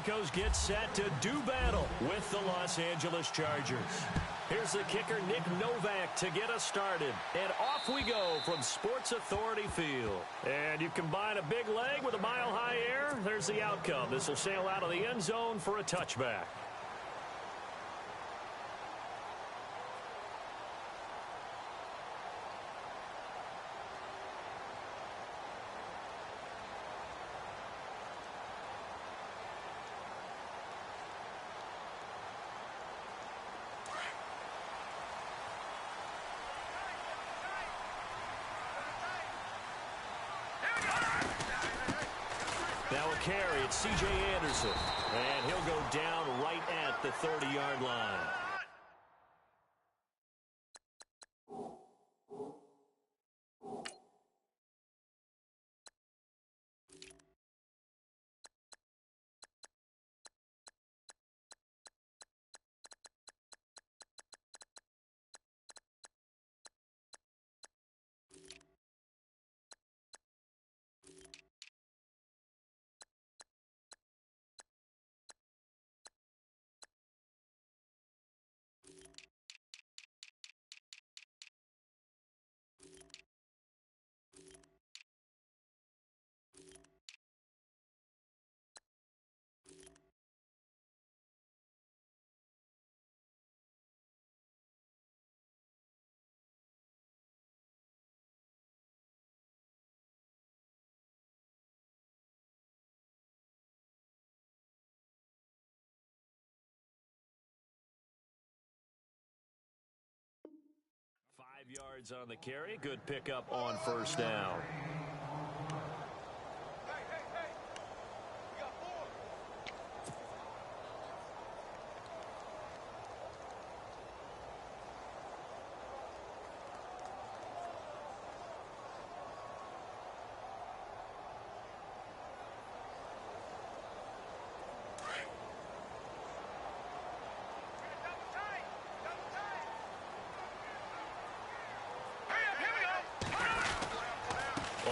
Broncos get set to do battle with the Los Angeles Chargers. Here's the kicker, Nick Novak, to get us started. And off we go from Sports Authority Field. And you combine a big leg with a mile-high air, there's the outcome. This will sail out of the end zone for a touchback. Now a carry, it's C.J. Anderson. And he'll go down right at the 30-yard line. Yards on the carry. Good pickup on first down.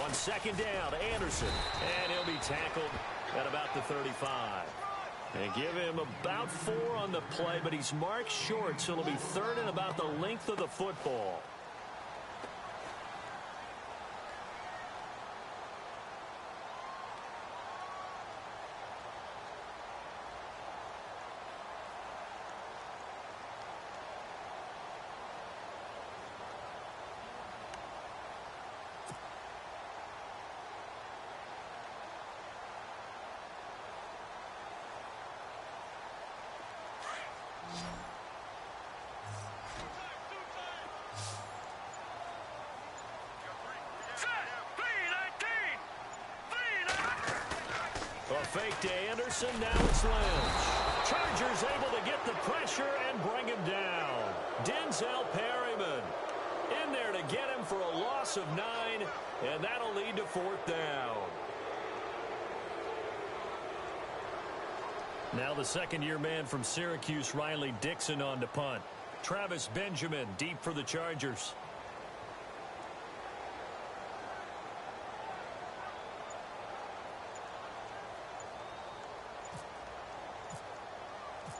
On second down, Anderson. And he'll be tackled at about the 35. And give him about 4 on the play, but he's marked short, so it'll be third and about the length of the football. A fake to Anderson, now it's Lynch. Chargers able to get the pressure and bring him down. Denzel Perryman in there to get him for a loss of 9, and that'll lead to 4th down. Now the second-year man from Syracuse, Riley Dixon, on to punt. Travis Benjamin deep for the Chargers.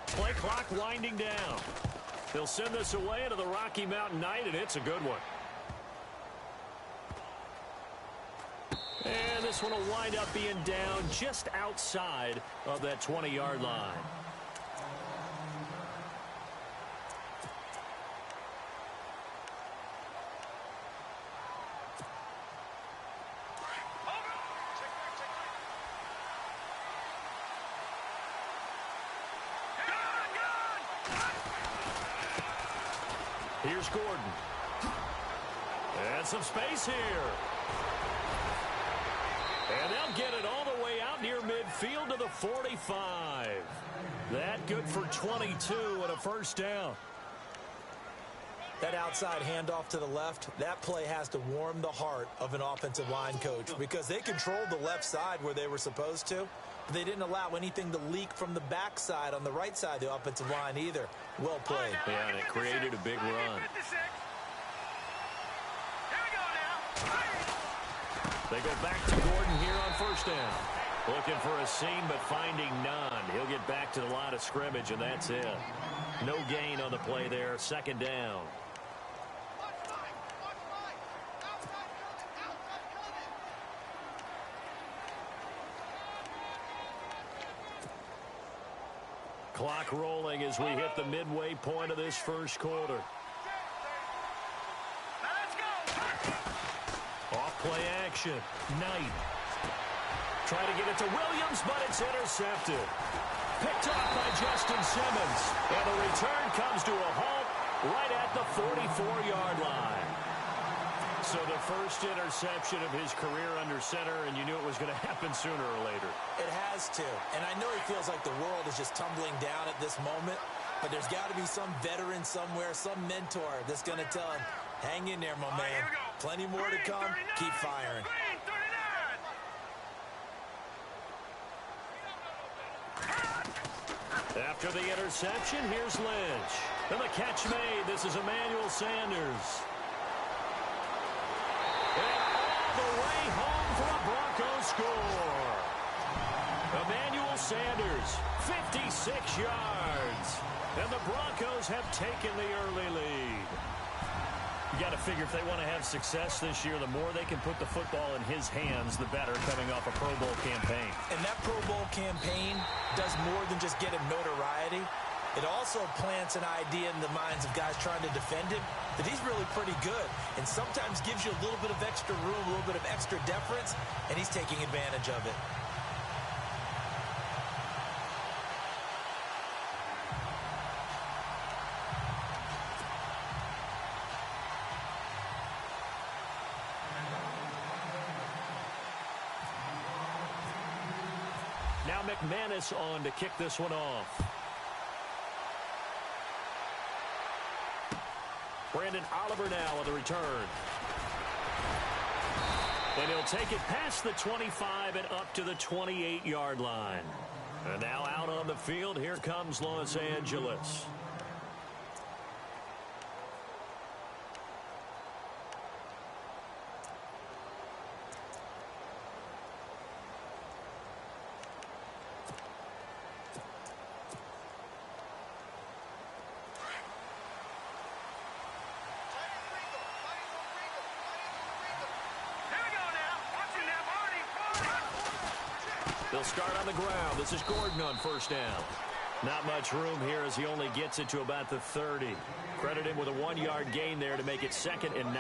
Play clock winding down. They'll send this away into the Rocky Mountain Night, and it's a good one. And this one will wind up being down just outside of that 20-yard line. Here's Gordon. And some space here. And they'll get it all the way out near midfield to the 45. That good for 22 and a first down. That outside handoff to the left, that play has to warm the heart of an offensive line coach because they controlled the left side where they were supposed to. But they didn't allow anything to leak from the backside on the right side of the offensive line either. Well played. Yeah, and it created a big run. They go back to Gordon here on first down. Looking for a seam, but finding none. He'll it back to the line of scrimmage, and that's it. No gain on the play there. Second down. Clock rolling as we hit the midway point of this first quarter. Off play action. Knight. Trying to get it to Williams, but it's intercepted. Picked off by Justin Simmons. And the return comes to a halt right at the 44-yard line. So the first interception of his career under center, and you knew it was going to happen sooner or later. It has to. And I know he feels like the world is just tumbling down at this moment, but there's got to be some veteran somewhere, some mentor that's going to tell him, hang in there, my man. Plenty more to come. Keep firing. After the interception, here's Lynch. And the catch made. This is Emmanuel Sanders. And all the way home for a Broncos score. Emmanuel Sanders, 56 yards. And the Broncos have taken the early lead. You got to figure if they want to have success this year, the more they can put the football in his hands, the better, coming off a Pro Bowl campaign. And that Pro Bowl campaign does more than just get him notoriety. It also plants an idea in the minds of guys trying to defend him that he's really pretty good, and sometimes gives you a little bit of extra room, a little bit of extra deference, and he's taking advantage of it. Now McManus on to kick this one off. Brandon Oliver now on the return. And he'll take it past the 25 and up to the 28-yard line. And now out on the field, here comes Los Angeles. They'll start on the ground. This is Gordon on first down. Not much room here as he only gets it to about the 30. Credit him with a 1-yard gain there to make it 2nd and 9.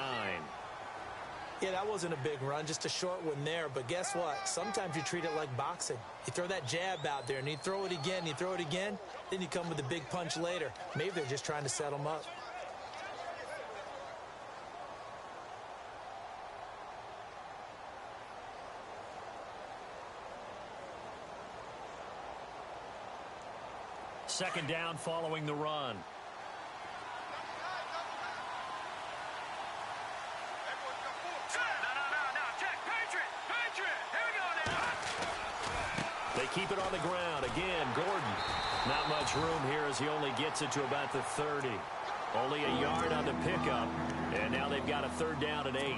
Yeah, that wasn't a big run, just a short one there. But guess what? Sometimes you treat it like boxing. You throw that jab out there, and you throw it again, you throw it again, then you come with a big punch later. Maybe they're just trying to set him up. Second down following the run. They keep it on the ground. Again, Gordon. Not much room here as he only gets it to about the 30. Only a yard on the pickup. And now they've got a 3rd down and 8.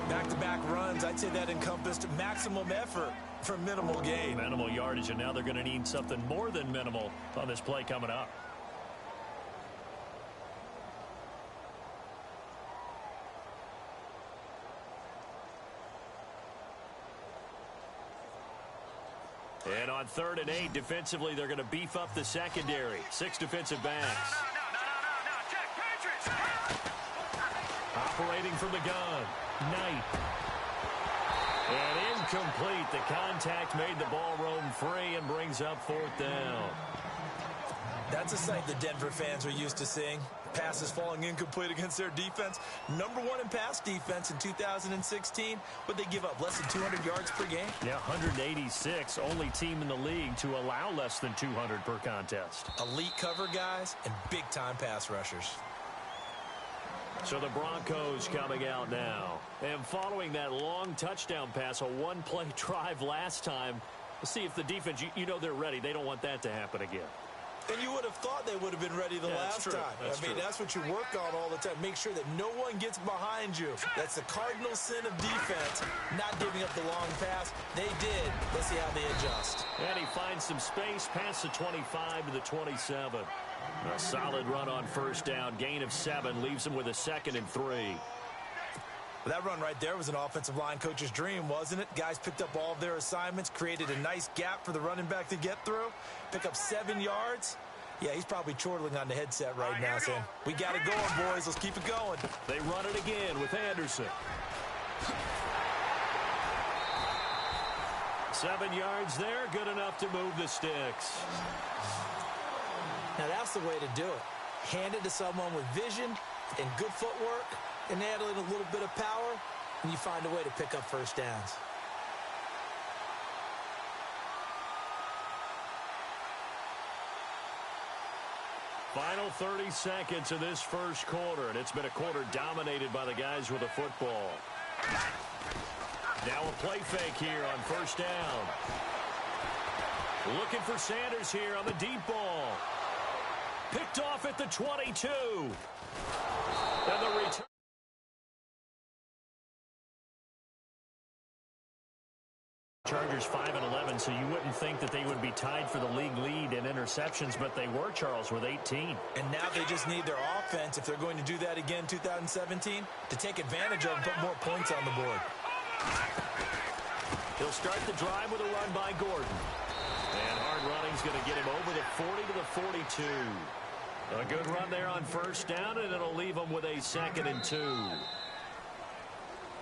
Back-to-back runs, I'd say that encompassed maximum effort for minimal gain. Minimal yardage, and now they're going to need something more than minimal on this play coming up. And on 3rd and 8, defensively, they're going to beef up the secondary. 6 defensive backs. Operating from the gun. Knight. And incomplete. The contact made the ball roam free and brings up 4th down. That's a sight the Denver fans are used to seeing. Passes falling incomplete against their defense. #1 in pass defense in 2016. But they give up less than 200 yards per game. Yeah, 186. Only team in the league to allow less than 200 per contest. Elite cover guys and big-time pass rushers. So the Broncos coming out now. And following that long touchdown pass, a 1-play drive last time, let's see if the defense, you know they're ready. They don't want that to happen again. And you would have thought they would have been ready the last time. That's what you work on all the time. Make sure that no one gets behind you. That's the cardinal sin of defense, not giving up the long pass. They did. Let's see how they adjust. And he finds some space past the 25 to the 27. A solid run on first down. Gain of 7 leaves him with a 2nd and 3. That run right there was an offensive line coach's dream, wasn't it? Guys picked up all of their assignments, created a nice gap for the running back to get through, pick up 7 yards. Yeah, he's probably chortling on the headset right now saying, we got it going, boys. Let's keep it going. They run it again with Anderson. 7 yards there, good enough to move the sticks. Now, that's the way to do it. Hand it to someone with vision and good footwork, and add in a little bit of power, and you find a way to pick up first downs. Final 30 seconds of this first quarter, and it's been a quarter dominated by the guys with the football. Now a play fake here on first down. Looking for Sanders here on the deep ball. Picked off at the 22. And the return. Chargers 5-11, so you wouldn't think that they would be tied for the league lead in interceptions, but they were, Charles, with 18. And now they just need their offense, if they're going to do that again 2017, to take advantage of and put more points on the board. He'll start the drive with a run by Gordon. And hard running's going to get him over the 40 to the 42. A good run there on first down, and it'll leave him with a 2nd and 2.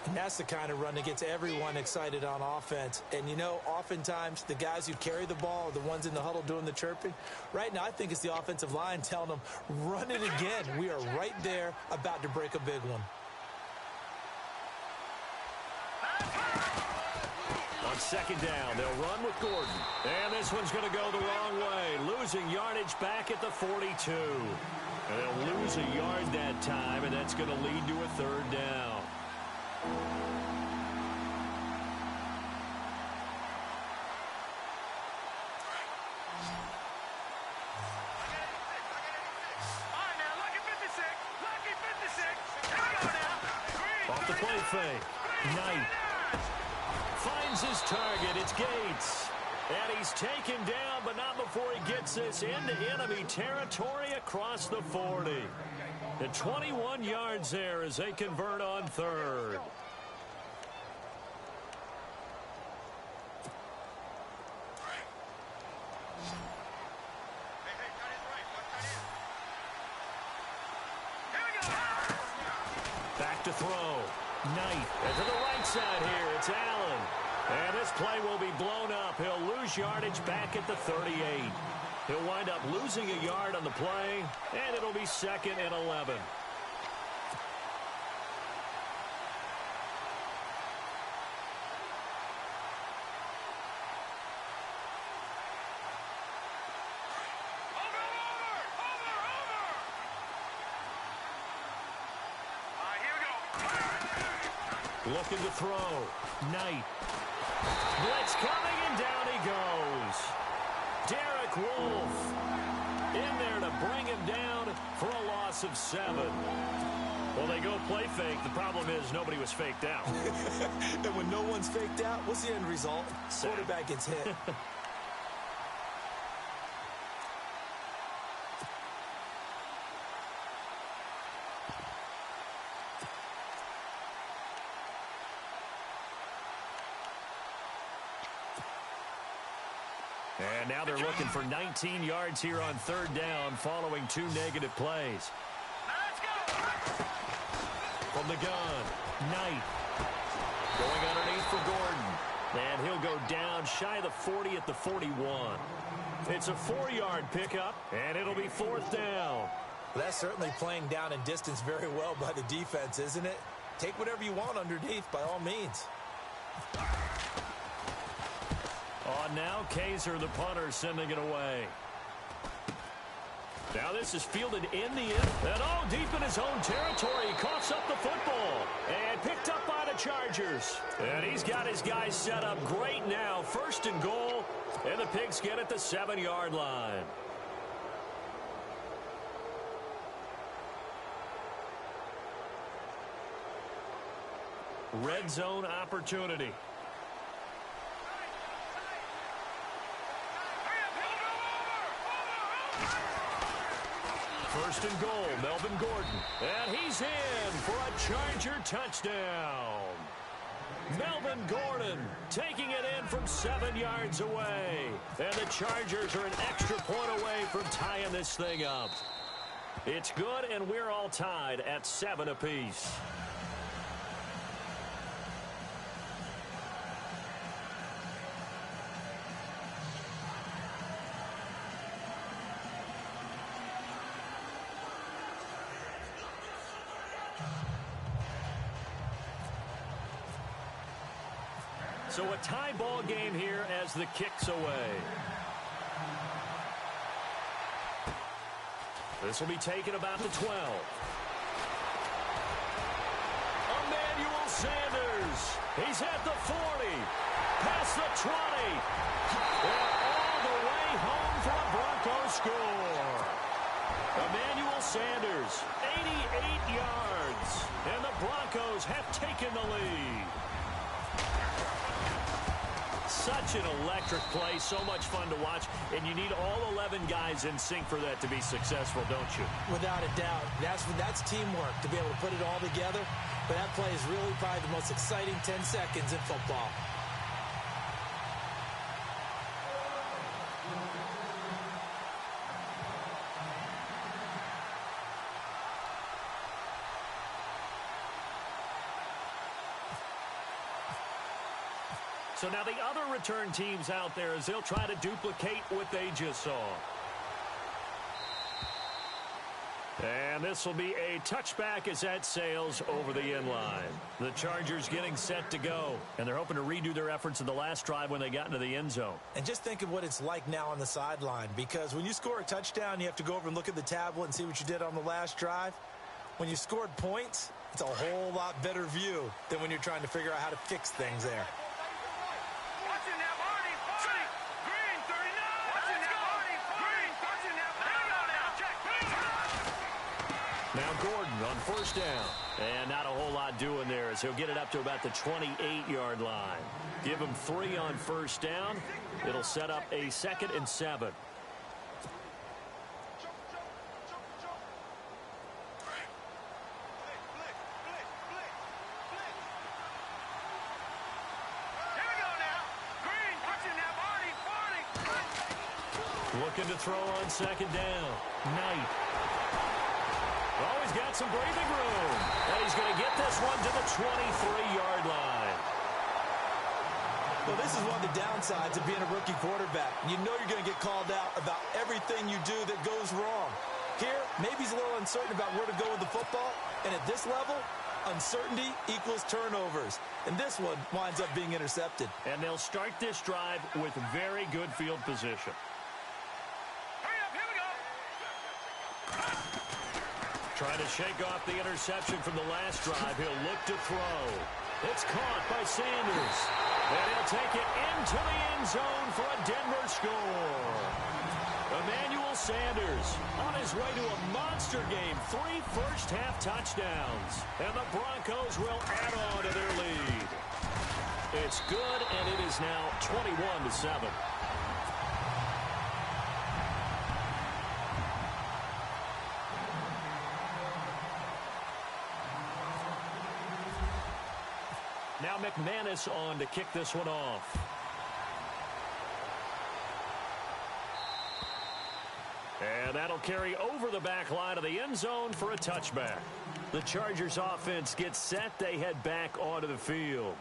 And that's the kind of run that gets everyone excited on offense. And, you know, oftentimes the guys who carry the ball are the ones in the huddle doing the chirping. Right now, I think it's the offensive line telling them, run it again. We are right there about to break a big one. On second down, they'll run with Gordon. And this one's going to go the wrong way, losing yardage back at the 42. And they'll lose a yard that time, and that's going to lead to a 3rd down. Off the play fake. Knight finds his target. It's Gates. And he's taken down, but not before he gets this into enemy territory across the 40. And 21 yards there as they convert on 3rd. Back to throw. Knight. And to the right side here, it's Allen. And this play will be blown up. He'll lose yardage back at the 38. He'll wind up losing a yard on the play, and it'll be 2nd and 11. Looking to throw. Knight. Blitz coming, and down he goes. Derek Wolfe in there to bring him down for a loss of 7. Well, they go play fake. The problem is nobody was faked out. And when no one's faked out, what's the end result? Quarterback gets hit. And now they're looking for 19 yards here on 3rd down following 2 negative plays. From the gun, Knight. Going underneath for Gordon. And he'll go down shy of the 40 at the 41. It's a 4-yard pickup, and it'll be 4th down. Well, that's certainly playing down in distance very well by the defense, isn't it? Take whatever you want underneath by all means. On now, Kaiser, the punter, sending it away. Now this is fielded in the end. And all deep in his own territory. He coughs up the football. And picked up by the Chargers. And he's got his guys set up great now. 1st and goal. And the Pigs get at the 7-yard line. red zone opportunity. First and goal, Melvin Gordon. And he's in for a Charger touchdown. Melvin Gordon taking it in from 7 yards away. And the Chargers are an extra point away from tying this thing up. It's good, and we're all tied at 7 apiece. So a tie ball game here as the kick's away. This will be taken about the 12. Emmanuel Sanders. He's at the 40. Past the 20. And all the way home for a Broncos score. Emmanuel Sanders, 88 yards. And the Broncos have taken the lead. Such an electric play, so much fun to watch, and you need all 11 guys in sync for that to be successful, don't you? Without a doubt. That's teamwork to be able to put it all together, but that play is really probably the most exciting 10 seconds in football. So now the other return teams out there as they'll try to duplicate what they just saw. And this will be a touchback as that sails over the end line. The Chargers getting set to go, and they're hoping to redo their efforts in the last drive when they got into the end zone. And just think of what it's like now on the sideline, because when you score a touchdown, you have to go over and look at the tablet and see what you did on the last drive. When you scored points, it's a whole lot better view than when you're trying to figure out how to fix things there. Now Gordon on first down. And not a whole lot doing there as he'll get it up to about the 28-yard line. Give him 3 on first down. It'll set up a 2nd and 7. Looking to throw on 2nd down. Knight. Oh, he's got some breathing room. And he's going to get this one to the 23-yard line. Well, this is one of the downsides of being a rookie quarterback. You know you're going to get called out about everything you do that goes wrong. Here, maybe he's a little uncertain about where to go with the football. And at this level, uncertainty equals turnovers. And this one winds up being intercepted. And they'll start this drive with very good field position. Trying to shake off the interception from the last drive. He'll look to throw. It's caught by Sanders. And he'll take it into the end zone for a Denver score. Emmanuel Sanders on his way to a monster game. 3 first-half touchdowns. And the Broncos will add on to their lead. It's good, and it is now 21-7. Now McManus on to kick this one off. And that'll carry over the back line of the end zone for a touchback. The Chargers offense gets set. They head back onto the field.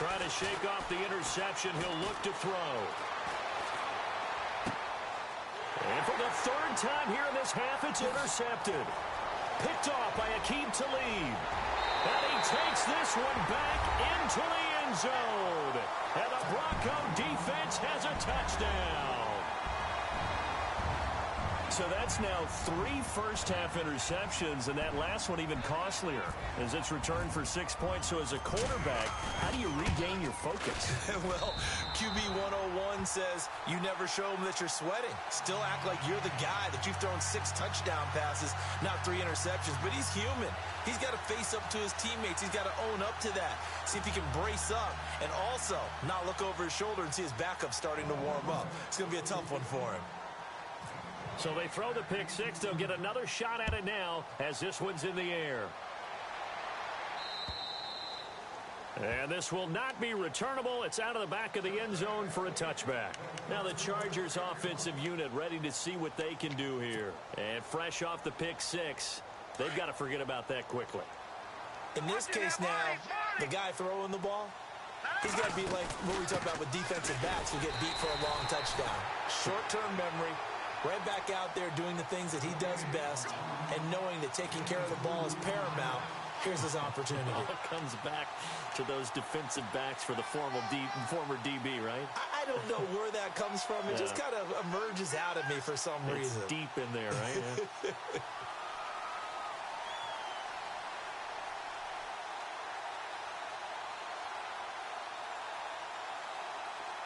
Trying to shake off the interception. He'll look to throw. And for the 3rd time here in this half, it's intercepted. Picked off by Aqib Talib. And he takes this one back into the end zone. And the Bronco defense has a touchdown. So that's now 3 first-half interceptions, and that last one even costlier as it's returned for 6 points. So as a quarterback, how do you regain your focus? Well, QB 101 says you never show them that you're sweating. Still act like you're the guy, that you've thrown 6 touchdown passes, not 3 interceptions. But he's human. He's got to face up to his teammates. He's got to own up to that. See if he can brace up and also not look over his shoulder and see his backup starting to warm up. It's going to be a tough one for him. So they throw the pick 6. They'll get another shot at it now as this one's in the air. And this will not be returnable. It's out of the back of the end zone for a touchback. Now the Chargers offensive unit ready to see what they can do here. And fresh off the pick 6, they've got to forget about that quickly. In this case now, the guy throwing the ball, he's got to be like what we talk about with defensive backs who get beat for a long touchdown. Short-term memory, right back out there doing the things that he does best, and knowing that taking care of the ball is paramount. Here's his opportunity. It comes back to those defensive backs for the former DB, right? I don't know where that comes from. It just kind of emerges out of me for some reason. It's deep in there, right? Yeah.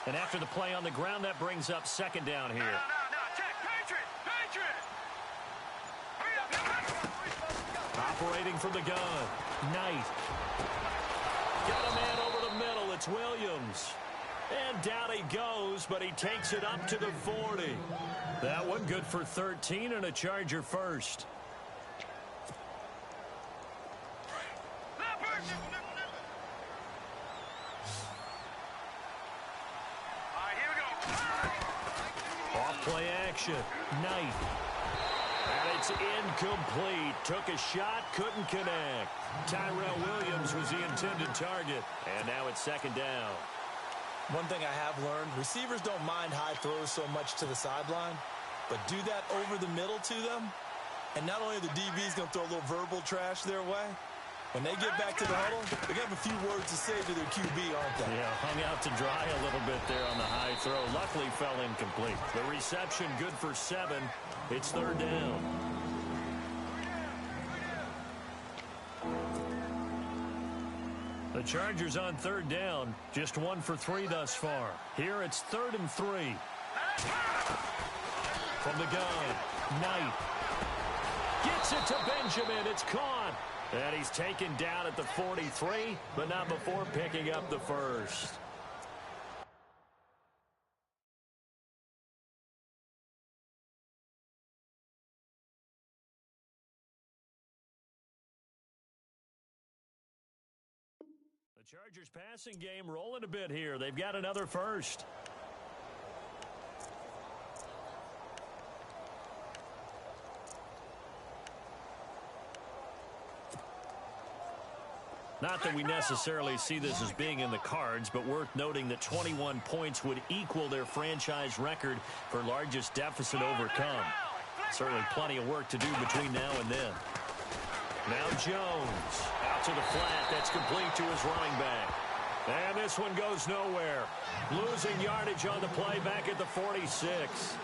And after the play on the ground, that brings up second down here. No. Check. Patriot. Operating from the gun. Knight. Got a man over the middle. It's Williams. And down he goes, but he takes it up to the 40. That one good for 13 and a Charger first. Play action. Knight. And it's incomplete. Took a shot, couldn't connect. Tyrell Williams was the intended target. And now it's second down. One thing I have learned, receivers don't mind high throws so much to the sideline, but do that over the middle to them, and not only are the DBs going to throw a little verbal trash their way, when they get back to the huddle, they're going to have a few words to say to their QB, aren't they? Yeah, hung out to dry a little bit there on the high throw. Luckily fell incomplete. The reception good for 7. It's third down. The Chargers on third down, just 1 for 3 thus far. Here it's 3rd and 3. From the gun, Knight. Gets it to Benjamin. It's caught. And he's taken down at the 43, but not before picking up the first. The Chargers passing game rolling a bit here. They've got another first. Not that we necessarily see this as being in the cards, but worth noting that 21 points would equal their franchise record for largest deficit overcome. Certainly plenty of work to do between now and then. Now Jones out to the flat. That's complete to his running back. And this one goes nowhere. Losing yardage on the play back at the 46.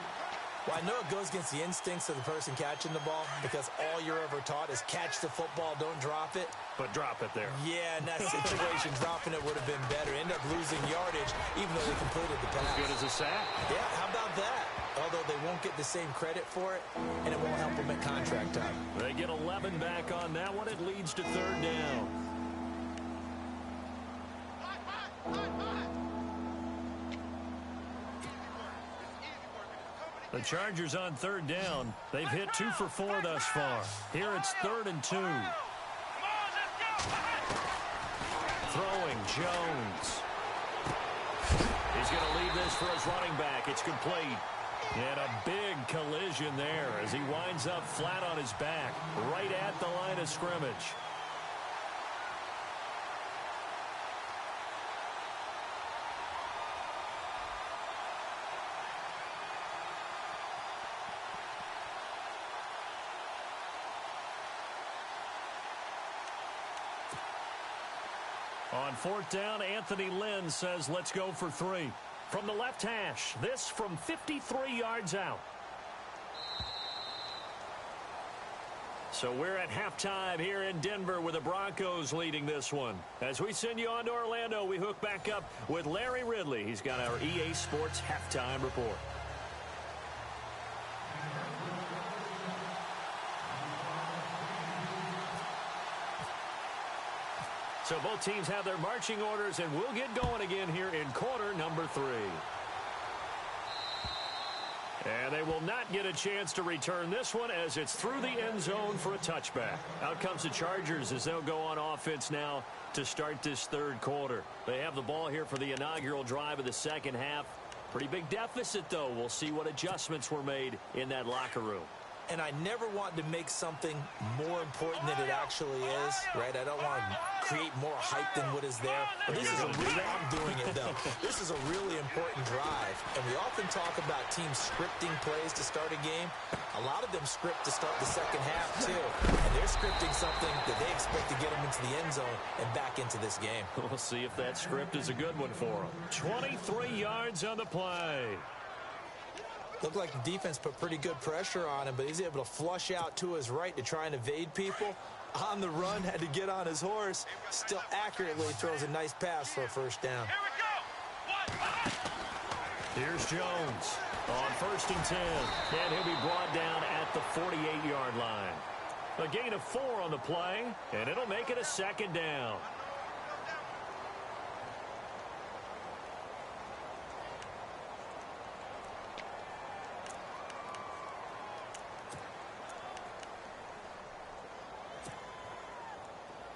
Well, I know it goes against the instincts of the person catching the ball because all you're ever taught is catch the football, don't drop it. But drop it there. Yeah, in that situation, dropping it would have been better. End up losing yardage, even though they completed the pass. As good as a sack. Yeah, how about that? Although they won't get the same credit for it, and it won't help them at contract time. They get 11 back on that one. It leads to third down. The Chargers on third down. They've hit 2 for 4 thus far. Here it's 3rd and 2. Throwing Jones. He's going to leave this for his running back. It's complete. And a big collision there as he winds up flat on his back, right at the line of scrimmage. On 4th down, Anthony Lynn says, let's go for 3. From the left hash, this from 53 yards out. So we're at halftime here in Denver with the Broncos leading this one. As we send you on to Orlando, we hook back up with Larry Ridley. He's got our EA Sports halftime report. So both teams have their marching orders, and we'll get going again here in quarter number 3. And they will not get a chance to return this one as it's through the end zone for a touchback. Out comes the Chargers as they'll go on offense now to start this third quarter. They have the ball here for the inaugural drive of the second half. Pretty big deficit, though. We'll see what adjustments were made in that locker room. And I never want to make something more important than it actually is, right? I don't want to create more hype than what is there. But this is I'm doing it, though. This is a really important drive. And we often talk about teams scripting plays to start a game. A lot of them script to start the second half, too. And they're scripting something that they expect to get them into the end zone and back into this game. We'll see if that script is a good one for them. 23 yards on the play. Looked like the defense put pretty good pressure on him, but he's able to flush out to his right to try and evade people. On the run, had to get on his horse. Still accurately throws a nice pass for a first down. Here's Jones on 1st and 10. And he'll be brought down at the 48-yard line. A gain of 4 on the play, and it'll make it a second down.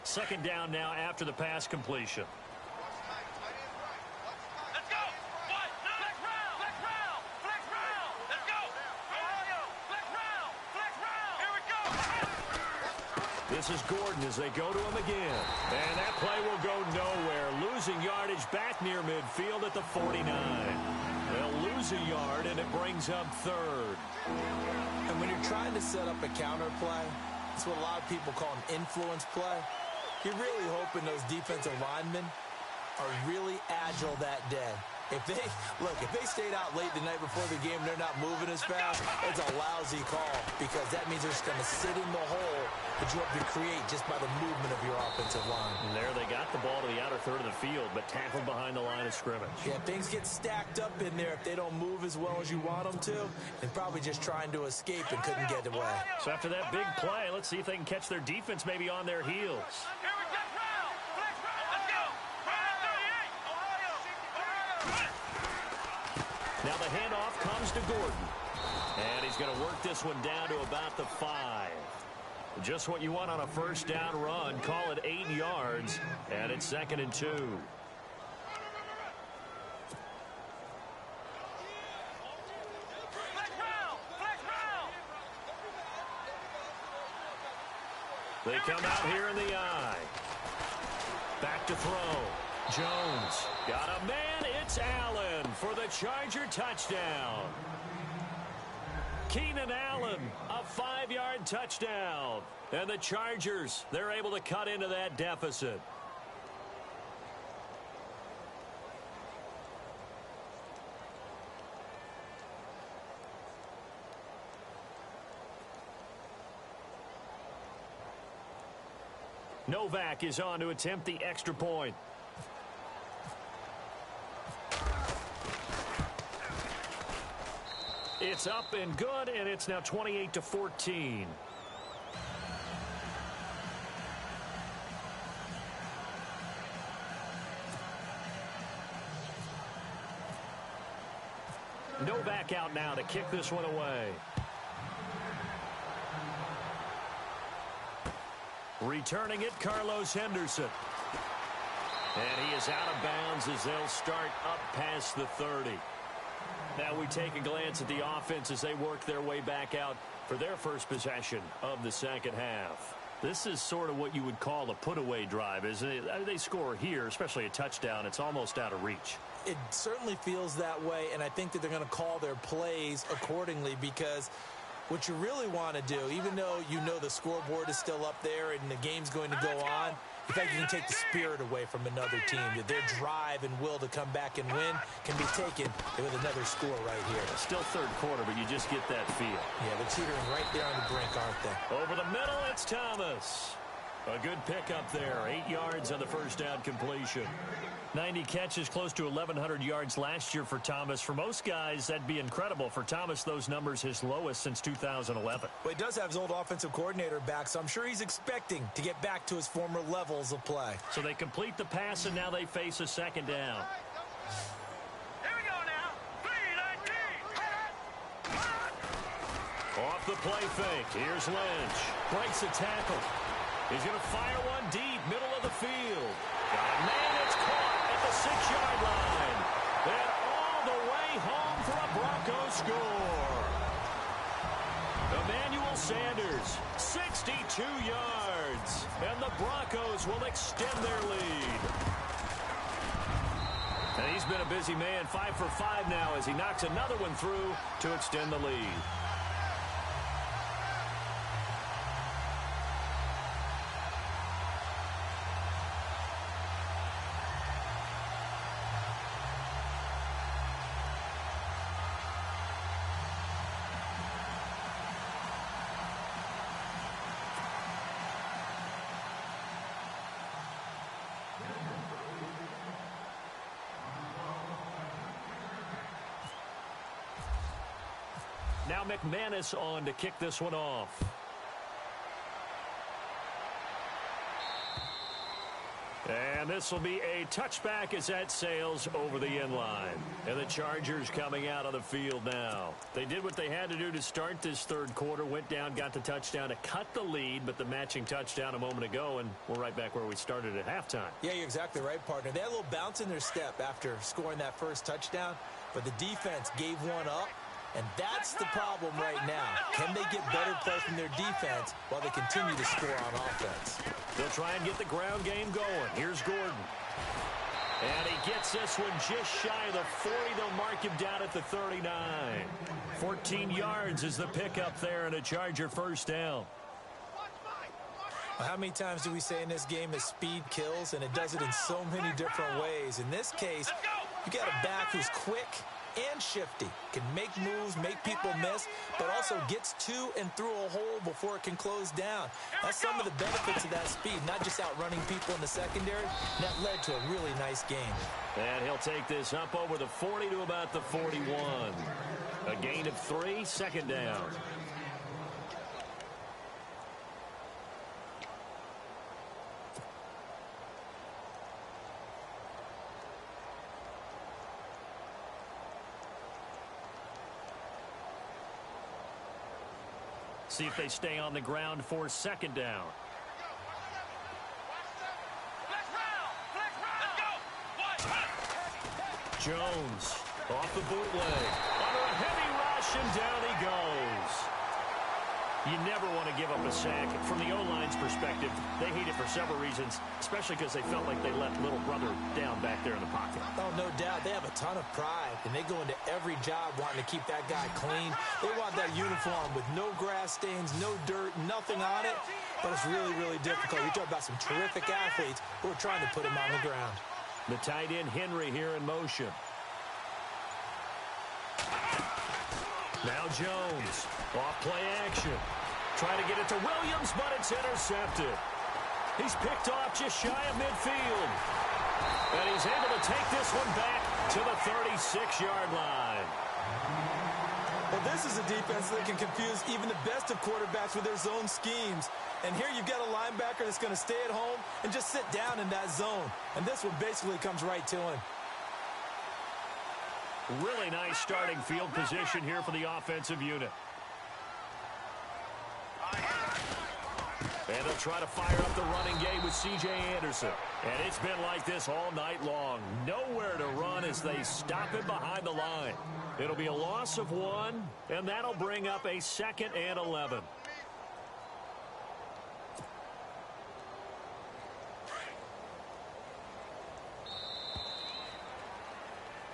Second down now after the pass completion. Let's go. What? Flex round. Flex round. Flex round. Let's go. Ohio. Flex round. Flex round. Here we go. This is Gordon as they go to him again. And that play will go nowhere. Losing yardage back near midfield at the 49. They'll lose a yard, and it brings up third. And when you're trying to set up a counter play, it's what a lot of people call an influence play. You're really hoping those defensive linemen are really agile that day. If they stayed out late the night before the game and they're not moving as fast, it's a lousy call because that means they're just going to sit in the hole that you have to create just by the movement of your offensive line. And there they got the ball to the outer third of the field, but tackled behind the line of scrimmage. Yeah, things get stacked up in there if they don't move as well as you want them to, and probably just trying to escape and couldn't get away. So after that big play, let's see if they can catch their defense maybe on their heels. Here we go. Flex round. Let's go. Ohio. Now the handoff comes to Gordon. And he's going to work this one down to about the 5. Just what you want on a first down run. Call it 8 yards. And it's 2nd and 2. Flex round. Flex round. They come out here in the eye. Back to throw. Jones got a man. It's Allen for the Charger touchdown. Keenan Allen, a 5-yard touchdown. And the Chargers, they're able to cut into that deficit. Novak is on to attempt the extra point. It's up and good, and it's now 28-14. Novak out now to kick this one away. Returning it, Carlos Henderson. And he is out of bounds as they'll start up past the 30. Now we take a glance at the offense as they work their way back out for their first possession of the second half. This is sort of what you would call a put-away drive, isn't it? They score here, especially a touchdown. It's almost out of reach. It certainly feels that way, and I think that they're going to call their plays accordingly because what you really want to do, even though you know the scoreboard is still up there and the game's going to go on, In fact, you can take the spirit away from another team. Their drive and will to come back and win can be taken with another score right here. Still third quarter, but you just get that feel. Yeah, they're teetering right there on the brink, aren't they? Over the middle, it's Thomas. A good pickup there. 8 yards on the first down completion. 90 catches, close to 1,100 yards last year for Thomas. For most guys, that'd be incredible. For Thomas, those numbers his lowest since 2011. Well, he does have his old offensive coordinator back, so I'm sure he's expecting to get back to his former levels of play. So they complete the pass, and now they face a second down. Here we go now. 3-19. Off the play fake. Here's Lynch. Breaks a tackle. He's going to fire one deep, middle of the field. Got a man, it's caught at the 6-yard line. And all the way home for a Broncos score. Emmanuel Sanders, 62 yards. And the Broncos will extend their lead. And he's been a busy man, 5 for 5 now as he knocks another one through to extend the lead. Now McManus on to kick this one off. And this will be a touchback as that sails over the end line. And the Chargers coming out on the field now. They did what they had to do to start this third quarter. Went down, got the touchdown to cut the lead, but the matching touchdown a moment ago, and we're right back where we started at halftime. Yeah, you're exactly right, partner. They had a little bounce in their step after scoring that first touchdown, but the defense gave one up. And that's the problem right now. Can they get better play from their defense while they continue to score on offense? They'll try and get the ground game going. Here's Gordon. And he gets this one just shy of the 40. They'll mark him down at the 39. 14 yards is the pickup there and a Charger first down. Well, how many times do we say in this game that speed kills, and it does it in so many different ways? In this case, you got a back who's quick and shifty, can make moves, make people miss, but also gets to and through a hole before it can close down. That's some of the benefits of that speed, not just outrunning people in the secondary. And that led to a really nice game. And he'll take this up over the 40 to about the 41. A gain of 3, second down. See if they stay on the ground for second down. Jones off the bootleg. Under a heavy rush, and down he goes. You never want to give up a sack. From the O-line's perspective, they hate it for several reasons, especially because they felt like they let little brother down back there in the pocket. Oh, no doubt. They have a ton of pride, and they go into every job wanting to keep that guy clean. They want that uniform with no grass stains, no dirt, nothing on it, but it's really, really difficult. You talk about some terrific athletes who are trying to put him on the ground. The tight end Henry here in motion. Now Jones, off play action. Trying to get it to Williams, but it's intercepted. He's picked off just shy of midfield. And he's able to take this one back to the 36-yard line. Well, this is a defense that can confuse even the best of quarterbacks with their zone schemes. And here you've got a linebacker that's going to stay at home and just sit down in that zone. And this one basically comes right to him. Really nice starting field position here for the offensive unit. And they'll try to fire up the running game with C.J. Anderson. And it's been like this all night long. Nowhere to run as they stop it behind the line. It'll be a loss of 1, and that'll bring up a 2nd and 11.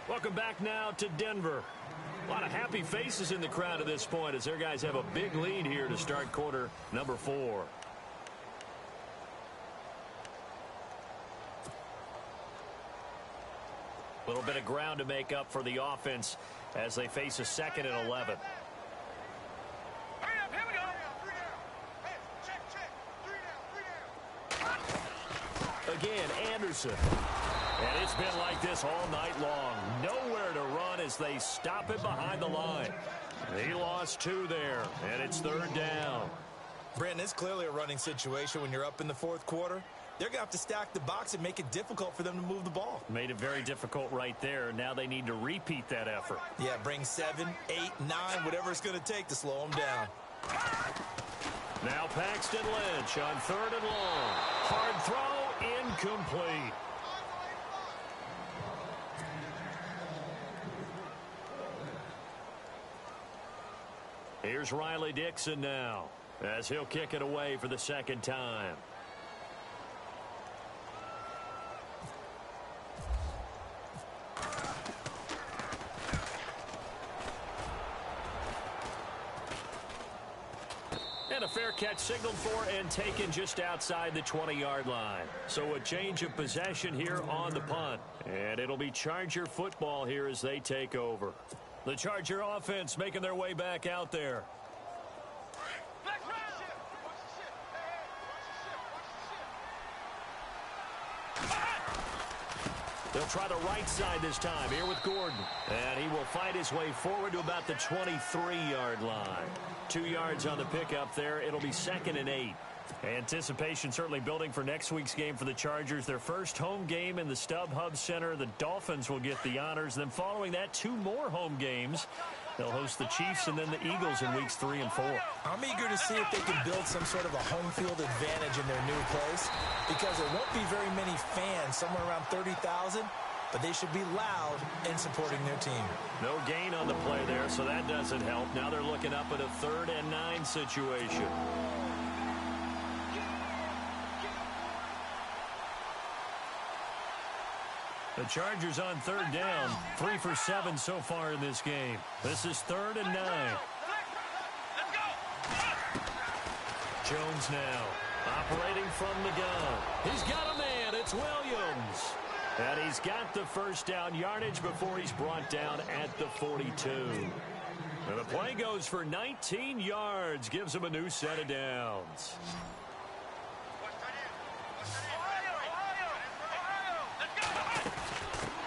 Welcome back now to Denver. A lot of happy faces in the crowd at this point as their guys have a big lead here to start quarter number 4. little bit of ground to make up for the offense as they face a 2nd and 11. Hurry up, here we go. Again, Anderson. And it's been like this all night long. Nowhere to run as they stop it behind the line. He lost 2 there, and it's 3rd down. Brandon, it's clearly a running situation when you're up in the 4th quarter. They're going to have to stack the box and make it difficult for them to move the ball. Made it very difficult right there. Now they need to repeat that effort. Yeah, bring 7, 8, 9, whatever it's going to take to slow them down. Now Paxton Lynch on 3rd and long. Hard throw, incomplete. Here's Riley Dixon now as he'll kick it away for the 2nd time. And a fair catch signaled for and taken just outside the 20-yard line. So a change of possession here on the punt. And it'll be Charger football here as they take over. The Charger offense making their way back out there. They'll try the right side this time here with Gordon. And he will fight his way forward to about the 23-yard line. 2 yards on the pickup there. It'll be 2nd and 8. Anticipation certainly building for next week's game for the Chargers. Their first home game in the StubHub Center. The Dolphins will get the honors. Then following that, 2 more home games. They'll host the Chiefs and then the Eagles in weeks 3 and 4. I'm eager to see if they can build some sort of a home field advantage in their new place, because there won't be very many fans, somewhere around 30,000, but they should be loud in supporting their team. No gain on the play there, so that doesn't help. Now they're looking up at a 3rd and 9 situation. The Chargers on 3rd down, 3 for 7 so far in this game. This is 3rd and 9. Jones now operating from the gun. He's got a man. It's Williams. And he's got the first down yardage before he's brought down at the 42. And the play goes for 19 yards. Gives him a new set of downs.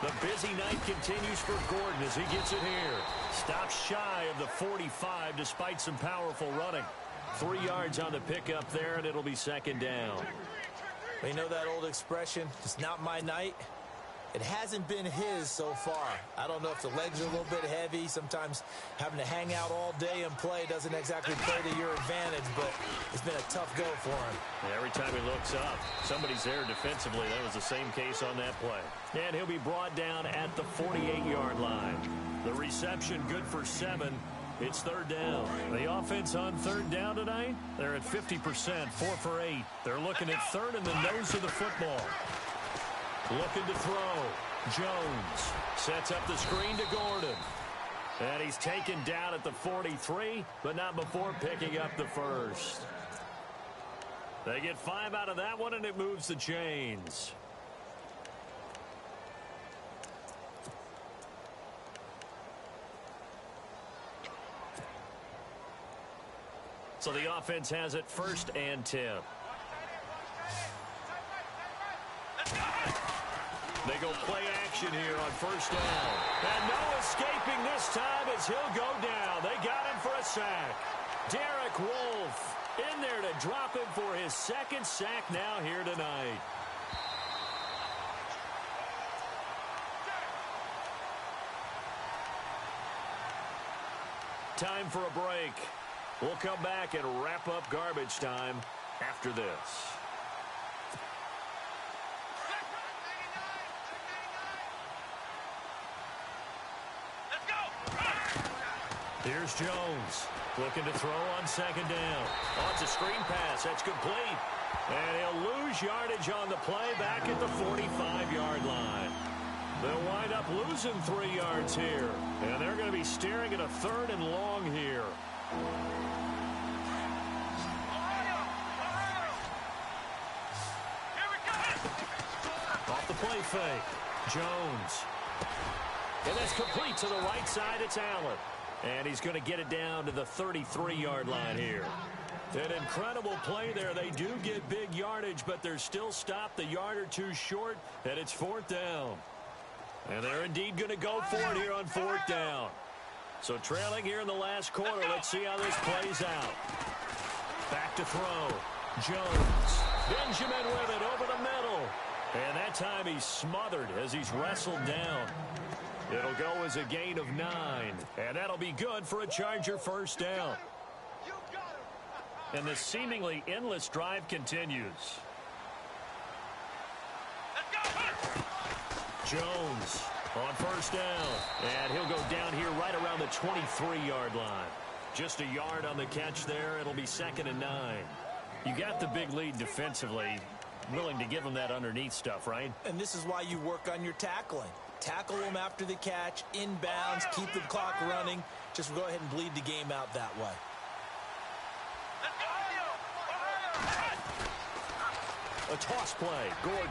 The busy night continues for Gordon as he gets it here. Stops shy of the 45 despite some powerful running. 3 yards on the pickup there, and it'll be 2nd down. You know that old expression, it's not my night? It hasn't been his so far. I don't know if the legs are a little bit heavy. Sometimes having to hang out all day and play doesn't exactly play to your advantage, but it's been a tough go for him. Yeah, every time he looks up, somebody's there defensively. That was the same case on that play. And he'll be brought down at the 48-yard line. The reception good for 7. It's 3rd down. The offense on 3rd down tonight, they're at 50%, 4 for 8. They're looking at 3rd in the nose of the football. Looking to throw. Jones sets up the screen to Gordon. And he's taken down at the 43, but not before picking up the first. They get 5 out of that one, and it moves the chains. So the offense has it 1st and 10. They go play action here on 1st down. And no escaping this time as he'll go down. They got him for a sack. Derek Wolfe in there to drop him for his 2nd sack now here tonight. Time for a break. We'll come back and wrap up garbage time after this. Here's Jones looking to throw on 2nd down. Oh, it's a screen pass. That's complete. And he'll lose yardage on the play back at the 45-yard line. They'll wind up losing 3 yards here. And they're going to be staring at a 3rd and long here. Off the play fake. Jones And that's complete to the right side. It's Allen. And he's going to get it down to the 33-yard line here. An incredible play there. They do get big yardage, but they're still stopped the yard or two short, and it's 4th down. And they're indeed going to go for it here on 4th down. So trailing here in the last quarter. Let's see how this plays out. Back to throw. Jones. Benjamin with it over the middle. And that time he's smothered as he's wrestled down. It'll go as a gain of 9. And that'll be good for a Charger first down. And the seemingly endless drive continues. Jones on first down. And he'll go down here right around the 23-yard line. Just a yard on the catch there. It'll be 2nd and 9. You got the big lead defensively. Willing to give them that underneath stuff, right? And this is why you work on your tackling. Tackle them after the catch, inbounds, keep the clock running. Just go ahead and bleed the game out that way. A toss play. Gordon.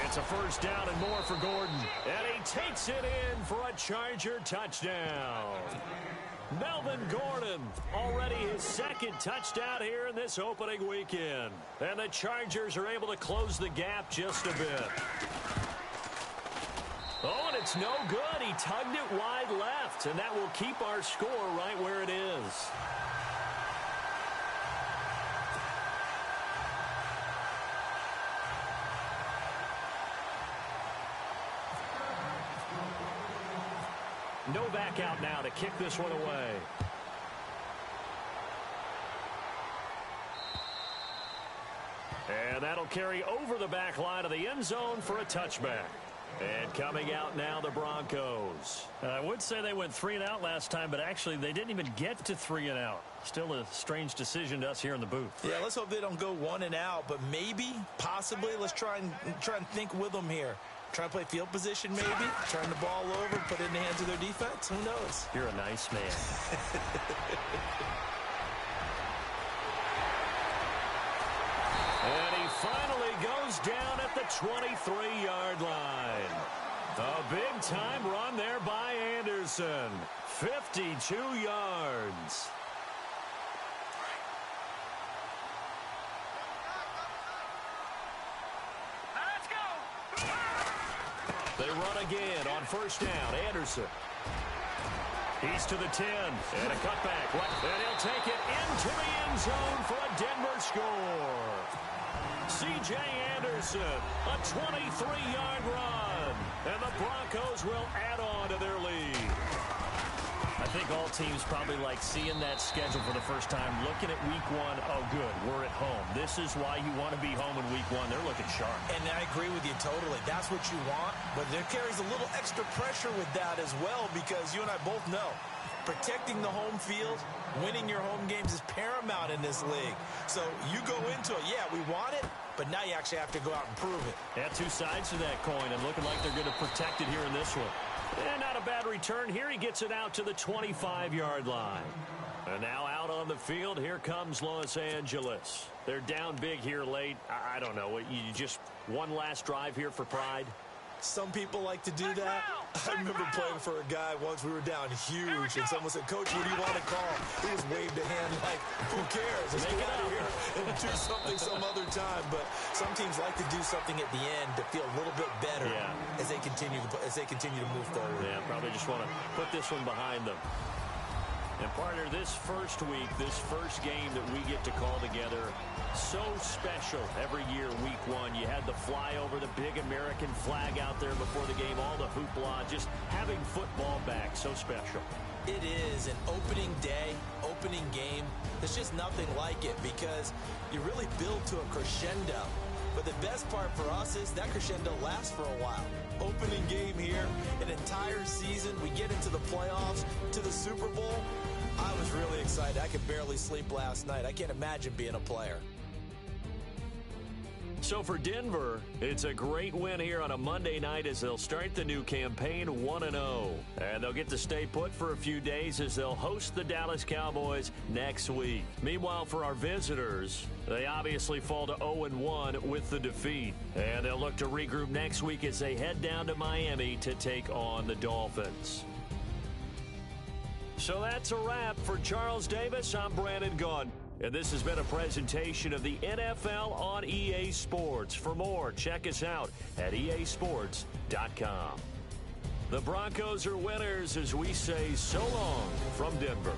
It's a first down and more for Gordon. And he takes it in for a Charger touchdown. Melvin Gordon, already his 2nd touchdown here in this opening weekend. And the Chargers are able to close the gap just a bit. Oh, and it's no good. He tugged it wide left, and that will keep our score right where it is. Novak out now to kick this one away. And that'll carry over the back line of the end zone for a touchback. And coming out now, the Broncos. I would say they went 3 and out last time, but actually they didn't even get to 3 and out. Still a strange decision to us here in the booth. Yeah, let's hope they don't go 1 and out, but maybe, possibly, let's try and think with them here. Try and play field position maybe, turn the ball over, put it in the hands of their defense. Who knows? You're a nice man. And he finally goes down at the 23-yard line. A big-time run there by Anderson. 52 yards. They run again on first down. Anderson. He's to the 10. And a cutback. And he'll take it into the end zone for a Denver score. C.J. Anderson, a 23-yard run. And the Broncos will add on to their lead. I think all teams probably like seeing that schedule for the first time, looking at week 1. Oh, good, we're at home. This is why you want to be home in week 1. They're looking sharp. And I agree with you totally. That's what you want, but there carries a little extra pressure with that as well, because you and I both know protecting the home field, winning your home games is paramount in this league. So you go into it, yeah, we want it, but now you actually have to go out and prove it. Yeah, 2 sides to that coin, and looking like they're going to protect it here in this one. And not a bad return here. He gets it out to the 25-yard line. And now out on the field, here comes Los Angeles. They're down big here late. I don't know. You just one last drive here for pride? Some people like to do that. I remember playing for a guy once. We were down huge, and someone said, "Coach, what do you want to call?" He just waved a hand like, who cares? Let's get out of here and do something some other time. But some teams like to do something at the end to feel a little bit better as they continue to move forward. Yeah, probably just want to put this one behind them. And partner, this first week, this first game that we get to call together, so special every year, week 1. You had the flyover, the big American flag out there before the game, all the hoopla, just having football back, so special. It is an opening day, opening game. There's just nothing like it because you really build to a crescendo. But the best part for us is that crescendo lasts for a while. Opening game here, an entire season. We get into the playoffs, to the Super Bowl. I was really excited. I could barely sleep last night. I can't imagine being a player. So for Denver, it's a great win here on a Monday night as they'll start the new campaign 1-0. And they'll get to stay put for a few days as they'll host the Dallas Cowboys next week. Meanwhile, for our visitors, they obviously fall to 0-1 with the defeat. And they'll look to regroup next week as they head down to Miami to take on the Dolphins. So that's a wrap. For Charles Davis, I'm Brandon Gaudin. And this has been a presentation of the NFL on EA Sports. For more, check us out at easports.com. The Broncos are winners as we say so long from Denver.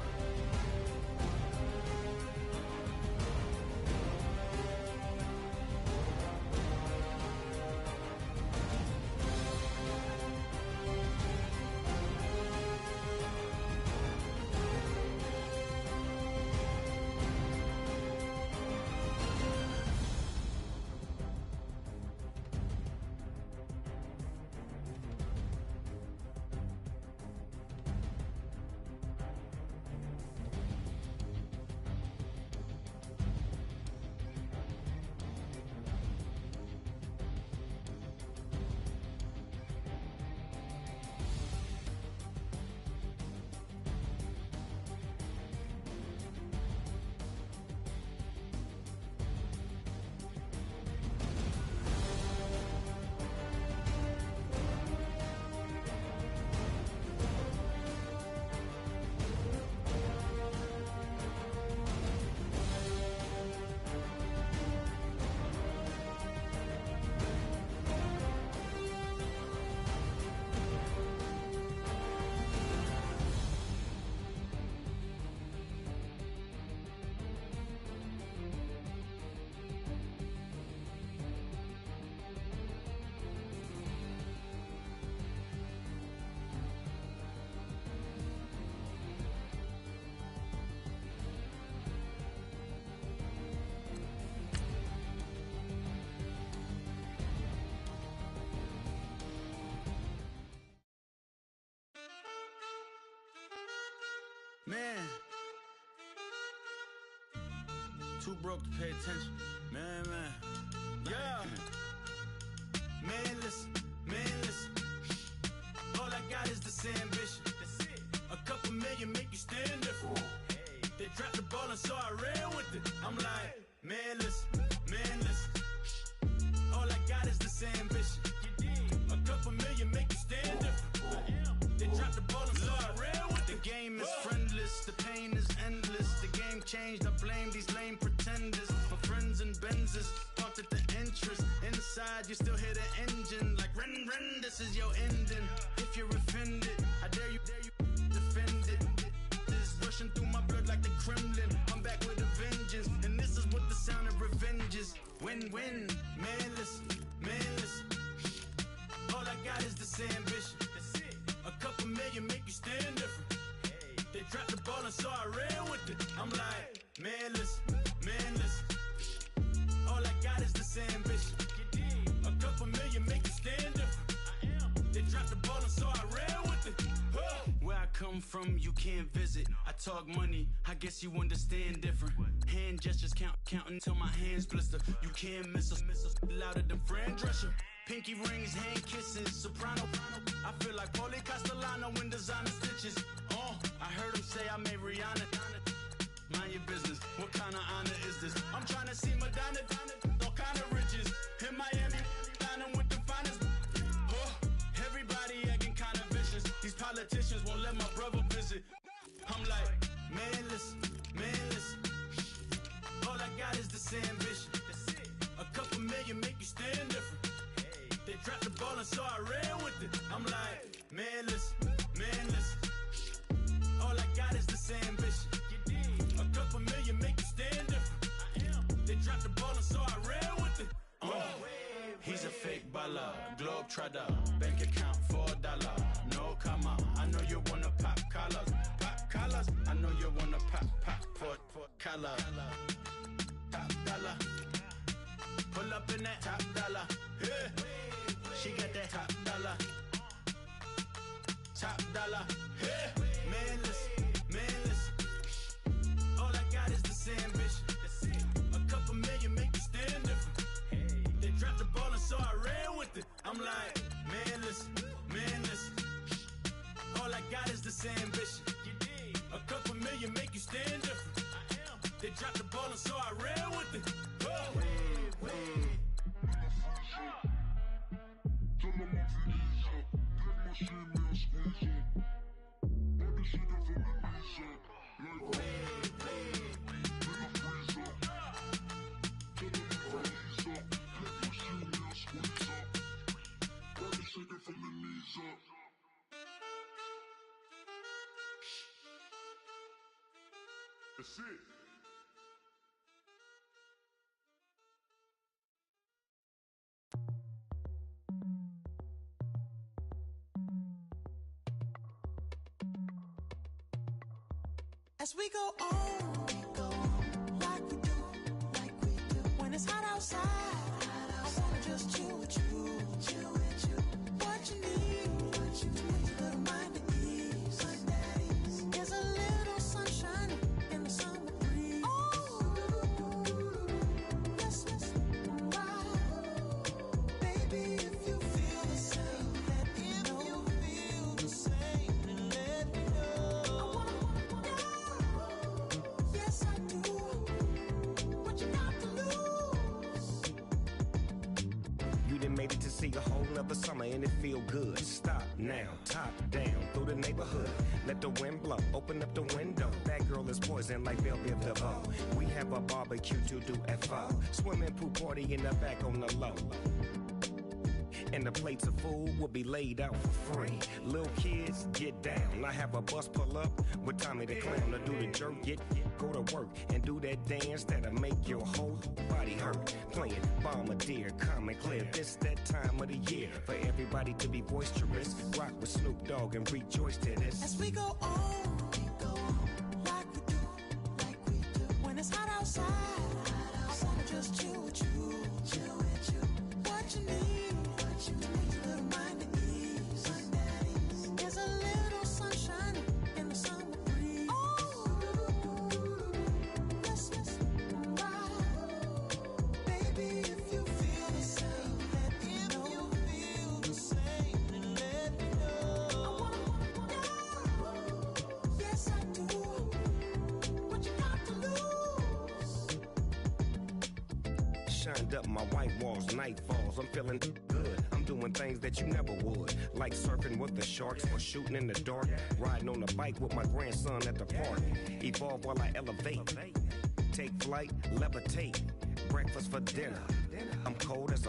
Man, too broke to pay attention. Man. Yeah. Man, listen. All I got is this ambition. That's it. A couple million make you stand different. Hey. They dropped the ball and so I ran with it. I'm like, man, listen. All I got is this ambition. A couple million make you stand different. They dropped the ball and so I ran with it. The game is friendless, the pain is endless. The game changed, I blame these lame pretenders. My friends and Benzes parked at the entrance. Inside, you still hear the engine. Like, ren, this is your ending. If you're offended, I dare you defend it. This rushing through my blood like the Kremlin. I'm back with a vengeance, and this is what the sound of revenge is. Win-win, man, listen. All I got is this ambition. A couple million make you stand different. They dropped the ball and so I ran with it. I'm like, man, listen. All I got is this ambition. A couple million make you stand different. They dropped the ball and so I ran with it. Where I come from, you can't visit. I talk money, I guess you understand different. Hand gestures counting till my hands blister. You can't miss us louder than Fran Drescher. Pinky rings, hand kisses, soprano. I feel like Paulie Castellano in designer stitches. I heard him say I made Rihanna. Mind your business, what kind of honor is this? I'm trying to see Madonna, all kind of riches. In Miami, dining with the finest. Everybody acting kind of vicious. These politicians won't let my brother visit. I'm like, man, listen. All I got is this ambition. A couple million make you stand different. They dropped the ball and so I ran with it. I'm like, man, listen. All I got is this ambition. A couple million make you stand different. They dropped the ball and so I ran with it. He's a fake baller, globe trotter, bank account $4. No comma, I know you wanna pop collars. I know you wanna pop for color. Top dollar, pull up in that top dollar. Yeah. She got that top dollar. Yeah. Man, listen. All I got is this ambition. A couple million make you stand different. They I'm like, man, listen. All I got is this ambition. A couple million make you stand different. They dropped the ball and so I ran with it. That's it. As we go on, like we do. When it's hot outside, I wanna just chill with you. What you need, a little mind at ease. There's a little sunshine in the summer breeze. Let's ride, baby. If you feel the same, let me know. Feel the same, let me know. Yes, I do. What you got to lose? You done made it to see a whole nother summer and it feel good. Stop now, top down through the neighborhood. Let the wind blow, open up the window. That girl is poison like Belle Biv DeVoe. We have a barbecue to do at 4. Swimming pool party in the back on the low. And the plates of food will be laid out for free. Little kids, get down. I have a bus pull up with Tommy the Clown to do the jerk, go to work and do that dance that'll make your whole body hurt. Playing Bombardier, Common Clear. This that time of the year for everybody to be boisterous. Rock with Snoop Dogg and rejoice to this. As we go on, like we do. When it's hot outside, I wanna just chill with you. What you need, a little mind at ease. There's a little sunshine in the summer breeze. Let's ride, baby. If you feel the same, let me know. Feel the same, let me know. Yes, I do. What you got to lose? Shined up my white walls, night falls. I'm feeling good. I'm doing things that you never would, like surfing with the sharks or shooting in the dark. Riding on a bike with my grandson at the park. Evolve while I elevate. Take flight, levitate. Breakfast for dinner. I'm cold as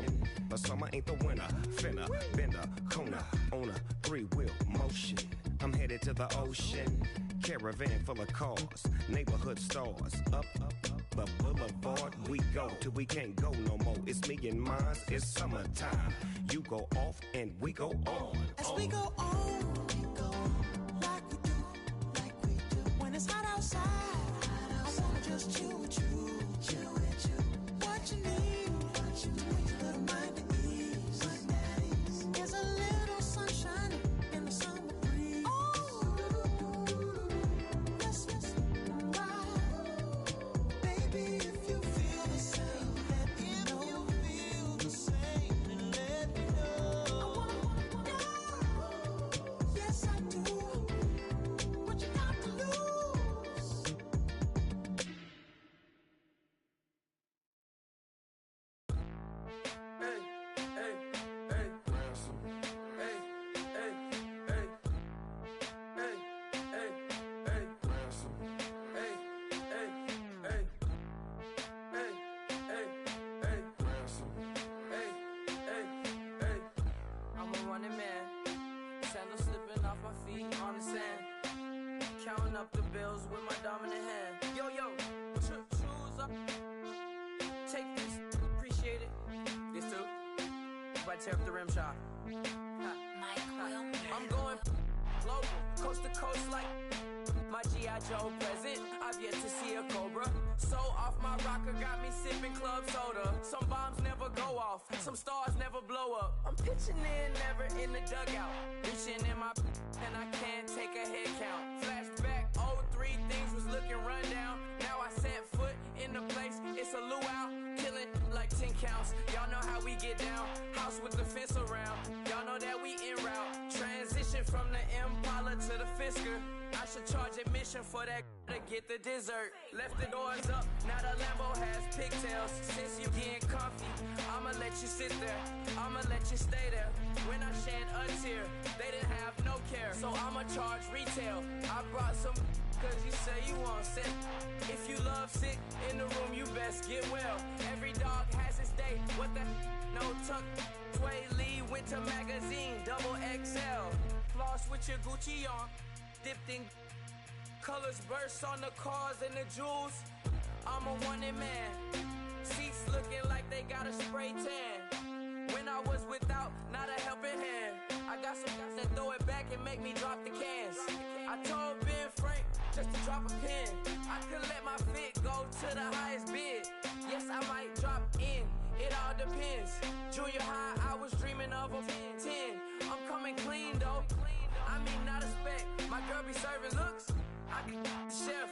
but summer ain't the winter. Finna, bender, Kona, on a 3-wheel motion. I'm headed to the ocean. Caravan full of cars, neighborhood stars. Up the boulevard we go till we can't go no more. It's me and mine, it's summertime. You go off and we go on. As we go on, like we do. When it's hot outside, I wanna just chill with you. What you need, a little mind at ease. There's a little sunshine in the summer breeze. Let's ride, baby. If you feel the same, let me know. Feel the same, let me know. Yes, I do. What you got to lose? I'm a running man, sandals slipping off my feet on the sand, counting up the bills with my dominant hand. Yo, choose up, take this, appreciate it. This too, but tear up the rim shot. I'm going global, coast to coast like my G.I. Joe present. I've yet to see a Cobra. So off my rocker got me sipping club soda. Some bombs never go off, some stars never blow up. I'm pitching in, never in the dugout. Reaching in my and I can't take a head count. Flashback, 03, things was looking rundown. Now I set foot in the place, it's a luau. Killing like 10 counts, y'all know how we get down. House with the fence around. From the Impala to the Fisker, I should charge admission for that to get the dessert. Left the doors up, now the Lambo has pigtails. Since you getting comfy, I'ma let you sit there, I'ma let you stay there. When I shed a tear, they didn't have no care, so I'ma charge retail. I brought some cause you say you want sick. If you love sick in the room, you best get well. Every dog has its day, what the no tuck. Sway Lee Winter Magazine, double XL. Floss with your Gucci on, dipped in colors burst on the cars and the jewels. I'm a wanted man, seats looking like they got a spray tan. When I was without, not a helping hand. I got some guys that throw it back and make me drop the cans. I told Ben Frank just to drop a pin. I could let my fit go to the highest bid. Yes, I might drop in, it all depends. Junior high, I was dreaming of a 10. I'm coming clean though, I mean not a spec. My girl be serving looks, I can the chef.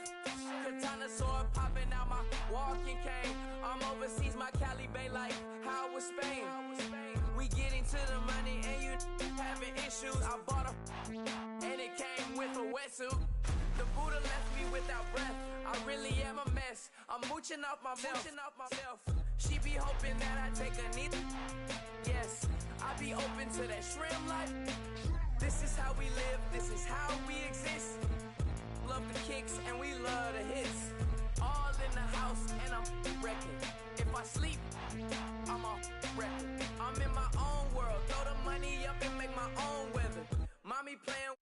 Katana sword popping out my walking cane. I'm overseas, my Cali Bay like how was Spain. We getting to the money and you having issues. I bought a and it came with a wetsuit. The Buddha left me without breath. I really am a mess. I'm mooching off myself. She be hoping that I take a knee. Yes, I be open to that shrimp life. This is how we live, this is how we exist. Love the kicks and we love the hits. All in the house and I'm wrecking. If I sleep, I'm off record. I'm in my own world, throw the money up and make my own weather. Mommy playing,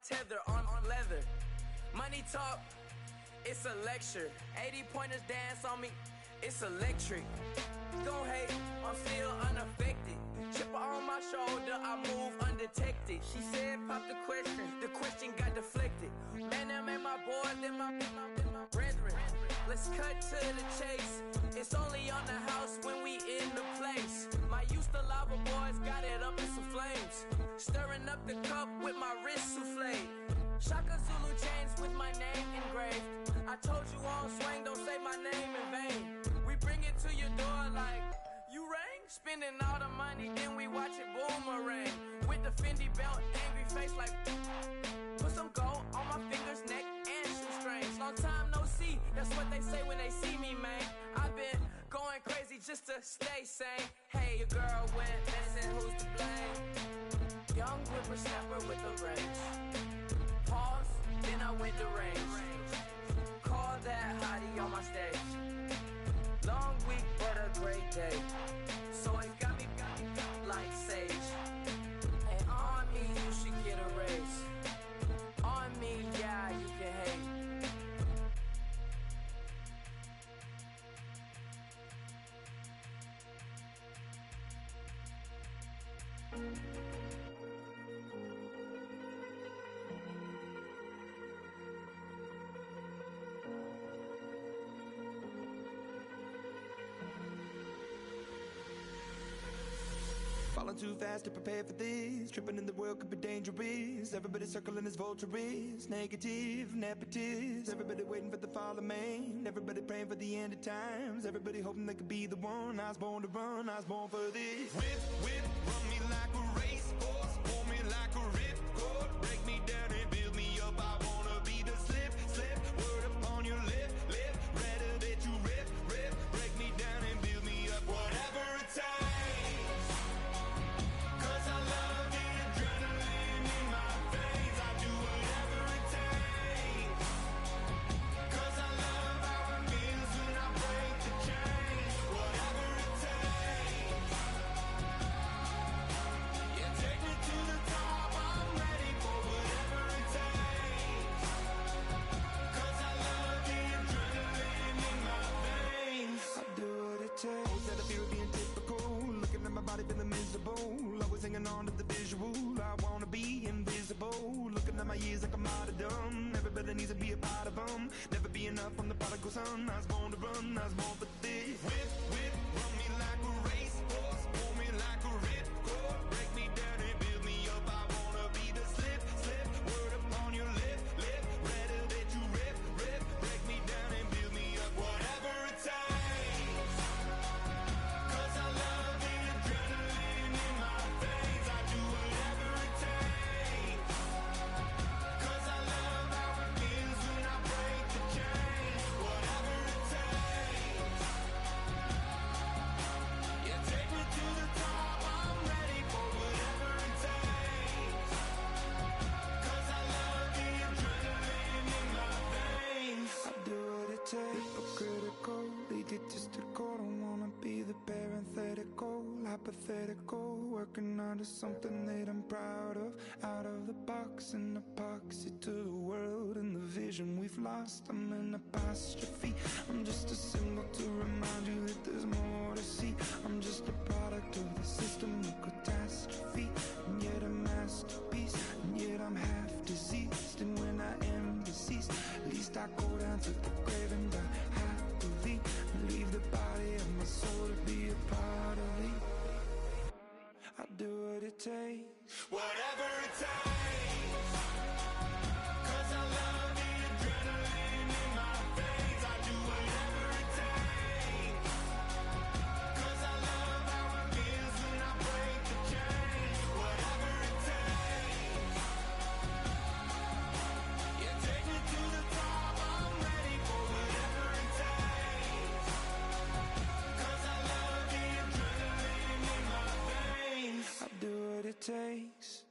tether on leather. Money talk, it's a lecture. 80 pointers dance on me, it's electric. Don't hate, I'm still unaffected. Chipper on my shoulder, I move undetected. She said pop the question got deflected. Man, that made my boy, then my brethren. Let's cut to the chase. It's only on the house when we in the place. My used to lava boys got it up in some flames. Stirring up the cup with my wrist souffle. Shaka Zulu chains with my name engraved. I told you on swing, don't say my name in vain. We bring it to your door like, you rang? Spending all the money, then we watch it boomerang. With the Fendi belt, angry face like, put some gold on my fingers, neck, and shoestrings. Long time no see, that's what they say when they see me, man. I've been going crazy just to stay sane. Hey, your girl went missing, who's to blame? Young whippersnapper with a range. Pause, then I went to range. Call that hottie on my stage. Long week, but a great day. So it got me like sage. And on me, you should get a raise. On me, yeah, you can hate. Falling too fast to prepare for this. Tripping in the world could be dangerous. Everybody circling as vultures. Negative, nepotist. Everybody waiting for the fall of man. Everybody praying for the end of times. Everybody hoping they could be the one. I was born to run, I was born for this. Whip, run me like a racehorse. Pull me like a ripcord. Break me down and build me up. I wanna be the slip. Word upon your lip. Rather that you rip. Break me down and build me up. Whatever it takes. Instead of fear of being typical, looking at my body feeling miserable, always hanging on to the visual. I wanna be invisible, looking at my years like I'm out of dumb. Everybody needs to be a part of them. Never be enough on the prodigal son. I was born to run, I was born for this. Whip, run me like a racehorse, pull me like a ripcord. Break me down and build me up. I wanna be the slip. Word upon your lip. Rather that you rip. Break me down and build me up. Whatever it takes. I love the adrenaline in my veins. I do whatever it takes. something that I'm proud of. Out of the box and epoxy to the world and the vision we've lost. I'm an apostrophe. I'm just a symbol to remind you that there's more to see. I'm just a product of the system of catastrophe, and yet a masterpiece, and yet I'm half diseased. And when I am deceased, at least I go down to the grave and die happily, and leave the body of my soul to be a part of me. I do what it takes, whatever it takes, 'cause I love the adrenaline in my veins. I do whatever it takes, 'cause I love how it feels when I break the chains. Whatever it takes, yeah, take me to the top. I'm ready for whatever it takes, 'cause I love the adrenaline in my veins. I do what it takes.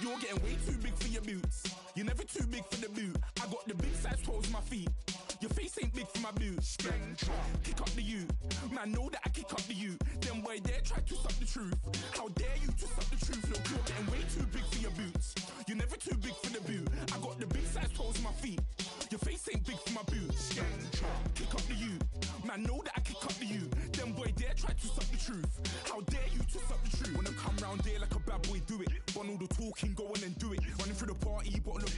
You're getting way too big for your boots. You're never too big for the boot. I got the big size toes on my feet. Your face ain't big for my boots. Kick up the you. Man, know that I kick up the you. Them boy there try to suck the truth. How dare you to suck the truth? Look, you're getting way too big for your boots. You're never too big for the boot. I got the big size toes on my feet. Your face ain't big for my boots. Kick up the you. Man, know that I kick up the you. Them boy there try to suck the truth. How dare you to suck the truth? When I come round there like a bad boy, do it. Want all the talking, go on and do it. Running through the party, bottle up.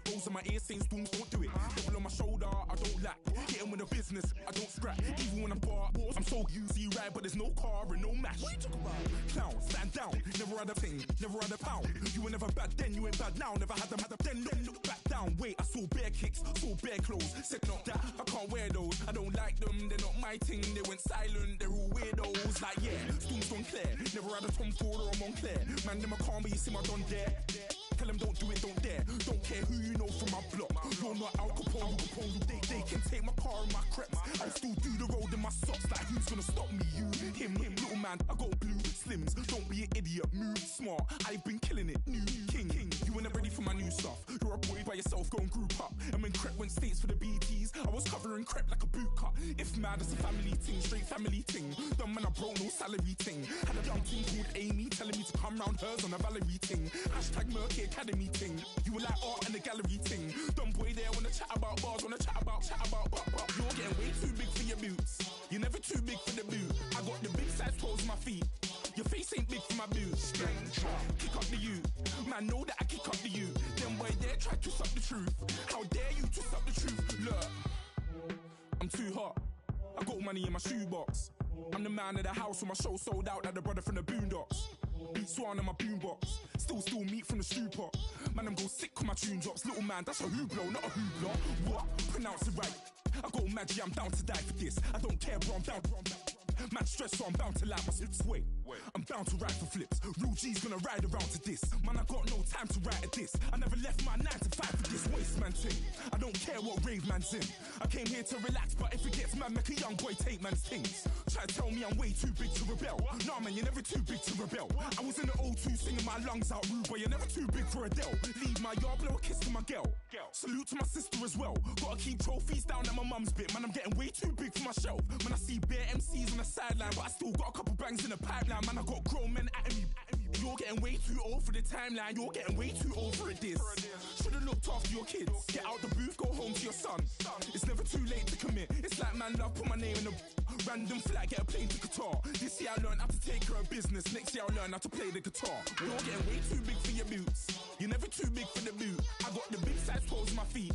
Rolls in my ear saying storms, don't do it. Double on my shoulder, I don't lack. Getting with the business, I don't scrap. Even when I'm bar, I'm so easy ride, but there's no car and no match. What you talk about? Clown, stand down. Never had a thing, never had a pound. You were never bad then, you ain't bad now. Never had them, then look back down. Wait, I saw bare kicks, saw bare clothes. Said not that, I can't wear those. I don't like them, they're not my thing. They went silent, they're all weirdos. Like yeah, Storm's gone clear. Never had a Tom Ford or a Montclair. Man, them a calm, but you see my don there. Tell them don't do it, don't dare. Don't care who you know from my block. You're not Al Capone, they can take my car and my creps. I'll still do the road in my socks. Like who's gonna stop me? You, him, little man. I got blue slims. Don't be an idiot, move smart. I've been killing it, new king. You were never ready for my new stuff. You're a boy by yourself, go and group up. And when Crep went states for the BTs, I was covering Crep like a boot cut. If mad, it's a family thing, straight family thing. Dumb man, I broke no salary thing. Had a young thing called Amy telling me to come round hers on a Valerie thing. Hashtag Murky Academy thing. You were like art and the gallery thing. Dumb boy there wanna chat about bars, wanna chat about. You're getting way too big for your boots. You're never too big for the boot. I got the big size toes on my feet. Your face ain't big for my boots. Kick up the you. Man, know that I kick up the you. Them boy there try to suck the truth. How dare you to suck the truth? Look, I'm too hot. I got money in my shoebox. I'm the man of the house when my show sold out like the brother from the Boondocks. Beat Swan in my boombox. Still meat from the stew pot. Man, I'm go sick when my tune drops. Little man, that's a hooplo, not a hoopla. What? Pronounce it right. I got magic, I'm down to die for this. I don't care, bro, I'm down. Man stressed, so I'm bound to like my slips. Wait, I'm bound to ride for flips. Real G's gonna ride around to this. Man, I got no time to write at this. I never left my 9 to 5 for this waste man thing. I don't care what rave man's in. I came here to relax, but if it gets mad, make a young boy take man's things. Try to tell me I'm way too big to rebel. Nah, man, you're never too big to rebel. I was in the O2 singing my lungs out rude, but you're never too big for Adele. Leave my yard, blow a kiss to my girl. Salute to my sister as well. Gotta keep trophies down at my mum's bit. Man, I'm getting way too big for my shelf. Man, I see bare MCs on the sideline, but I still got a couple bangs in the pipeline. Man, I got grown men at me. You're getting way too old for the timeline. You're getting way too old for a diss. Should've looked after your kids. Get out the booth, go home to your son. It's never too late to commit. It's like man love, put my name in a random flag, get a plane to Qatar. This year I learned how to take care of business. Next year I learned how to play the guitar. You're getting way too big for your boots. You're never too big for the boot. I got the big size toes on my feet.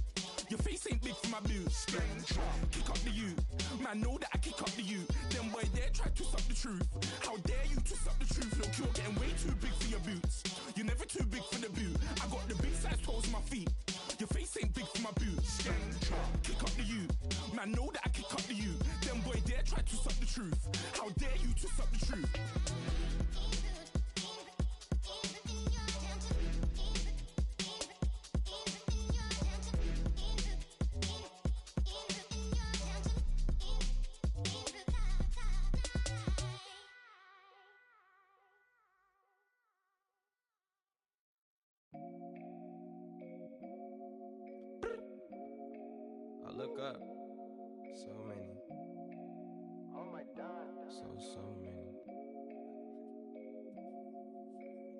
Your face ain't big for my boots. Kick up the you. Man, know that I kick up the you. Them boy there try to suck the truth. How dare you to suck the truth? Look, you're getting way too big for your boots. You're never too big for the boot. I got the big size toes on my feet. Your face ain't big for my boots. Kick up the you. Man, know that I kick up the you. Them boy there try to suck the truth. How dare you to suck the truth? up. So many. Oh my God. So many.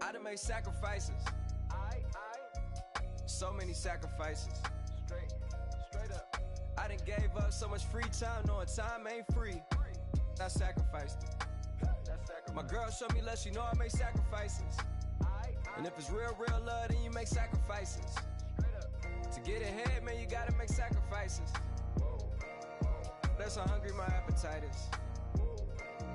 I done made sacrifices. So many sacrifices. Straight up. I done gave up so much free time, knowing time ain't free. I sacrificed it. My girl showed me love, she know I make sacrifices. And if it's real love, then you make sacrifices. To get ahead, man, you gotta make sacrifices. That's how hungry my appetite is.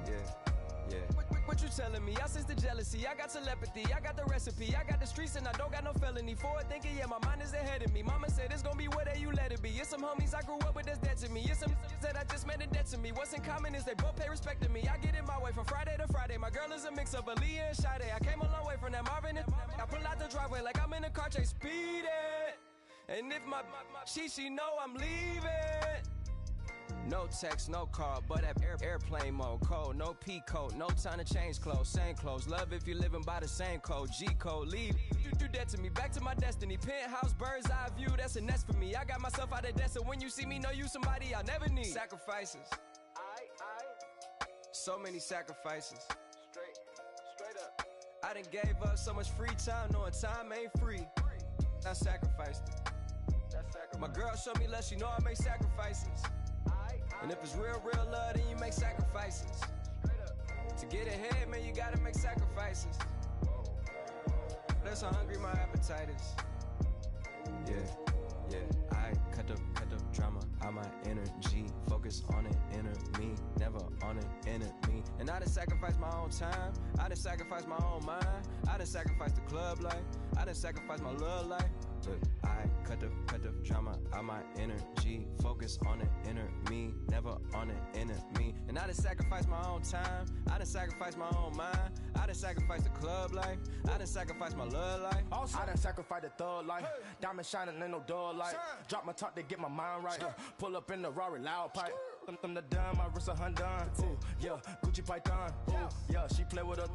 Yeah. What you telling me? I sense the jealousy, I got telepathy, I got the recipe, I got the streets and I don't got no felony. Forward thinking, yeah, my mind is ahead of me. Mama said it's gonna be whatever you let it be. It's some homies I grew up with that's dead to me. It's some that I just made a debt to me. What's in common is they both pay respect to me. I get in my way from Friday to Friday. My girl is a mix of Aaliyah and Sade. I came a long way from that Marvin and I pull out the driveway like I'm in a car chase speeding. And if my she know I'm leaving. No text, no call, but at airplane mode. Code, no P code, no time to change clothes. Same clothes, love if you're living by the same code. G code, leave. You do that to me, back to my destiny. Penthouse, bird's eye view, that's a nest for me. I got myself out of debt, so when you see me, know you somebody I'll never need. Sacrifices. So many sacrifices. Straight up. I done gave up so much free time, knowing time ain't free. I sacrificed it. My girl showed me love, she know I make sacrifices. And if it's real love, then you make sacrifices. To get ahead, man, you gotta make sacrifices. That's how hungry my appetite is. Yeah. I cut the drama out my energy. Focus on an inner me, never on an enemy. And I done sacrificed my own time. I done sacrificed my own mind. I done sacrificed the club life. I done sacrificed my love life. But I cut the drama out my energy. Focus on the inner me, never on an enemy. And I done sacrificed my own time. I done sacrificed my own mind. I done sacrificed the club life. I done sacrificed my love life. Also, I done sacrificed the thug life. Diamond shining, ain't no dull light. Drop my top to get my mind right. Pull up in the Rari loud pipe. Them the dime, my wrist a Hyundai. Ooh, yeah, Gucci Python. Ooh, yeah, she play with her.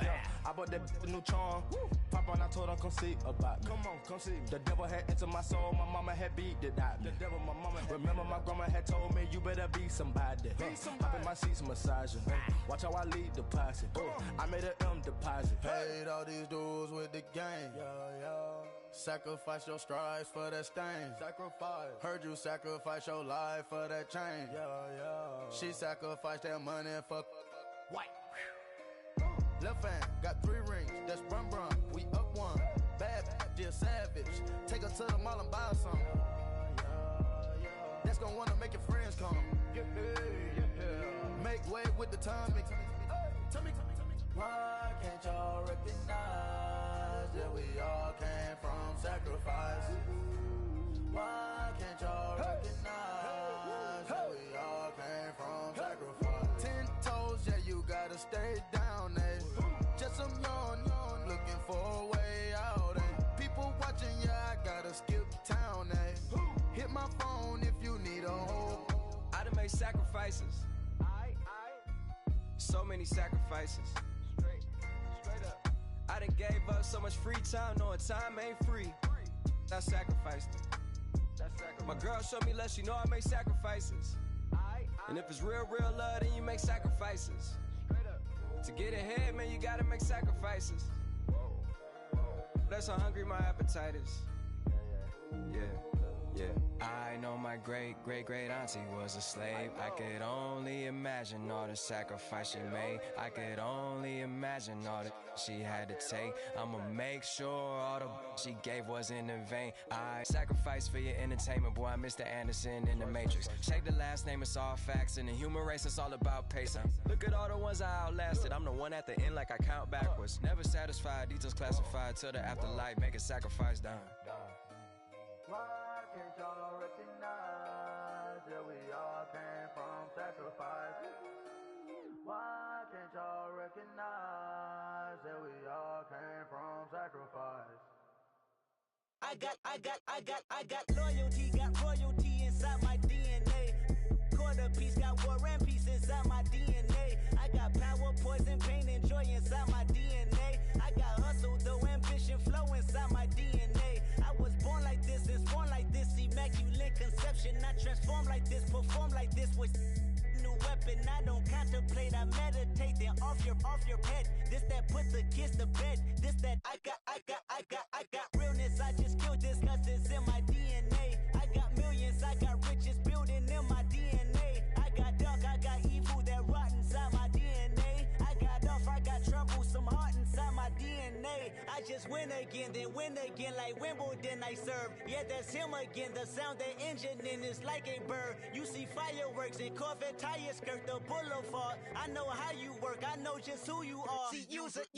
Yeah, I bought that new charm. Pop on, I told her come see about. Come on, come see. The devil had entered my soul. My mama had beat it out. The devil, my mama. Remember my grandma had told me you better be somebody. Hop in my seats, massaging. Watch how I lead the posse. I made an M deposit. Paid all these dudes with the game. Yeah. Sacrifice your strides for that stain. Sacrifice. Heard you sacrifice your life for that change. Yeah. She sacrificed that money for white. Left hand got 3 rings. That's brum. We up one. Bad, dear savage. Take her to the mall and buy some. That's gonna wanna make your friends come. Yeah. Make way with the timing. Tell me. Why can't y'all recognize that we all came from sacrifice? Why can't y'all recognize that we all came from sacrifice? 10 toes, yeah, you gotta stay down, eh? Just some yawn, looking for a way out, eh? People watching, yeah, I gotta skip town, eh? Hit my phone if you need a home. I done made sacrifices. So many sacrifices. Straight up. I done gave up so much free time, knowing time ain't free. I sacrificed it. My girl showed me love, she know I make sacrifices. And if it's real love, then you make sacrifices. To get ahead, man, you gotta make sacrifices. That's how hungry my appetite is. Yeah. I know my great auntie was a slave. I could only imagine all the sacrifice she made. I could only imagine all that she had to take. I'ma make sure all the she gave wasn't in vain. I sacrificed for your entertainment, boy. I'm Mr. Anderson in the Matrix. Check the last name, it's all facts. In the human race, it's all about pacing. Look at all the ones I outlasted. I'm the one at the end like I count backwards. Never satisfied, details classified till the afterlife. Make a sacrifice down. Why can't y'all recognize that we all came from sacrifice? Why can't y'all recognize that we all came from sacrifice? I got loyalty, got royalty inside my DNA. Quarter piece, got war and peace inside my DNA. I got power, poison, pain, and joy inside my DNA. I got hustle, though ambition, flow inside my DNA. I was born like this, and born like this, imagine. immaculate conception. I transform like this, perform like this with new weapon. I don't contemplate, I meditate. Then off your head. This that put the kids to bed. This that I got realness. I just killed this 'cause it's in my DNA. I got millions, I got riches building in my DNA. I got dark, I got evil that rot inside my DNA. I got off, I got trouble, some heart inside my DNA. I just win again, then win again like Wimbledon I serve. Yeah, that's him again. The sound that engine in is like a bird. You see fireworks and Corvette tires skirt the boulevard. I know how you work, I know just who you are. See, use it.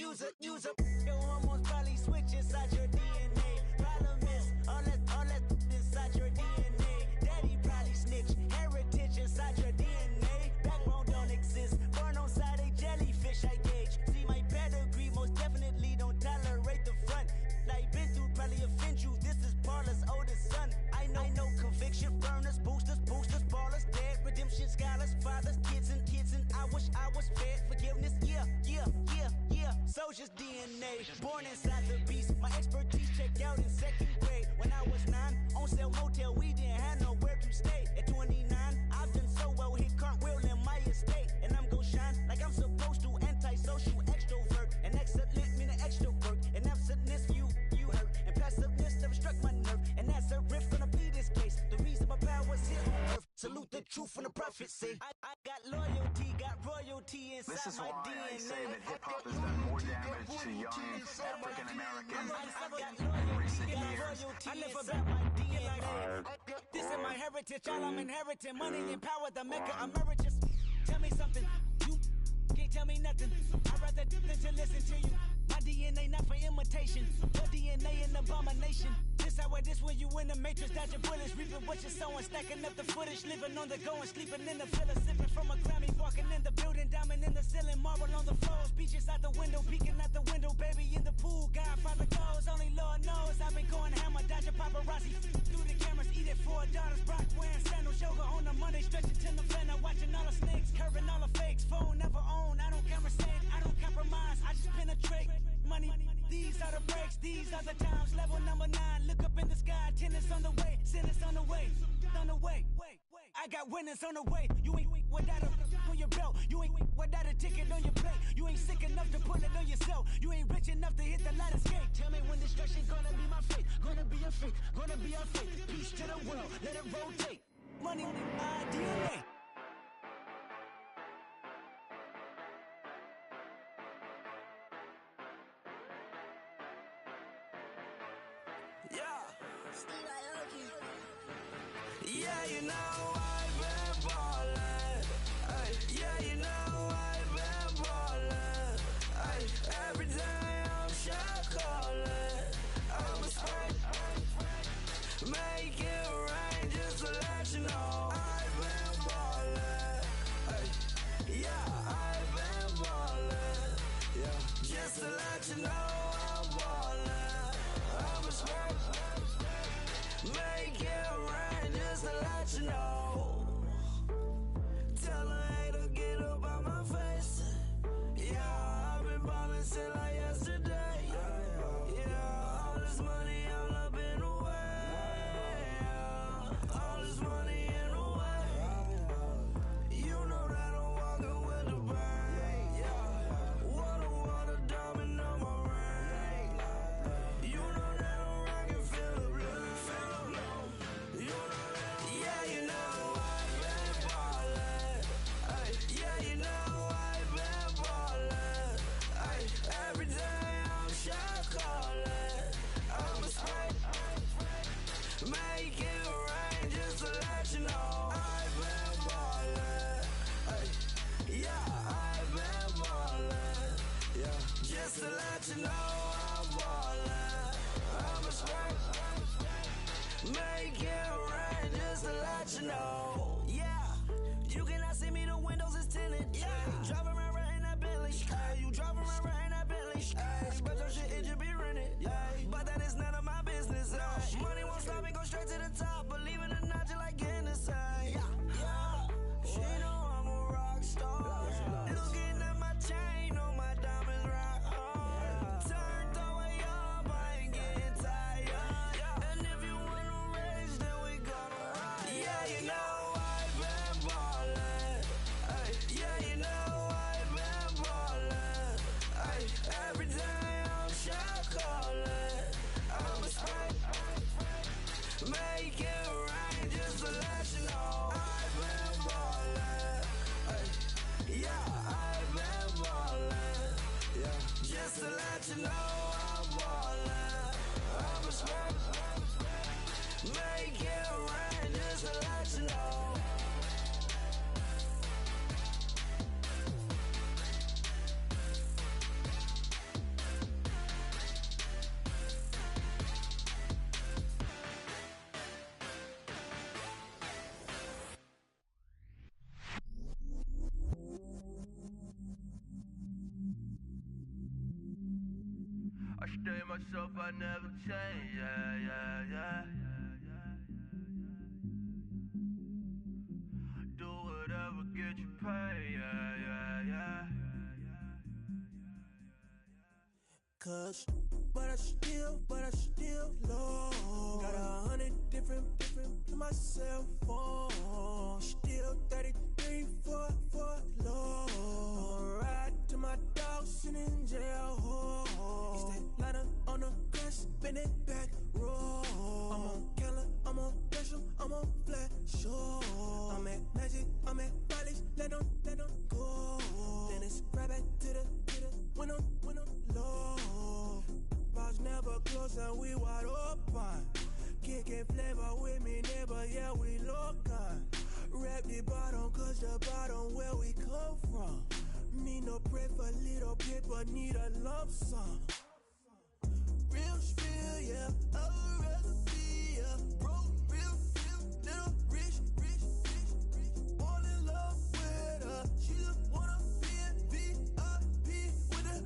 Your hormones probably switch inside your DNA. Problem is, all that inside your DNA. Daddy probably snitch, heritage inside your DNA. Backbone don't exist, born on side a jellyfish I gauge. See my pedigree, most definitely don't tolerate the front. Like been through probably offend you, this is Paula's oldest son. I know conviction, burners, boosters, ballers, dead, redemption, scholars, fathers, kids and I wish I was fed. Forgiveness, yeah. Soldier's DNA, born inside the beast. My expertise checked out in 2nd grade. When I was 9, on sale motel, we didn't have nowhere to stay. At 29, I've done so well, hit cartwheel in my estate. And I'm gon' shine like I'm supposed to, antisocial extrovert. And excellent meaning extra work. And absentness, you hurt. And passiveness never struck my nerve. And that's a riff, gonna be this case. The reason my power's here on earth. Salute the truth and the prophecy. I got loyalty, got royalty inside This is my why DNA. I say that hip-hop has done more damage to young African Americans in recent years. I live about my DNA. This is my heritage, all I'm inheriting. Money and power, the maker emeritus. Tell me something, you can't tell me nothing. I'd rather than to listen to you. My DNA not for imitation. Your DNA an abomination. This when you in the matrix, dodging bullets, reaping what you're sowing, stacking up the footage, living on the go and sleeping in the villa, sipping from a Grammy, walking in the building, diamond in the ceiling, marble on the floors, beaches out the window, peeking out the window, baby in the pool, Godfather goes, only Lord knows, I've been going hammer, dodging paparazzi, through the cameras, eating 4 daughters, Brock wearing sandals, yoga on a Monday, stretching to November, watching all the snakes, curving all the fakes, phone never own, I don't conversate, I don't compromise, I just penetrate, money, these are the breaks, these are the times, level number 9, look up in the sky, tennis on the way, sinners on the way, I got winners on the way. You ain't without a on your belt. You ain't without a ticket on your plate. You ain't sick enough to pull it on yourself. You ain't rich enough to hit the ladder skate. Tell me when destruction gonna be my fate. Gonna be a fate, gonna be our fate. Peace to the world, let it rotate. Money, DNA. Yeah, you know I've been ballin'. Ay, yeah, you know I've been ballin'. Ay, every day I'm shot callin'. I'm a spring, make it rain just to let you know I've been ballin'. Ay, yeah, I've been ballin'. Yeah, just to let you know I'm ballin'. I'm a spring, make it rain just to let you know. Tell a hater get up out my face. Yeah, I've been ballin' since like yesterday. Yeah, all this money all up in the way. All this money in the way. You know that I'm walking with the bang. Water, diamond on my ring. You know that I'm rockin', feel the blue. You know that, yeah, you know I've been ballin'. Ay, yeah, you know I've been ballin'. Ay, every day I'm shot callin'. I'm a spray, make it rain just to let you know I've been ballin'. Ay, yeah, I've been ballin'. Yeah, just to let you know I'm ballin'. I'm a spray, make it rain just to let you know. Yeah, you cannot see me, the windows is tinted. Yeah, driving around right in that Bentley. Ay, you driving around right in that Bentley. Ay, but your shit, it just be rented. Ay, but that is none of my business. Ay, money won't stop me, go straight to the top. Believe it or not, you like Guinness. Ay, yeah, she know I'm a rock star. Looking at my chain, on my diamonds rock hard. Turned the way up, I ain't getting tired. And if you wanna race, then we go Make it rain just to let you know I've been ballin'. Yeah, I've been ballin'. Yeah, just to let you know I'm ballin'. I'm a smoke. Make it rain just to let you know. I stay myself, I never change, yeah, yeah, yeah. Do whatever, get you paid, yeah, yeah, yeah. Cause, but I still low. Got 100 different to my cell phone. Still 33 for low. I'ma ride to my dog sitting in jail. It's that liner on the grass, spin it back, roll. I'm on Keller, I'm on Gresham, I'm on Flat Shore. I'm at Magic, I'm at Bally's, let them go. Then it's right back to the when I'm low. Bars never close and we wide open. Kicking flavor with me, neighbor, yeah, we local. Rap the bottom, cause the bottom where we come from. Me no pray for little paper, need a lump sum. Real spill, yeah, I'd rather be a broke, real, little rich. All in love with her, she just wanna be in VIP with her.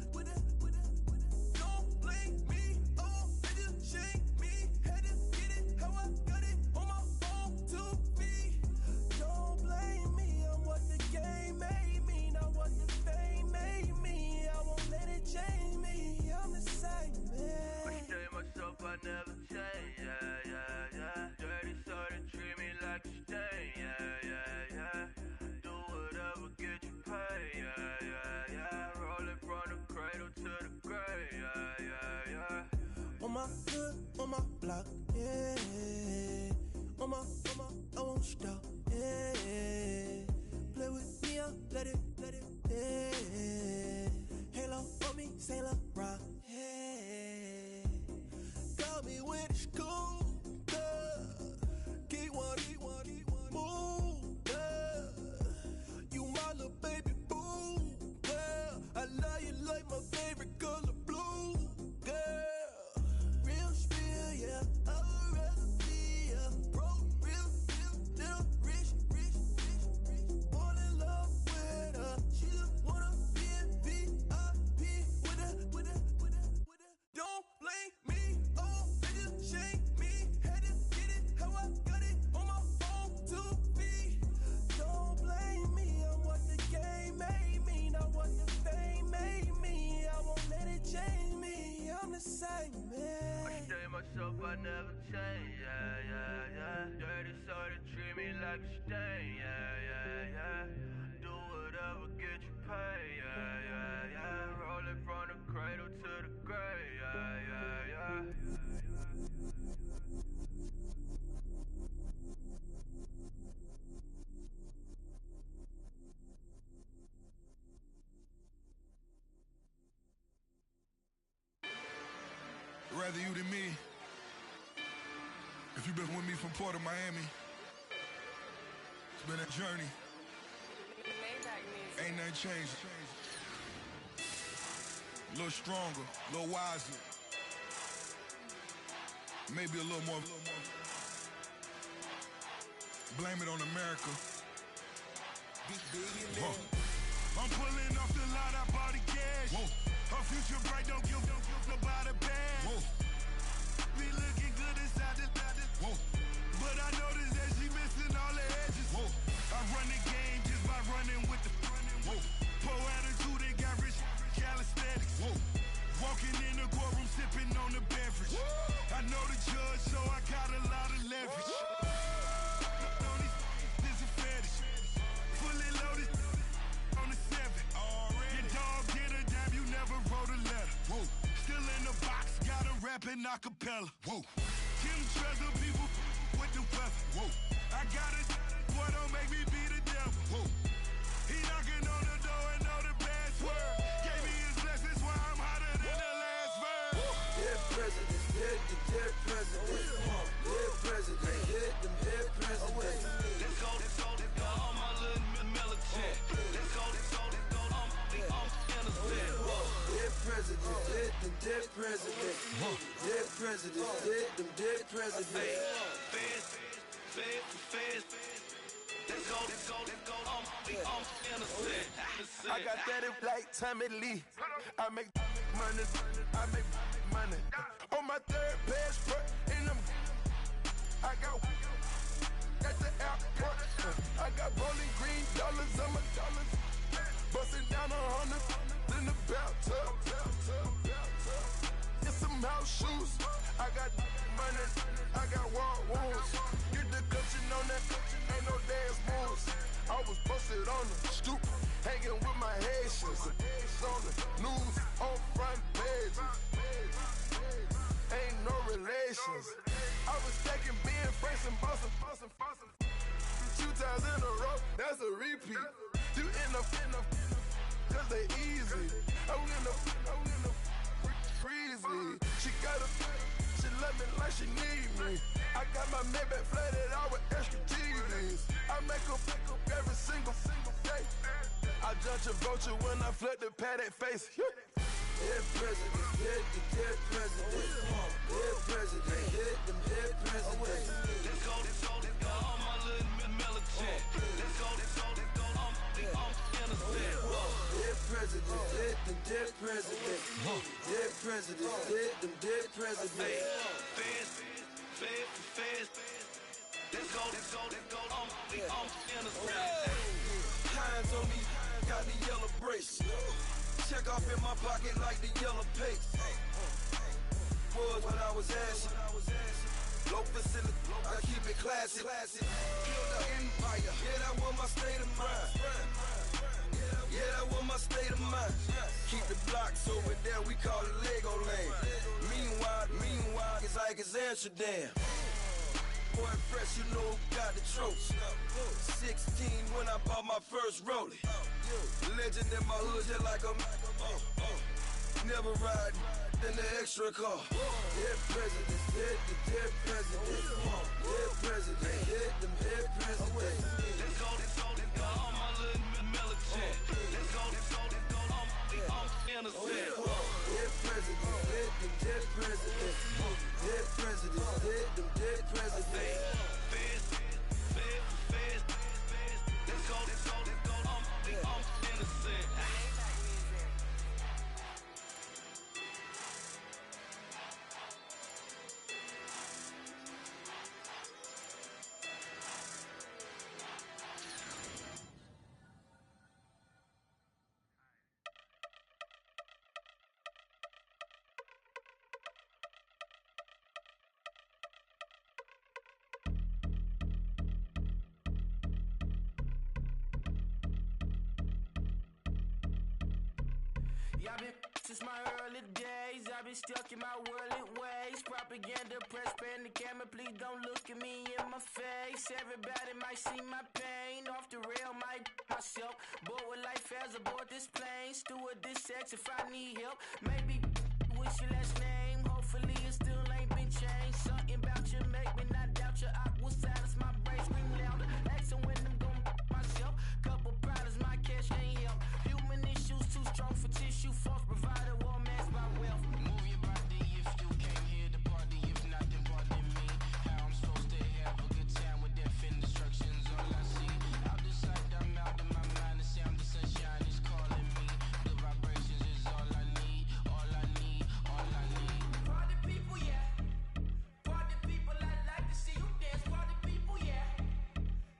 Don't blame me, oh, they just shame me. Had to get it, how I got it on my phone to be. Don't blame me, I'm what the game made me, not what the fame made me. I won't let it change me, I'm the same man. I stay myself, I never change, yeah, yeah, yeah. Dirty sort of treat me like a stain, yeah, yeah, yeah. Do whatever, get you paid, yeah, yeah, yeah. Rolling from the cradle to the grave, yeah, yeah, yeah. On my hood, on my block, yeah. On my, I won't stop, yeah. Play with me, I'll let it, yeah. Halo on me, Saint Laurent, yeah. Got me with the school, keep one, move, you my little baby boo, girl. I love you like my favorite color blue, girl. Real spill, yeah, I'd rather be a broke, real, little rich. All in love with her, she just wanna be in VIP with her. Don't blame me, oh, they just shame me. Had to get it, how I got it on my phone to be. Don't blame me, I'm what the game made me, not what the fame made me. I won't let it change me, I'm the same I man. stay myself, I never change, yeah, yeah, yeah. Dirty sort of treat me like a stain, yeah, yeah, yeah. Do whatever, get you paid, yeah, yeah, yeah. Rolling from the cradle to the grave, yeah, yeah, yeah. Rather you than me. If you've been with me from Port of Miami, it's been a journey. Ain't nothing changed. A little stronger, a little wiser. Maybe a little more. Blame it on America. I'm pulling off the lot, I bought the cash. Whoa. Her future bright, don't give about a bag. Whoa. Be looking good inside the whoa. But I noticed that she missing all the edges. Whoa. I run the game just by running with the whoa. Poor attitude, they got rich calisthenics. Whoa. Walking in the courtroom, sipping on the beverage. Whoa. I know the judge, so I got a lot of leverage. This a fetish. Fully loaded on the 7. Your dog did a dime, you never wrote a letter. Whoa. Still in the box, got a rapping acapella. Whoa. Kim Treasure, people bluff. Whoa. I got it, boy, don't make me be the devil. Whoa. He knocking on the door and know the password. Gave me his blessings while I'm hotter than the last verse. Dead presidents, dead presidents. Dead presidents, hit them dead presidents. Let's go, all my little militant. Let's go, I'm innocent. Dead presidents, hit them dead presidents. Dead presidents, hit them dead presidents. Feds. Let's go, I'm innocent. I got that in like Tommy Lee. I make money. On my third page, front in them. I got at the airport. I got rolling green dollars on my dollars. Busting down 100 in the bathtub. Get some house shoes. I got money. I got war wounds. Get the coaching on that. Ain't no dance moves. I was posted on the stoop, hanging with my Haitians. On the news, on front pages. Ain't no relations. I was stacking being fresh and bustin'. 2 times in a row, that's a repeat. You in the cause they easy. I'm in the freezy. She love me like she need me. I got my Maybach flooded out with extra TVs. I make up every single day. I judge a vulture when I flip the paddock face. Dead presidents, dead presidents. Dead presidents, hit them dead presidents. Let's go, all my little militant. Let's go, I'm innocent. Dead presidents, hit them dead presidents. Dead presidents, hit them dead presidents. Feds. Let's go, I'm innocent. Hands on me, got the yellow brace. Check off in my pocket like the yellow paste. Was when I was ashy. Low facility, I keep it classy. Build an empire, yeah, that was my state of mind. Yeah, that was my state of mind. Keep the blocks over there, we call it Lego Land. Meanwhile, it's like it's Amsterdam. Boy, fresh, you know, got the tropes. 16 when I bought my first rollie. Legend in my hood, just like a never ride in the extra car. Dead presidents, dead presidents. Dead presidents, hit them dead presidents. Let's go, all my little militant. Let's go, I'm innocent. Dead presidents, hit them dead presidents. Dead presidents, hit them dead presidents. Feds. Let's go, I'm innocent. I've been since my early days, I've been stuck in my worldly ways. Propaganda, press, pan the camera, please don't look at me in my face. Everybody might see my pain, off the rail, might myself. Bored with life as aboard this plane, steward this sex if I need help. Maybe what's your last name? Hopefully it still ain't been changed. Something about you make me not doubt your aqua silence, my brain scream louder. Asking when I'm gon' myself. Couple problems, my cash ain't help. Human issues too strong for tissue. False provider, war mask my wealth. Move your body if you came here to party. If not, then pardon me. How I'm supposed to have a good time with death and destruction's all I see. Out the sight, I'm out of my mind. The sound of sunshine is calling me. The vibrations is all I need. All I need. All I need. Party people, yeah. Party people, I like to see you dance. Party people, yeah.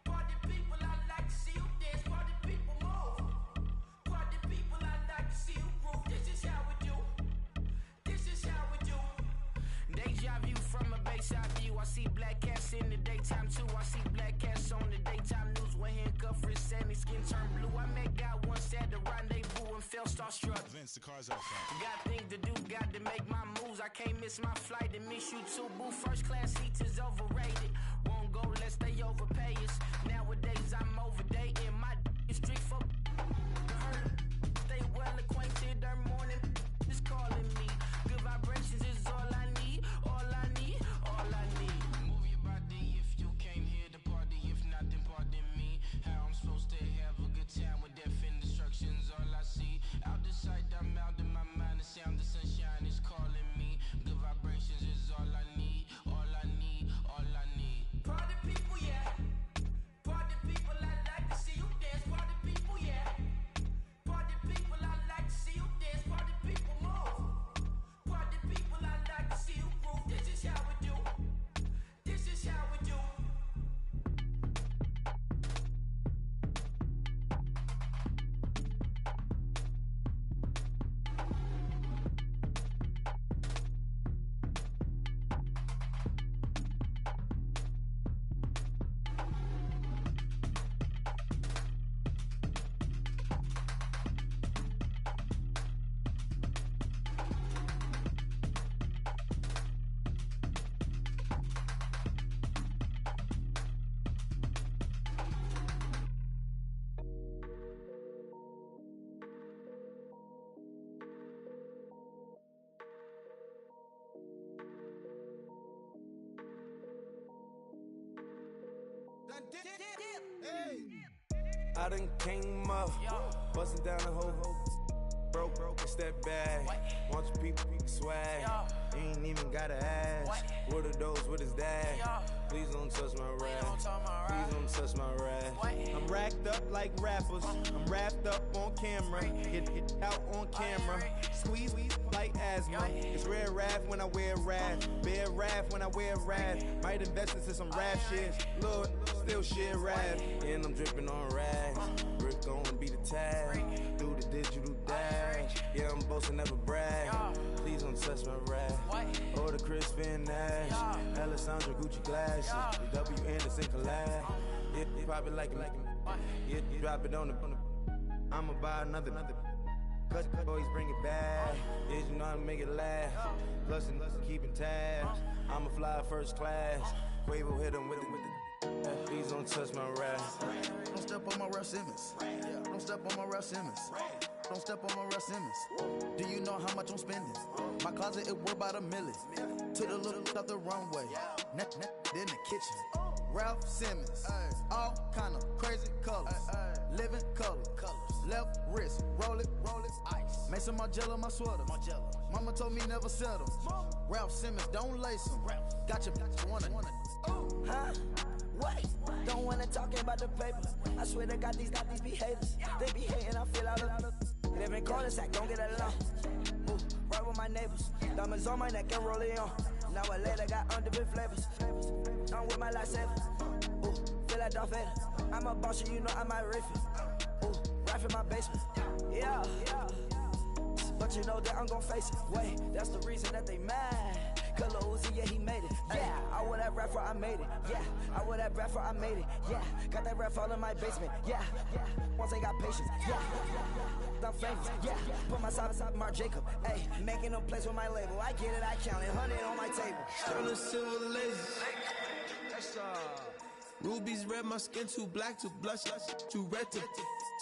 Party people, I like to see you dance. Party people, move. Party people, I like to see you groove. This is how we do. This is how we do. Deja vu from a bayside view. I see black cats in the daytime too. I see black cats on the daytime news. When handcuffed, wrist and his skin turned blue. I met God once at the rendezvous and felt starstruck. Vince, the car's outside. Got things to do, got to make my moves. I can't miss my flight and miss you too, boo. First class seats is overrated. Won't don't go less, they overpay us. Nowadays I'm overdating my street for stay well acquainted. Their morning is calling me. Good vibrations is all I need, all I need, all I need. Move your body if you came here to party. If not, then pardon me. How I'm supposed to have a good time with death and destruction's all I see. Out the sight, I'm out in my mind. The sound, the sunshine is calling me. Good vibrations is all I need, all I need, all I need. Party people, yeah. Party people, I like to see you dance. Party people, yeah. Party people, I like to see you dance. Party people, move. Party people, I like to see you groove. This is how we do. This is how we do. I done came up, bustin' down the whole broke, it's that bad. Want your people swag, you ain't even gotta ask. What are those, what is that? Please don't touch my rap, please don't touch my rap. I'm racked up like rappers, I'm wrapped up on camera. Get out on camera, squeeze like asthma. It's rare wrath when I wear wrath, bare wrath when I wear wrath. Might invest into some rap shit, Lord, still shit rap. And I'm dripping on rags, Rick gon' be the tag. Do the digital dash, yeah, I'm boasting, never brag. Please don't touch my rap, or the Chris Finn Nash. Alessandra Gucci glasses, the W Anderson collab. Yeah, you probably like it, yeah, you drop it on the. I'ma buy another. Cut, boys bring it back. Yeah, you know how to make it last. Plus and keeping tabs. I'ma fly first class. Quavo hit him with it. Please don't touch my rap. Don't step on my Ralph Simmons. Don't step on my Ralph Simmons. Don't step on my Ralph Simmons. Do you know how much I'm spending? My closet, it worth about $1 million. To the little up the runway. Then the kitchen. Ralph Simmons. All kind of crazy colors. Living color. Left wrist. Roll it. Ice. Mason Margiela, my sweater. Mama told me never settle. Ralph Simmons, don't lace him. Got your wanna. Huh? What? Don't wanna talk about the paper. I swear to God, these be haters. They be hating, I feel out of. Live in cul-de-sac, don't get along. Ooh, right with my neighbors. Diamonds on my neck and rolling on. Now a later got underbit flavors. I'm with my lifesaver. Ooh, feel like Darth Vader. I'm a boss, you know I might riff it. Ooh, right in my basement. Yeah. But you know that I'm gon' face it. Wait, that's the reason that they mad. Color Uzi, yeah, he made it. Yeah, I wear that rap for I made it. Yeah, I wear that rap for I made it. Yeah, got that rap all in my basement. Yeah. Once I got patience. Yeah. I'm famous. Yeah, put myself inside Marc Jacob. Hey, making them plays with my label. I get it, I count it. 100 on my table. Sterling silver laser. Rubies red, my skin too black to blush, too red to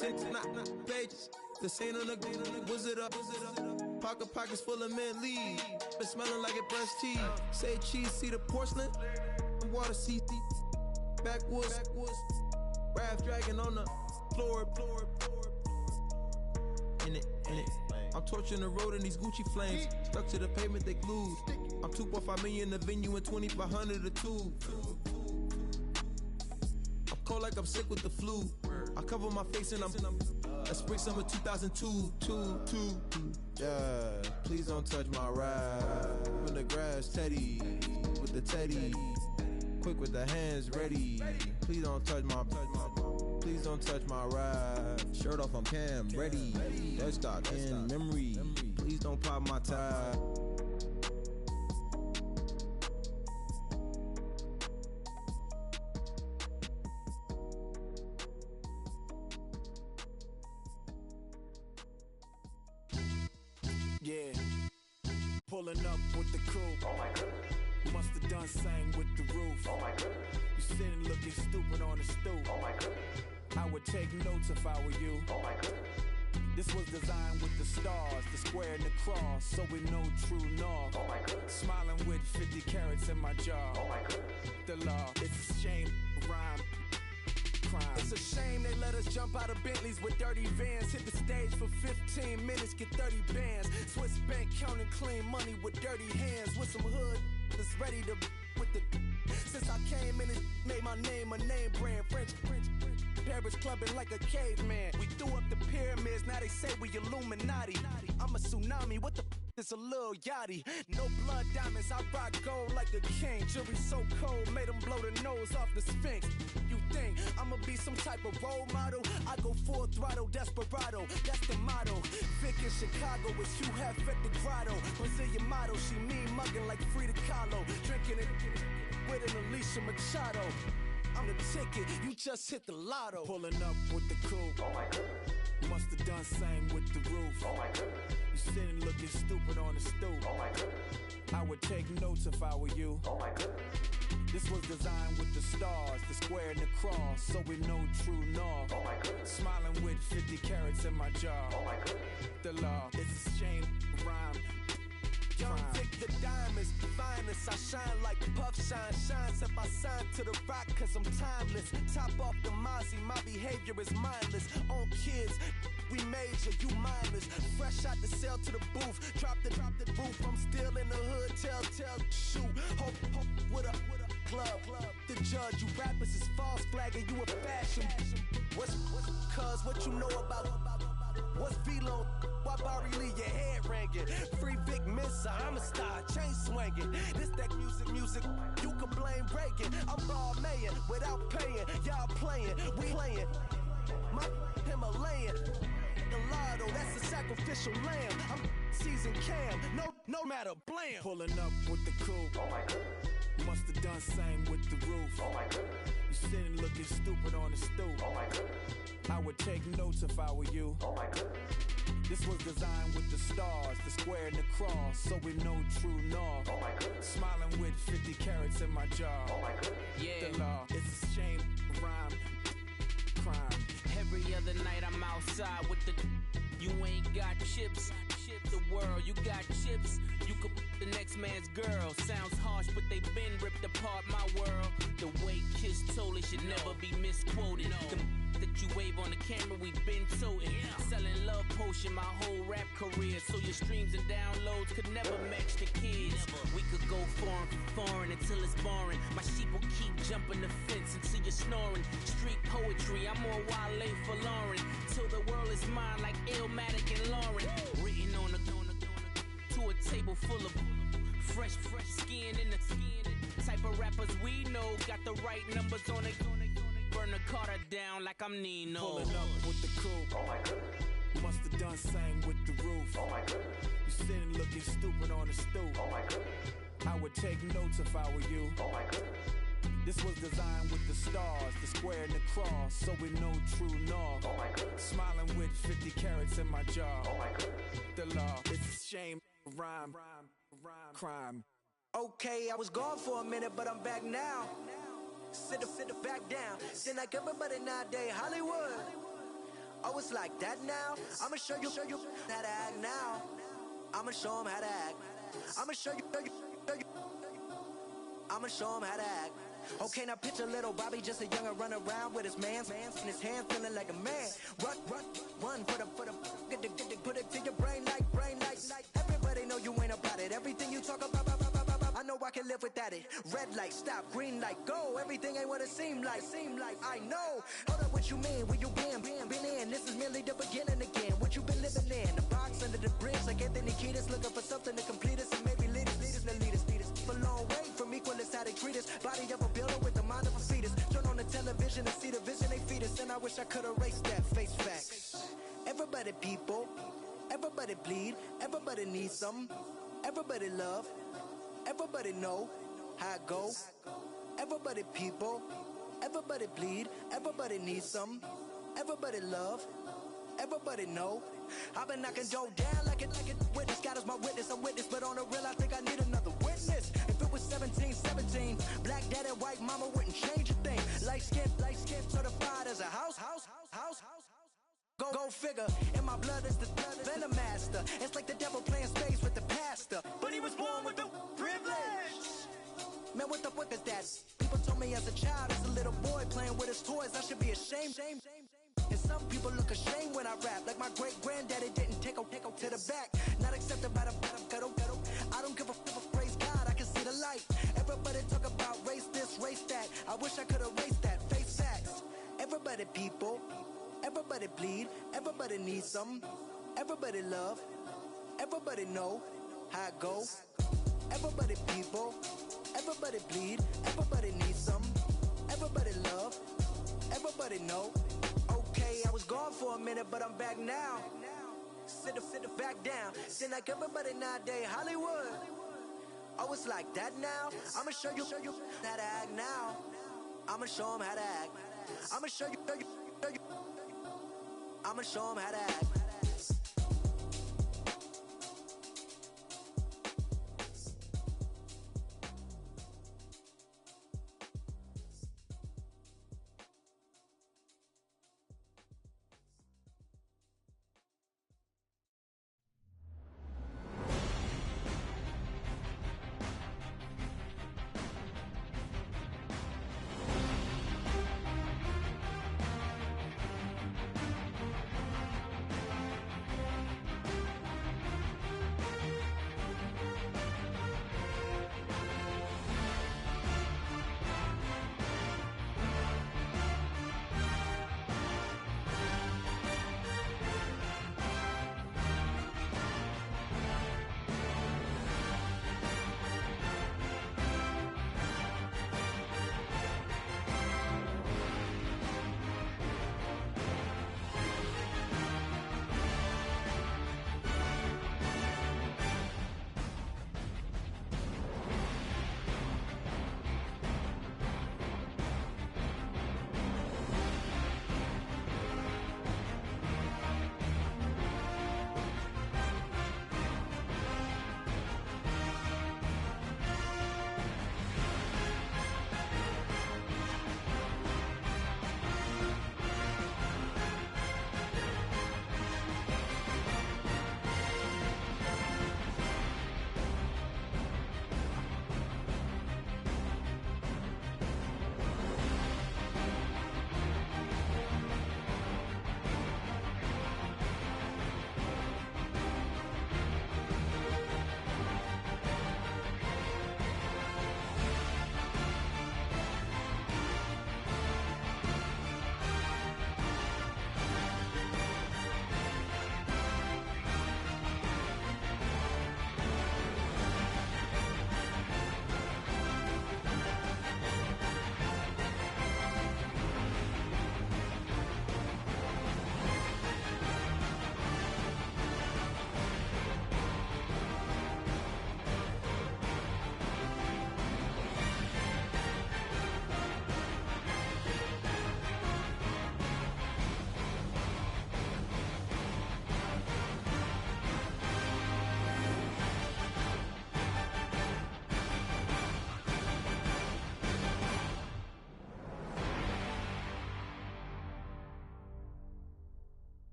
tint, not pages. The saint on the wizard up. Pockets full of mint leaves. Been smelling like it brushed teeth. Say cheese, see the porcelain. Water, see backwoods. Raft dragging on the floor. In it. I'm torching the road in these Gucci flames. Stuck to the pavement, they glued. I'm 2.5 million the venue and 2,500 a tube. I'm cold like I'm sick with the flu. I cover my face and I'm spring summer 2002. Yeah, please don't touch my ride. In the grass, Teddy with the Teddy. Quick with the hands ready. Please don't touch my ride. Shirt off, I'm Cam, ready. Dead stock in memory. Please don't pop my tie. Yeah, pulling up with the crew. Oh my goodness. Must have done same with the roof. Oh my goodness. You sitting looking stupid on the stoop. Oh my goodness. I would take notes if I were you. Oh my goodness. This was designed with the stars, the square and the cross, so we know true north. Oh my goodness. Smiling with 50 carats in my jaw. Oh my goodness. The law, it's a shame, rhyme, crime. It's a shame they let us jump out of Bentleys with dirty vans. Hit the stage for 15 minutes, get 30 bands. Swiss bank counting clean money with dirty hands. With some hood that's ready to with the. Since I came in, it made my name a name brand. French. Paris clubbing like a caveman. We threw up the pyramids, now they say we Illuminati. I'm a tsunami, what the is a little yachty. No blood diamonds, I rock gold like a king. Jury so cold, made them blow the nose off the Sphinx. You think I'ma be some type of role model? I go full throttle, desperado, that's the motto. Vic in Chicago is Hugh Hef at the grotto. Brazilian model, she mean mugging like Frida Kahlo. Drinking it with an Alicia Machado. I'm the ticket, you just hit the lotto. Pulling up with the coupe. Oh my goodness. Must have done same with the roof. Oh my goodness. You sitting looking stupid on the stoop. Oh my goodness. I would take notes if I were you. Oh my goodness. This was designed with the stars, the square and the cross, so we know true north. Oh my goodness. Smiling with 50 carats in my jaw. Oh my goodness. The law, it's a shame, rhyme. Young Vic the diamonds, the finest. I shine like puff shine, shines if I sign to the rock, cause I'm timeless. Top off the Mozzie, my behavior is mindless. On kids, we major, you mindless. Fresh out the cell to the booth, drop the roof. I'm still in the hood, tell, shoot. Hope with a club. The judge, you rappers is false flagging, you a fashion. What's cuz, what you know about? What's Velo? Why Barry Lee, your head ringing? Free Vic Mensa, I'm a star, chain swinging. This that music, you can blame Reagan. I'm ball mayin' without paying. Y'all playing, we playing. My Himalayan, Gallardo, that's a sacrificial lamb. I'm seasoned cam, no matter, blam. Pulling up with the coupe. Oh my goodness. Must have done same with the roof. Oh my goodness. You sitting looking stupid on the stoop. Oh my goodness. I would take notes if I were you. Oh my goodness. This was designed with the stars, the square and the cross, so we know true north. Oh my goodness. Smiling with 50 carats in my jaw. Oh my goodness. Yeah. The law, it's a shame, rhyme, crime. Every other night I'm outside with the. You ain't got chips. The world, you got chips. You could the next man's girl. Sounds harsh, but they been ripped apart my world. The way Kiss told it should never be misquoted. The that you wave on the camera, we been toting. Selling love potion my whole rap career. So your streams and downloads could never match the kids. We could go foreign until it's boring. My sheep will keep jumping the fence until you're snoring. Street poetry, I'm more Wale for Lauren. Till the world is mine like Illmatic and Lauren. Written on to a table full of fresh skin in the type of rappers we know. Got the right numbers on it. Burn the Carter down like I'm Nino. Pulling up with the coupe. Oh my goodness. Must have done same with the roof. Oh my goodness. You sitting looking stupid on the stoop. Oh my goodness. I would take notes if I were you. Oh my goodness. This was designed with the stars, the square and the cross, so we know true north. Oh my goodness. Smiling with 50 carats in my jaw. Oh my goodness. The law, it's a shame, rhyme, crime. Okay, I was gone for a minute, but I'm back now. Sit the back down. Seem like everybody nowadays, Hollywood. Oh, it's like that now. I'ma show you how to act now. I'ma show them how to act. I'ma show you. I'ma show them how to act. Okay, now picture little Bobby, just a youngin' run around with his man's in his hand, feeling like a man. Run, put it to your brain like. Everybody know you ain't about it. Everything you talk about, I know I can live without it. Red light, stop, green light, go. Everything ain't what it seem like. I know. Hold up, what you mean? Where you been in? This is merely the beginning again. What you been living in? The box under the bridge, like Anthony Kiedis, looking for something to complete us and maybe lead us. A long way from equal is how they treat us. Body of a builder with the mind of a fetus. Turn on the television and see the vision they feed us. And I wish I could erase that face facts. Everybody people, everybody bleed, everybody needs some, everybody love, everybody know how it go. Everybody people, everybody bleed, everybody needs some, everybody love, everybody know. I've been knocking dough down like it witness. God is my witness, I'm witness, but on the real I think I need another witness. If it was 17 dad and white mama wouldn't change a thing. Light skin, certified as a house. Go figure, in my blood is the venom master. It's like the devil playing space with the pastor. But he was born with the privilege. Man, what the fuck is that? People told me as a child, as a little boy playing with his toys, I should be ashamed. And some people look ashamed when I rap, like my great granddaddy didn't take a to the back. Not accepted by the ghetto. I don't give a praise God, I can see the light. Everybody talk about race this, race that. I wish I could erase that. Face facts. Everybody people. Everybody bleed, everybody needs some. Everybody love, everybody know how it go. Everybody people, everybody bleed, everybody needs some. Everybody love, everybody know. Okay, I was gone for a minute, but I'm back now. Sit back down. Seem like everybody nowadays Hollywood. Oh, it's like that now? I'ma show you how to act now. I'ma show them how to act. I'ma show you. I'ma show them how to act.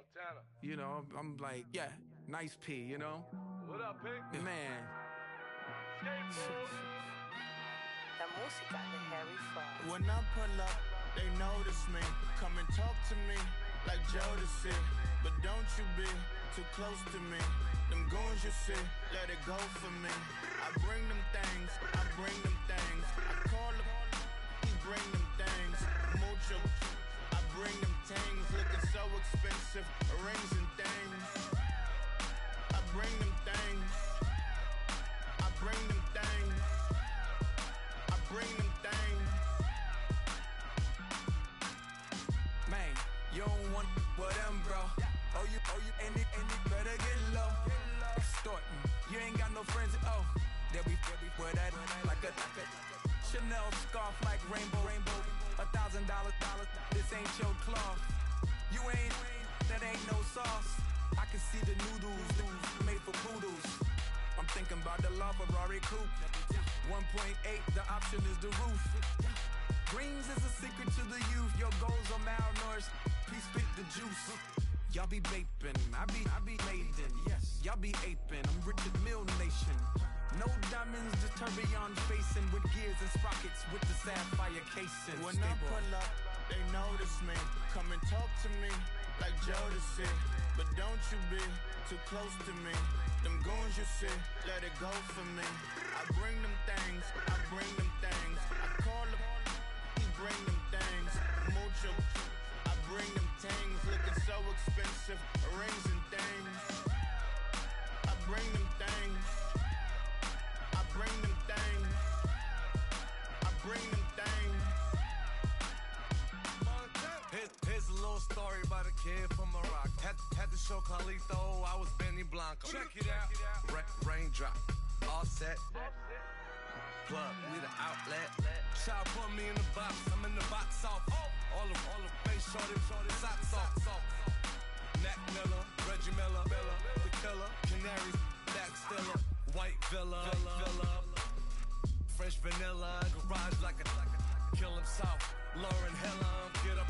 Montana. You know, I'm like, yeah, nice P, you know? What up, Pink? Man. La música de Harry Fraud. When I pull up, they notice me. Come and talk to me like Jodeci. But don't you be too close to me. Them goons you see, let it go for me. I bring them things, I bring them things. I call them, he bring them things. Mucho, I bring them things. Looking so expensive, rings and things. I bring them things. I bring them things. I bring them things. Man, you don't want with them, bro. Oh, you, and it better get low. Extorting, you ain't got no friends. Oh, they'll be wear that like a Chanel scarf like rainbow. $1,000, this ain't your cloth. You ain't, that ain't no sauce. I can see the noodles made for poodles. I'm thinking about the La Ferrari coupe. 1.8, the option is the roof. Greens is a secret to the youth. Your goals are malnourished. Peace, pick the juice. Y'all be vaping, I be maiden. Yes, y'all be aping. I'm Richard Mill Nation. No diamonds, just tourbillon facing with gears and sprockets with the sapphire casing. When I pull up, they notice me. Come and talk to me like Jodeci. But don't you be too close to me. Them goons you see, let it go for me. I bring them things, I bring them things. I call them, he bring them things. Mucho, I bring them things. Looking so expensive, rings and things. I bring them things. I bring them things. I bring them things. Here's a little story about a kid from Morocco. Had to show Carlito I was Benny Blanco. Check it out. Raindrop, all set. Plug, we the outlet. Child put me in the box. I'm in the box off. All the face shorty, socks off. Mac Miller, Reggie Miller, the killer, Canaries, Black Stiller, White Villa, Fresh vanilla, garage like a kill him soft. Lauren Hiller, get up.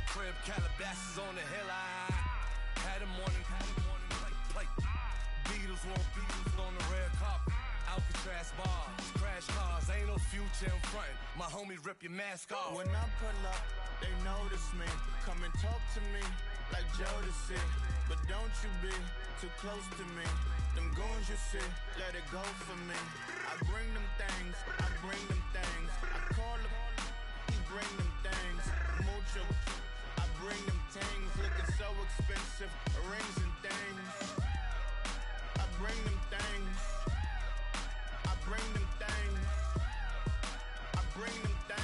Crib Calabasas on the hill. I had a morning plate. Beatles on the red carpet. Alcatraz bars, crash cars, ain't no future in front. My homie rip your mask off. When I pull up, they notice me. Come and talk to me like Jodeci. But don't you be too close to me. Them goons you see, let it go for me. I bring them things, I bring them things. I call them, he bring them things. Mucho, I bring them things. Looking so expensive, rings and things. I bring them things. I bring them things. I bring them things.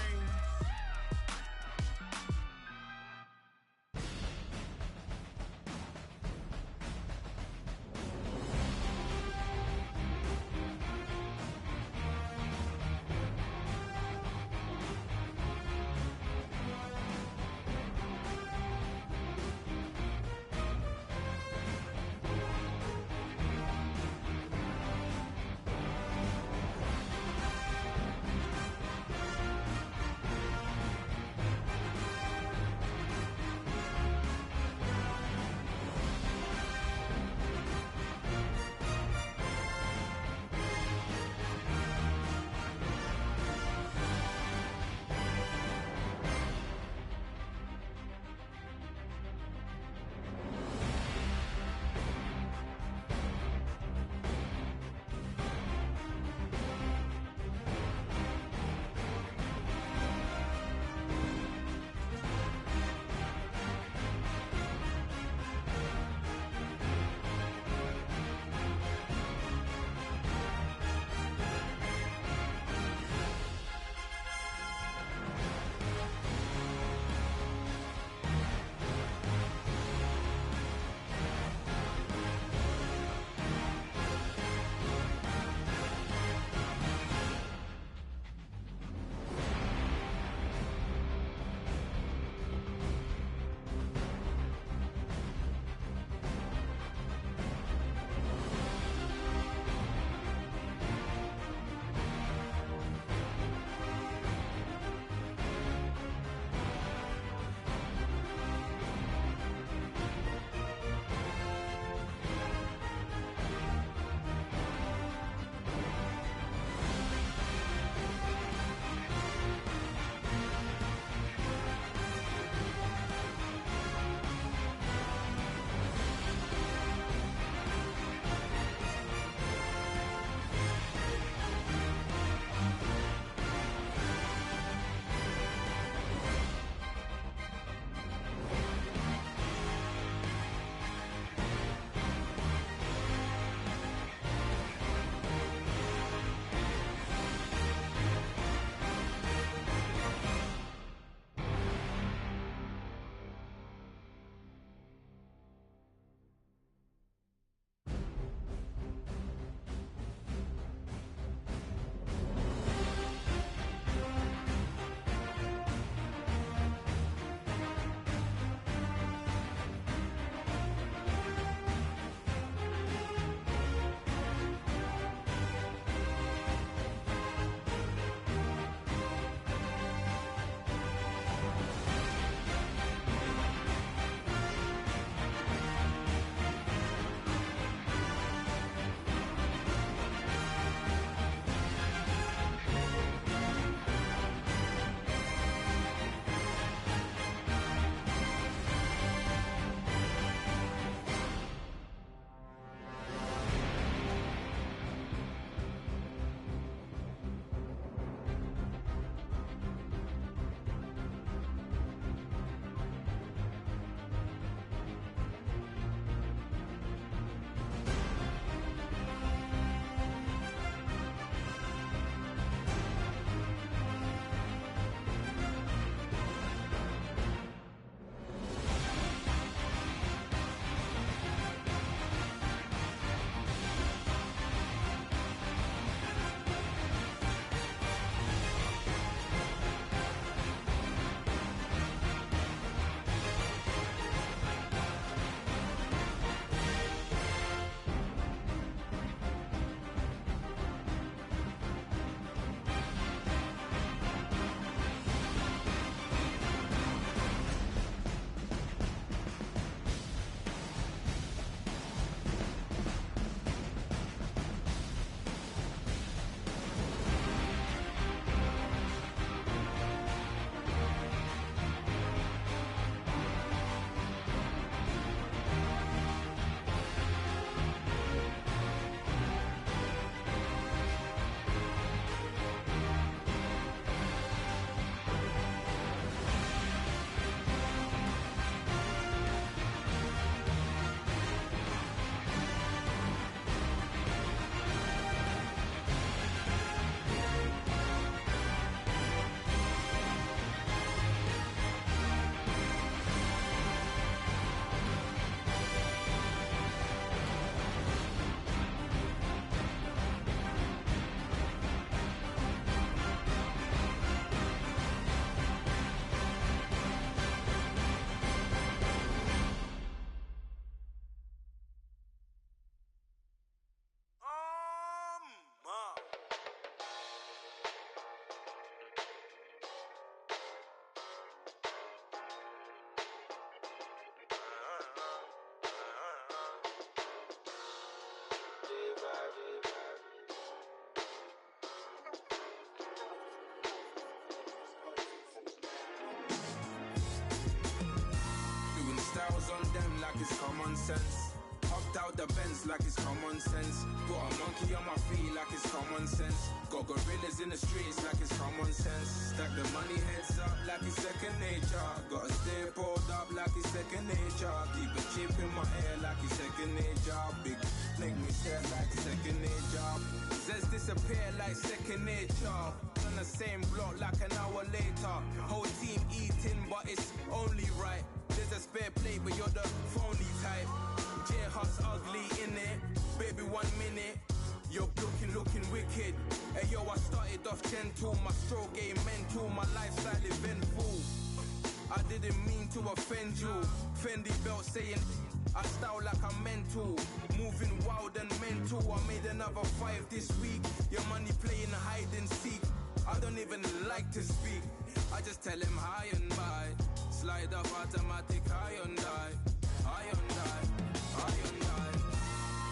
them like it's common sense. Hopped out the Benz like it's common sense. Got a monkey on my feet like it's common sense. Got gorillas in the streets like it's common sense. Stack the money heads up like it's second nature. Gotta stay pulled up like it's second nature. Keep a chip in my ear like it's second nature. Big make me stare like second nature. Says disappear like second nature. On the same block like an hour later. Whole team eating but it's only right. There's a spare plate but you're the phony type. J-Hut's ugly in it, baby 1 minute. You're looking wicked. Hey yo, I started off gentle, my stroke game mental, my lifestyle eventful. I didn't mean to offend you. Fendi belt saying I style like I'm mental. Moving wild and mental. I made another 5 this week. Your money playing hide and seek. I don't even like to speak. I just tell him hi and bye. Slide up automatic Hyundai.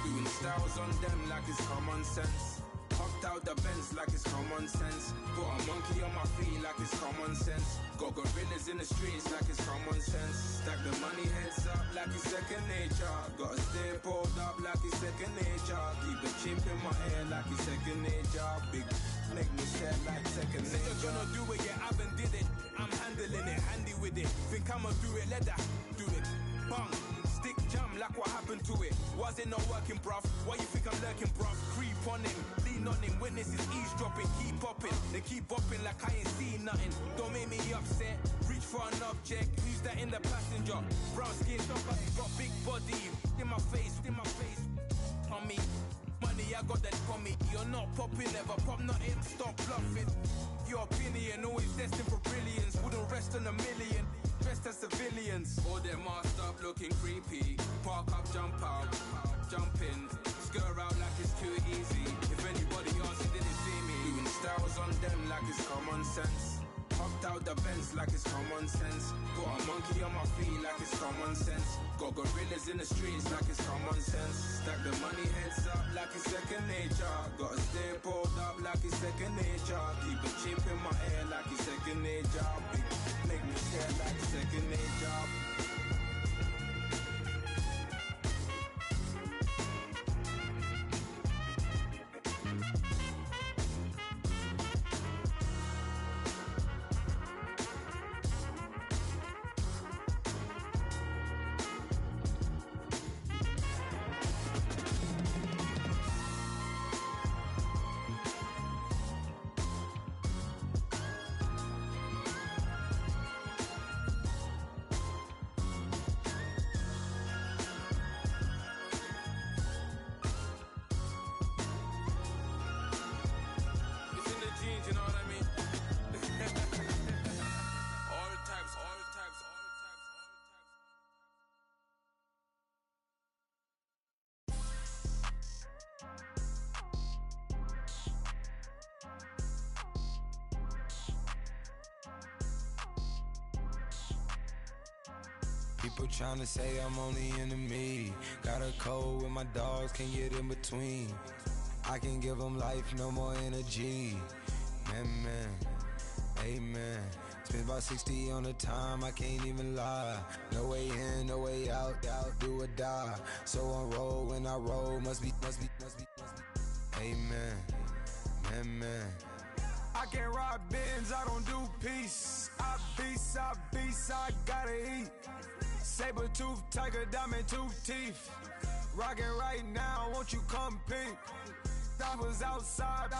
Doing styles on them like it's common sense. Hopped out the Benz like it's common sense. Got a monkey on my feet like it's common sense. Got gorillas in the streets like it's common sense. Stack the money heads up like it's second nature. Gotta stay pulled up like it's second nature. Keep the chip in my ear like it's second nature. Big make me stare like second nature. You're gonna do it, yeah, I haven't did it. I'm handling it, handy with it. Think I'ma do it, let that do it. Bang. Stick jam like what happened to it. Was it not working, bruv? Why you think I'm lurking, bruv? Creep on him, lean on him. Witnesses eavesdropping, keep popping. They keep bopping like I ain't seen nothing. Don't make me upset. Reach for an object. Who's that in the passenger? Brown skin, got big body. In my face. On me, money I got that for me. You're not popping, never pop nothing. Stop bluffing. Your opinion always destined for brilliance. Wouldn't rest on a million. Dressed as civilians. All their masked up looking creepy. Park up, jump out, jump in. Skirt out like it's too easy. If anybody else didn't see me. Doing styles on them like it's common sense. Hopped out the Benz like it's common sense. Got a monkey on my feet like it's common sense. Got gorillas in the streets like it's common sense. Stack the money heads up like it's second nature. Gotta stay pulled up like it's second nature. Keep a chip in my ear like it's second nature. Big make me stare like second nature. People tryna say I'm only enemy. Got a cold with my dogs, can't get in between. I can give them life, no more energy. Man, amen. Spent about 60 on the time, I can't even lie. No way in, no way out, do or die. So on roll, when I roll, must be. Amen, man. I can't ride Benz, I don't do peace. I beast, I gotta eat. Saber tooth, tiger, diamond tooth teeth. Rockin' right now, won't you come peep? I was outside.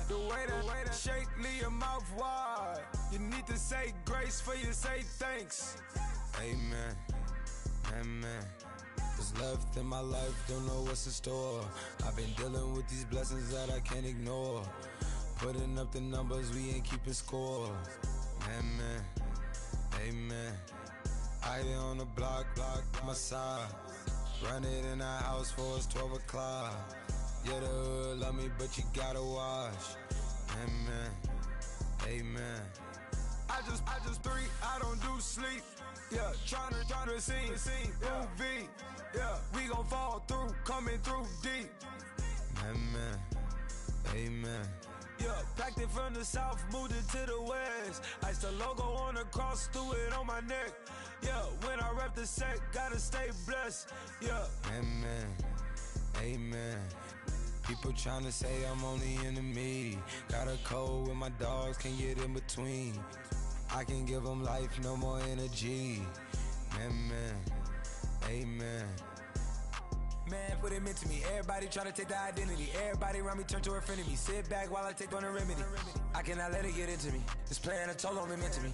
The way to shake, leave your mouth wide. You need to say grace for you say thanks. Amen. What's left in my life, don't know what's in store. I've been dealing with these blessings that I can't ignore. Putting up the numbers, we ain't keeping score. Amen. I here on the block, my side. Run it in the house for us 12 o'clock. Yeah, the hood love me, but you gotta watch. Amen. I just three, I don't do sleep. Yeah, tryna see. UV. Yeah, we gon' fall through, coming through deep. Amen. Yeah, packed it from the south, moved it to the west. Iced the logo on the cross, threw it on my neck. Yeah, when I rep the set, gotta stay blessed. Yeah. Amen, amen. People tryna say I'm only enemy. Got a code with my dogs, can't get in between. I can give them life, no more energy. Amen, amen. Man, what it meant to me. Everybody try to take the identity. Everybody around me turn to a friend of me. Sit back while I take on a remedy. I cannot let it get into me. This plan a toll on me, meant to me.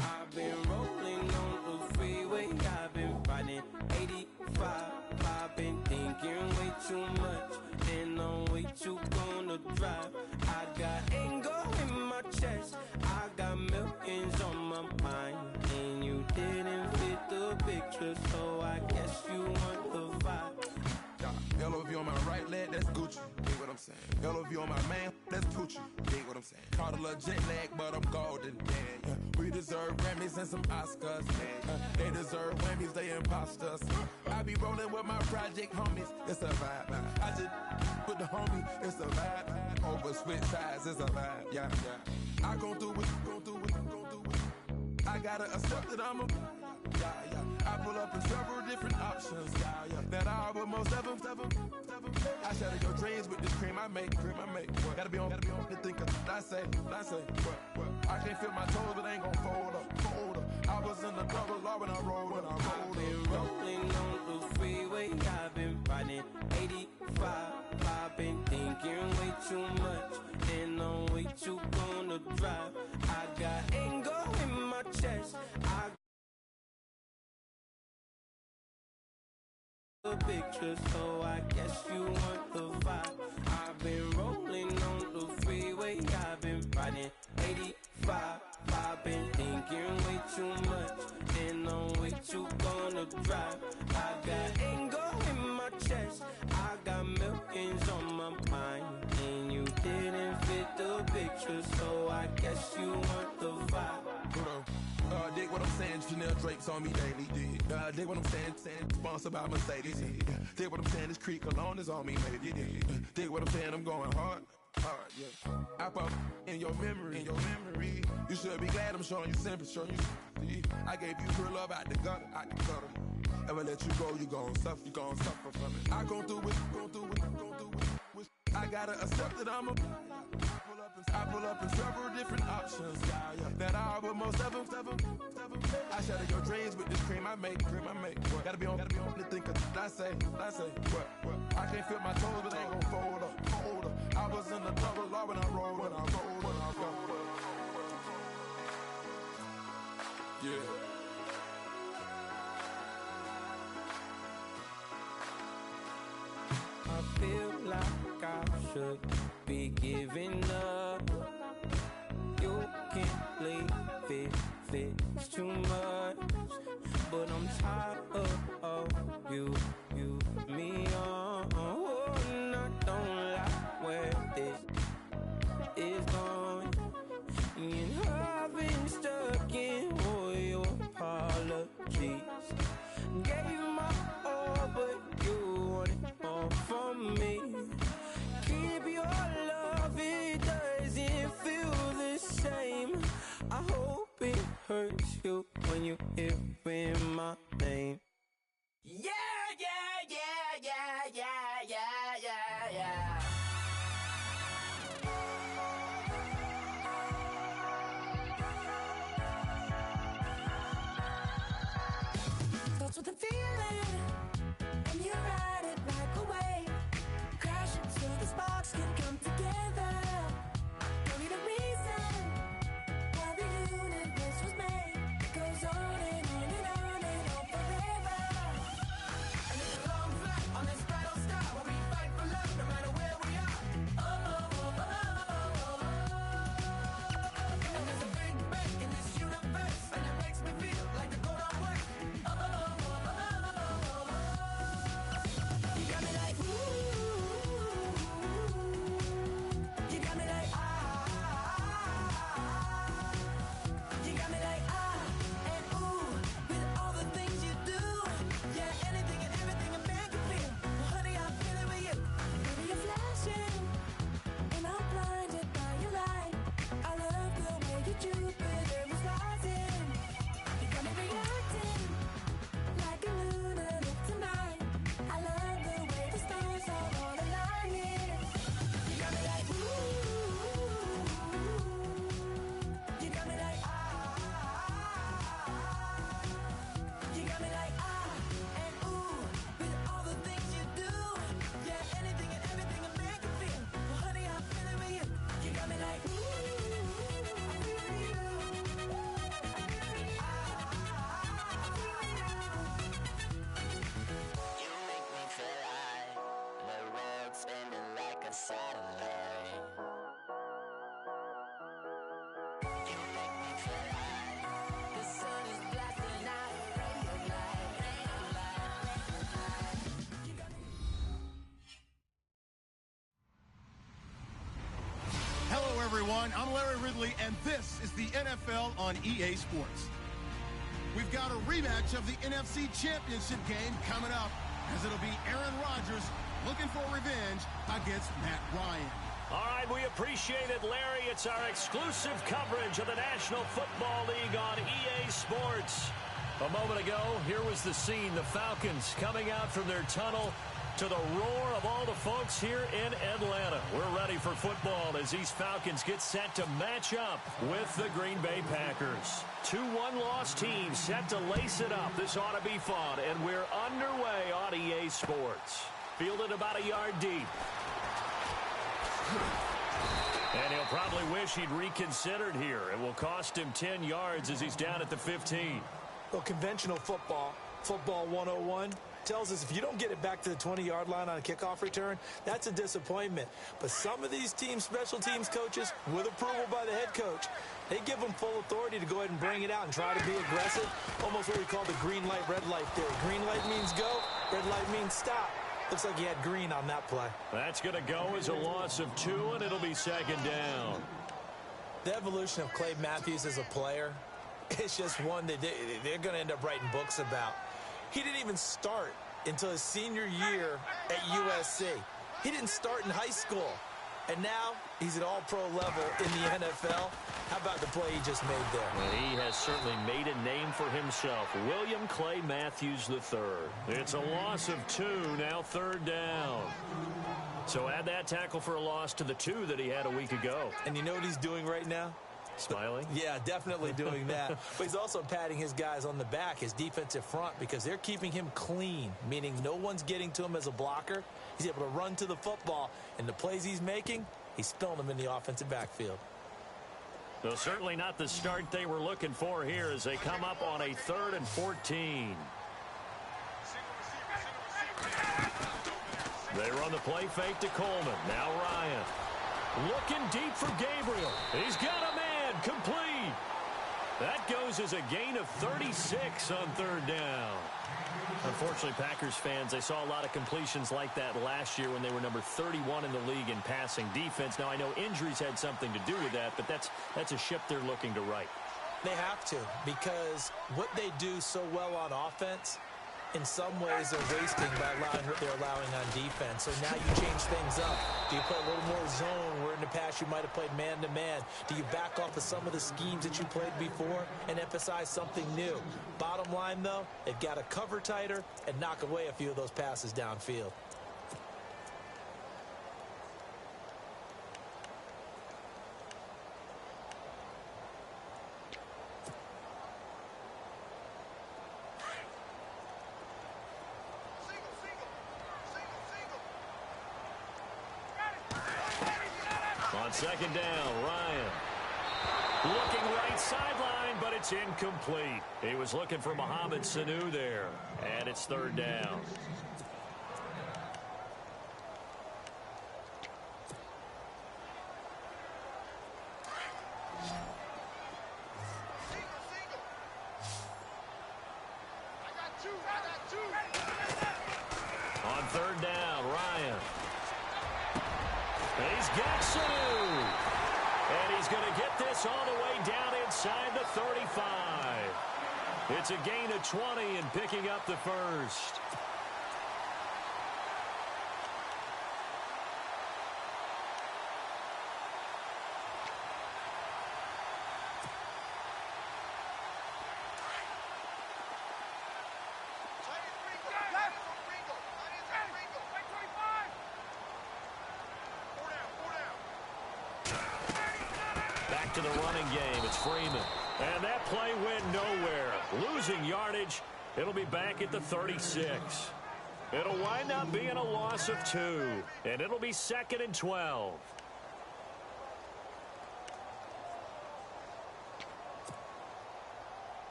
I've been rolling on the freeway, I've been riding 85. I've been thinking way too much, and I'm way too gonna drive. I got anger in my chest, I got millions on my mind, and you didn't fit the picture, so I guess you want the vibe. LOV on my right leg, that's Gucci. Dig what I'm saying? LOV on my man, that's Poochie. Dig what I'm saying? Caught a little jet lag, but I'm golden. Yeah. We deserve Grammys and some Oscars. They deserve Whammies, they imposters. I be rolling with my project homies, it's a vibe. I just with the homie, it's a vibe. Over switch sides, it's a vibe. Yeah. I gon' do it, gon' do it, gon' do it. I gotta accept that I'm a. I pull up in several different options. That I would most ever. I shatter your dreams with this cream I make. Gotta be on the thinker. I say. What? I can't feel my toes, but ain't gon' fold up. I was in the double law when I rolled. I've been rolling on the freeway, I've been riding 85. I've been thinking way too much, and I'm way too gonna drive. I got anger my chest. I got a picture, so I guess you want the vibe. I've been rolling on the freeway, I've been riding 85. I've been thinking way too much, and I'm way too gonna drive. I got anger in my chest, I got millions on my mind, and you didn't fit the picture, so I guess you want the vibe. Dig what I'm saying, Chanel drapes on me daily. Dig what I'm saying, sponsored by Mercedes. Dig what I'm saying, this Creek Cologne is on me, maybe. Dig what I'm saying, I'm going hard, yeah. I pop in your memory, You should be glad I'm showing you sympathy, I gave you real love out the gutter, Ever let you go, you gon' suffer from it. I gon' do it, I gotta accept that I'm a I pull up in several different options, yeah. That I would most ever. I shatter your dreams with this cream I make. What? Gotta be on the think of I say. What? I can't feel my toes, but they gon' fold up. I was in the double law when I roll. Yeah. I feel like I should be giving up. You can't leave it, it's too much. But I'm tired of you, me on. And I don't like where this is going. And I've been stuck in all your apologies. Gave my all, but you want it all from me. Keep your love, it doesn't feel the same. I hope it hurts you when you hear my name. Yeah. Starts with a feeling, and you ride it like a wave. Crash until the sparks can come together. Don't need a reason why the universe was made. It goes on and on and on and on forever. And it's a long flight on this battle star where we fight for love no matter where we are. And there's a big bang in this universe, and it makes me feel like the gold I work. You got me like you got me like you got me like and ooh, with all the things you do. Yeah, anything and everything a man can feel. Well, honey, I feel it with you. Baby, you're flashing, and I'm blinded by your light. I love the way you Jupiter is rising. You got me reacting like a lunatic tonight. I love the way the stars are all aligning. You got me like you got me like you got me like and ooh, with all the things you do. Yeah, anything and everything a man can feel. Well, honey, I feel it with you. You got me like I feel it with you. You make me feel like the world's spinning like a satellite. You make me feel like the sun is blasting out a ray of light, ray of light. Hello, everyone. I'm Larry Ridley, and this is the NFL on EA Sports. We've got a rematch of the NFC Championship game coming up, as it'll be Aaron Rodgers looking for revenge against Matt Ryan. All right, we appreciate it, Larry. It's our exclusive coverage of the National Football League on EA Sports. A moment ago, here was the scene. The Falcons coming out from their tunnel to the roar of all the folks here in Atlanta. We're ready for football as these Falcons get set to match up with the Green Bay Packers. 2 one-loss teams set to lace it up. This ought to be fun, and we're underway on EA Sports. Fielded about a yard deep. And he'll probably wish he'd reconsidered here. It will cost him 10 yards as he's down at the 15. Well, conventional football 101, tells us if you don't get it back to the 20-yard line on a kickoff return, that's a disappointment. But some of these teams, special teams coaches, with approval by the head coach, they give them full authority to go ahead and bring it out and try to be aggressive, almost what we call the green light, red light theory. Green light means go, red light means stop. Looks like he had green on that play. That's going to go as a loss of 2, and it'll be second down. The evolution of Clay Matthews as a player, it's just one that they're going to end up writing books about. He didn't even start until his senior year at USC. He didn't start in high school. And now he's at all-pro level in the NFL. How about the play he just made there? Well, he has certainly made a name for himself. William Clay Matthews III. It's a loss of 2, now third down. So add that tackle for a loss to the 2 that he had a week ago. And you know what he's doing right now? Smiling? Yeah, definitely doing that. But he's also patting his guys on the back, his defensive front, because they're keeping him clean, meaning no one's getting to him as a blocker. He's able to run to the football, and the plays he's making, he's filling them in the offensive backfield. So certainly not the start they were looking for here as they come up on a 3rd and 14. They run the play fake to Coleman. Now Ryan. Looking deep for Gabriel. He's got a man. Complete. That goes as a gain of 36 on 3rd down. Unfortunately, Packers fans, they saw a lot of completions like that last year when they were number 31 in the league in passing defense. Now, I know injuries had something to do with that, but that's a ship they're looking to right. They have to, because what they do so well on offense, in some ways they're wasting by allowing what they're allowing on defense. So now you change things up. Do you play a little more zone where in the past you might have played man-to-man? Do you back off of some of the schemes that you played before and emphasize something new? Bottom line, though, they've got to cover tighter and knock away a few of those passes downfield. On 2nd down, Ryan. Looking right sideline, but it's incomplete. He was looking for Mohamed Sanu there, and it's 3rd down. On 3rd down, Ryan. He's got Sanu. And he's going to get this all the way down inside the 35. It's a gain of 20 and picking up the first. Back to the running game. It's Freeman. And that play went nowhere. Losing yardage. It'll be back at the 36. It'll wind up being a loss of 2. And it'll be 2nd and 12.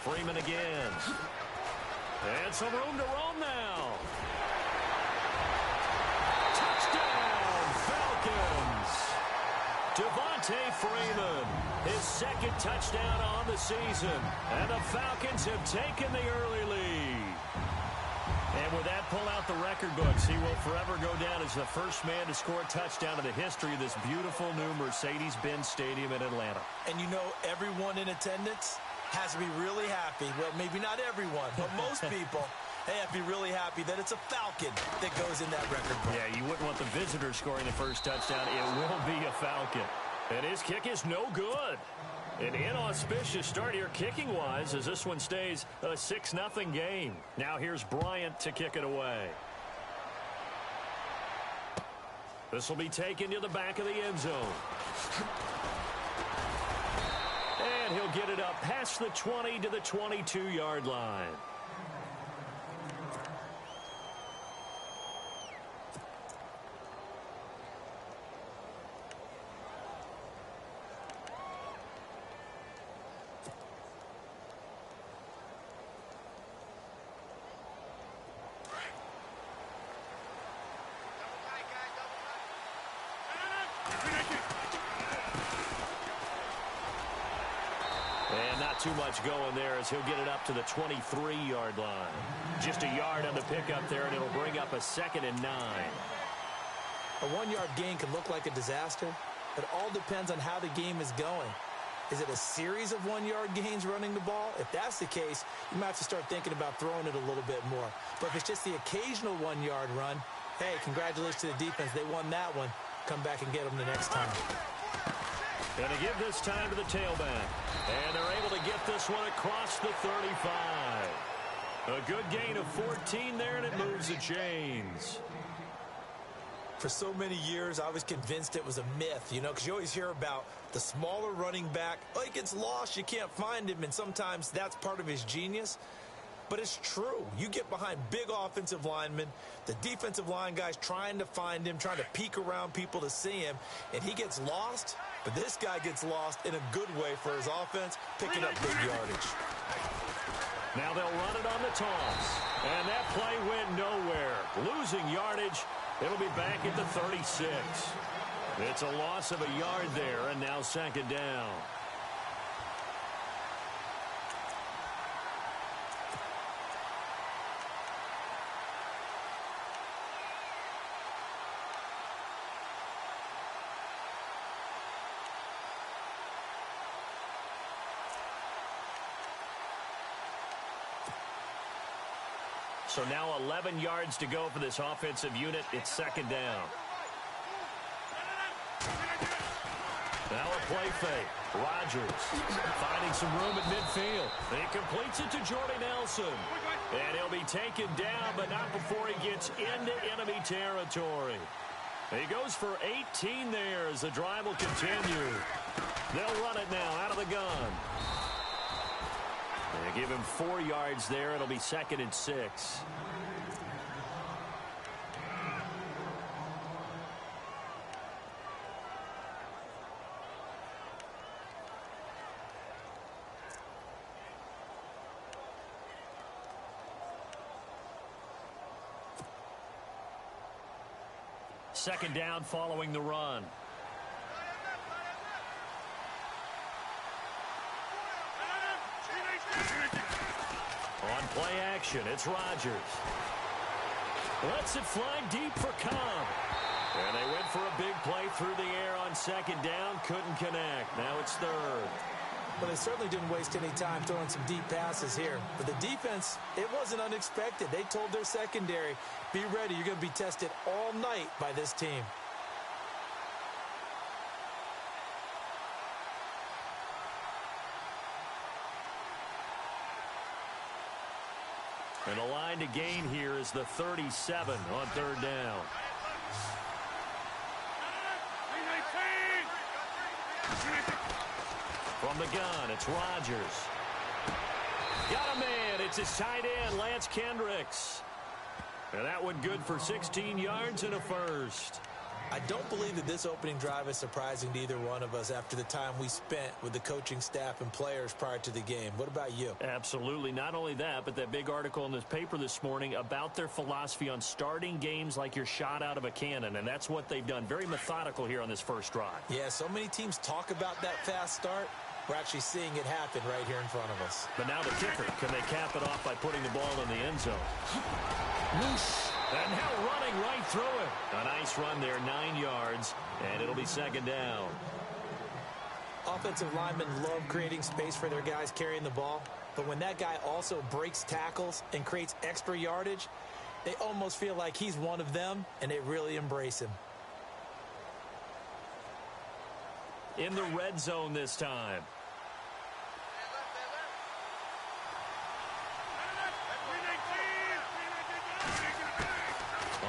Freeman again. And some room to roam now. Touchdown, Falcons. Devontae Freeman, his 2nd touchdown on the season. And the Falcons have taken the early lead. And with that, pull out the record books. He will forever go down as the first man to score a touchdown in the history of this beautiful new Mercedes-Benz Stadium in Atlanta. And you know, everyone in attendance has to be really happy. Well, maybe not everyone, but most people, they have to be really happy that it's a Falcon that goes in that record book. Yeah, you wouldn't want the visitor scoring the first touchdown. It will be a Falcon. And his kick is no good. An inauspicious start here kicking-wise as this one stays a 6-0 game. Now here's Bryant to kick it away. This will be taken to the back of the end zone. And he'll get it up past the 20 to the 22-yard line. too much going there as he'll get it up to the 23-yard line. Just a yard on the pickup there, and it'll bring up a 2nd and 9. A 1-yard gain can look like a disaster. It all depends on how the game is going. Is it a series of 1-yard gains running the ball? If that's the case, you might have to start thinking about throwing it a little bit more. But if it's just the occasional 1-yard run, hey, congratulations to the defense. They won that one. Come back and get them the next time. Going to give this time to the tailback. And they're able to get this one across the 35. A good gain of 14 there, and it moves the chains. For so many years, I was convinced it was a myth, because you always hear about the smaller running back. Oh, he gets lost, you can't find him, and sometimes that's part of his genius. But it's true. You get behind big offensive linemen, the defensive line guys trying to find him, trying to peek around people to see him, and he gets lost. But this guy gets lost in a good way for his offense, picking up big yardage. Now they'll run it on the toss. And that play went nowhere. Losing yardage. It'll be back at the 36. It's a loss of a yard there, and now 2nd down. So now 11 yards to go for this offensive unit. It's 2nd down. Now a play fake. Rodgers finding some room at midfield. He completes it to Jordy Nelson. And he'll be taken down, but not before he gets into enemy territory. He goes for 18 there as the drive will continue. They'll run it now out of the gun. They give him 4 yards there. It'll be 2nd and 6. Second down following the run. On play action, it's Rodgers. Lets it fly deep for Cobb. And they went for a big play through the air on 2nd down. Couldn't connect. Now it's 3rd. Well, they certainly didn't waste any time throwing some deep passes here. But the defense, it wasn't unexpected. They told their secondary, be ready. You're going to be tested all night by this team. And the line to gain here is the 37 on 3rd down. From the gun, it's Rodgers. Got a man. It's his tight end, Lance Kendricks. And that one good for 16 yards and a first. I don't believe that this opening drive is surprising to either one of us after the time we spent with the coaching staff and players prior to the game. What about you? Absolutely. Not only that, but that big article in this paper this morning about their philosophy on starting games like you're shot out of a cannon, and that's what they've done. Very methodical here on this first drive. Yeah, so many teams talk about that fast start. We're actually seeing it happen right here in front of us. But now the kicker, can they cap it off by putting the ball in the end zone? And now running right through it. A nice run there, 9 yards, and it'll be 2nd down. Offensive linemen love creating space for their guys carrying the ball, but when that guy also breaks tackles and creates extra yardage, they almost feel like he's one of them, and they really embrace him. In the red zone this time.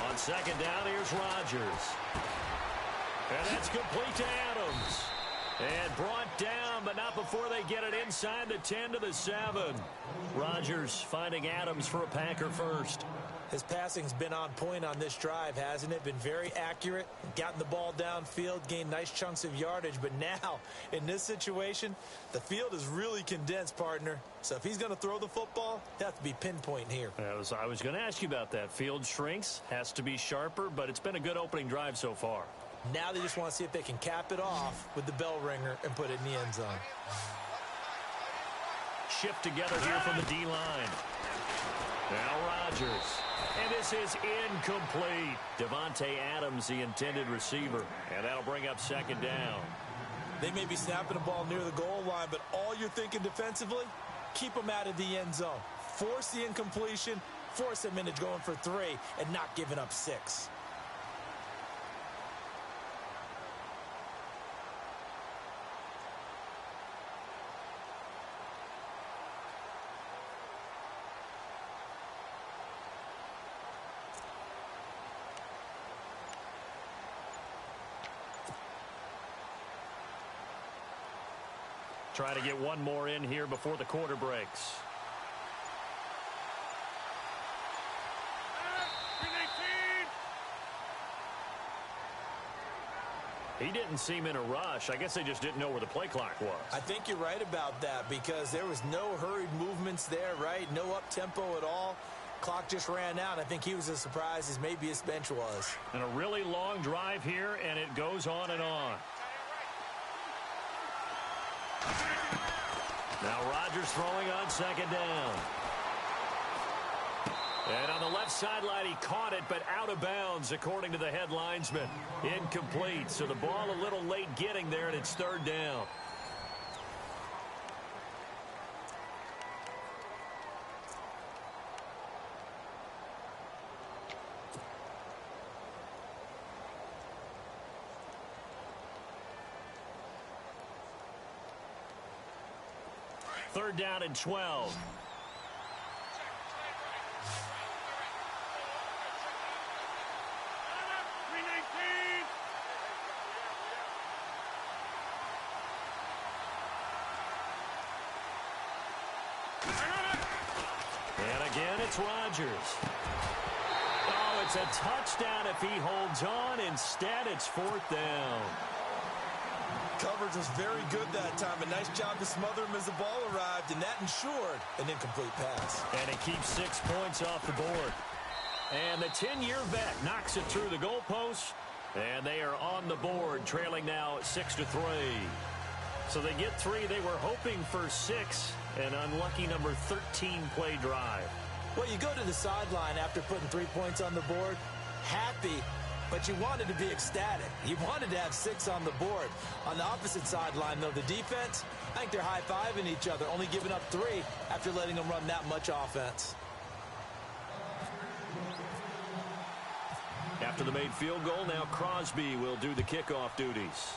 On 2nd down, here's Rodgers. And that's complete to Adams. And brought down, but not before they get it inside the 10 to the 7. Rodgers finding Adams for a Packer first. His passing's been on point on this drive, hasn't it? Been very accurate, gotten the ball downfield, gained nice chunks of yardage. But now, in this situation, the field is really condensed, partner. So if he's going to throw the football, it has to be pinpoint here. I was going to ask you about that. Field shrinks, has to be sharper, but it's been a good opening drive so far. Now they just want to see if they can cap it off with the bell ringer and put it in the end zone. shift together here from the D-line. Now Rodgers. And this is incomplete. Devontae Adams, the intended receiver. And that'll bring up second down. They may be snapping the ball near the goal line, but all you're thinking defensively, keep them out of the end zone. Force the incompletion, force them into going for 3, and not giving up 6. Try to get one more in here before the quarter breaks. He didn't seem in a rush. I guess they just didn't know where the play clock was. I think you're right about that because there was no hurried movements there, right? No up-tempo at all. Clock just ran out. I think he was as surprised as maybe his bench was. And a really long drive here, and it goes on and on. Now Rodgers throwing on second down. And on the left sideline, he caught it, but out of bounds, according to the head linesman. Incomplete, so the ball a little late getting there, and it's third down. Third down and 12. And again, it's Rodgers. Oh, it's a touchdown if he holds on. Instead, it's fourth down. Coverage was very good that time. A nice job to smother him as the ball arrived, and that ensured an incomplete pass. And he keeps 6 points off the board. And the 10-year vet knocks it through the goalpost, and they are on the board, trailing now 6-3. So they get 3. They were hoping for 6, an unlucky number 13 play drive. Well, you go to the sideline after putting 3 points on the board, happy, but you wanted to be ecstatic. You wanted to have 6 on the board. On the opposite sideline, though, the defense, I think they're high-fiving each other, only giving up 3 after letting them run that much offense. After the made field goal, now Crosby will do the kickoff duties.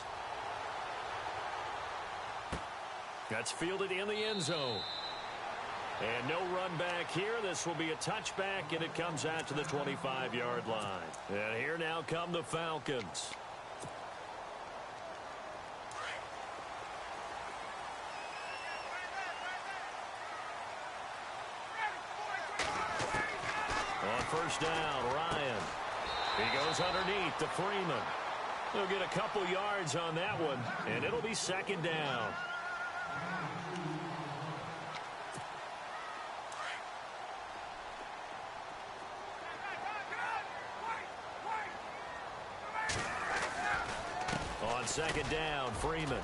That's fielded in the end zone. And no run back here. This will be a touchback, and it comes out to the 25-yard line. And here now come the Falcons. On first down, Ryan. He goes underneath to Freeman. He'll get a couple yards on that one, and it'll be second down. On second down, Freeman.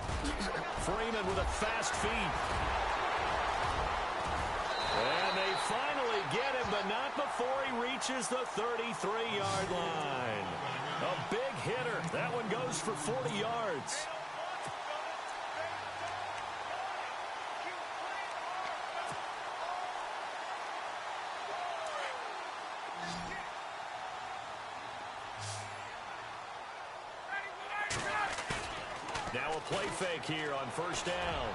Freeman with a fast feet. And they finally get him, but not before he reaches the 33-yard line. A big hitter. That one goes for 40 yards. Now a play fake here on first down.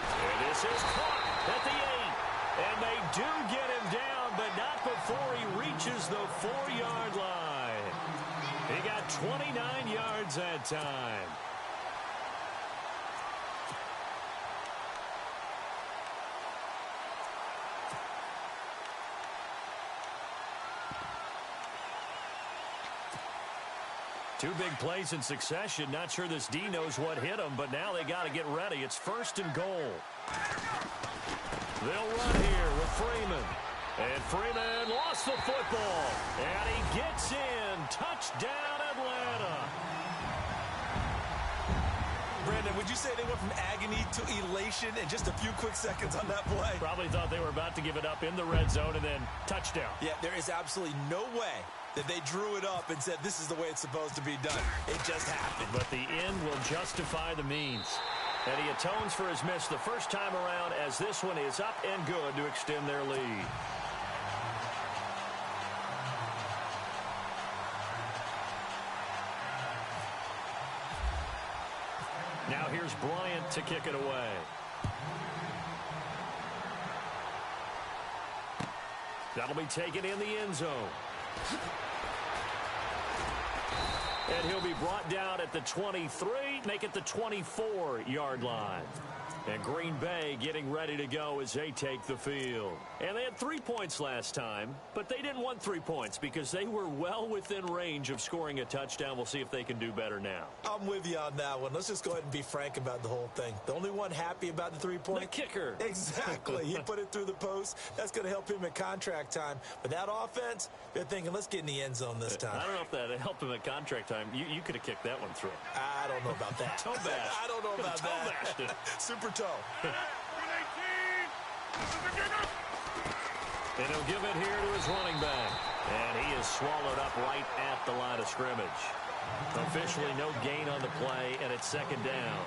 And this is caught at the 8. And they do get him down, but not before he reaches the 4-yard line. He got 29 yards that time. Two big plays in succession. Not sure this D knows what hit him, but now they got to get ready. It's first and goal. They'll run here with Freeman. And Freeman lost the football. And he gets in. Touchdown, Atlanta. Brandon, would you say they went from agony to elation in just a few quick seconds on that play? Probably thought they were about to give it up in the red zone and then touchdown. Yeah, there is absolutely no way that they drew it up and said this is the way it's supposed to be done. It just happened. But the end will justify the means. And he atones for his miss the first time around as this one is up and good to extend their lead. Now here's Bryant to kick it away. That'll be taken in the end zone. And he'll be brought down at the 23, make it the 24-yard line. And Green Bay getting ready to go as they take the field. And they had 3 points last time, but they didn't want 3 points because they were well within range of scoring a touchdown. We'll see if they can do better now. I'm with you on that one. Let's just go ahead and be frank about the whole thing. The only one happy about the 3-point? The kicker. Exactly. He put it through the post. That's going to help him at contract time. But that offense, they're thinking, let's get in the end zone this time. I don't know if that helped him at contract time. You could have kicked that one through. I don't know about that. Toe bash. I don't know about toe that. Bashed it. Super toe. And he'll give it here to his running back. And he is swallowed up right at the line of scrimmage. Officially no gain on the play, and it's second down.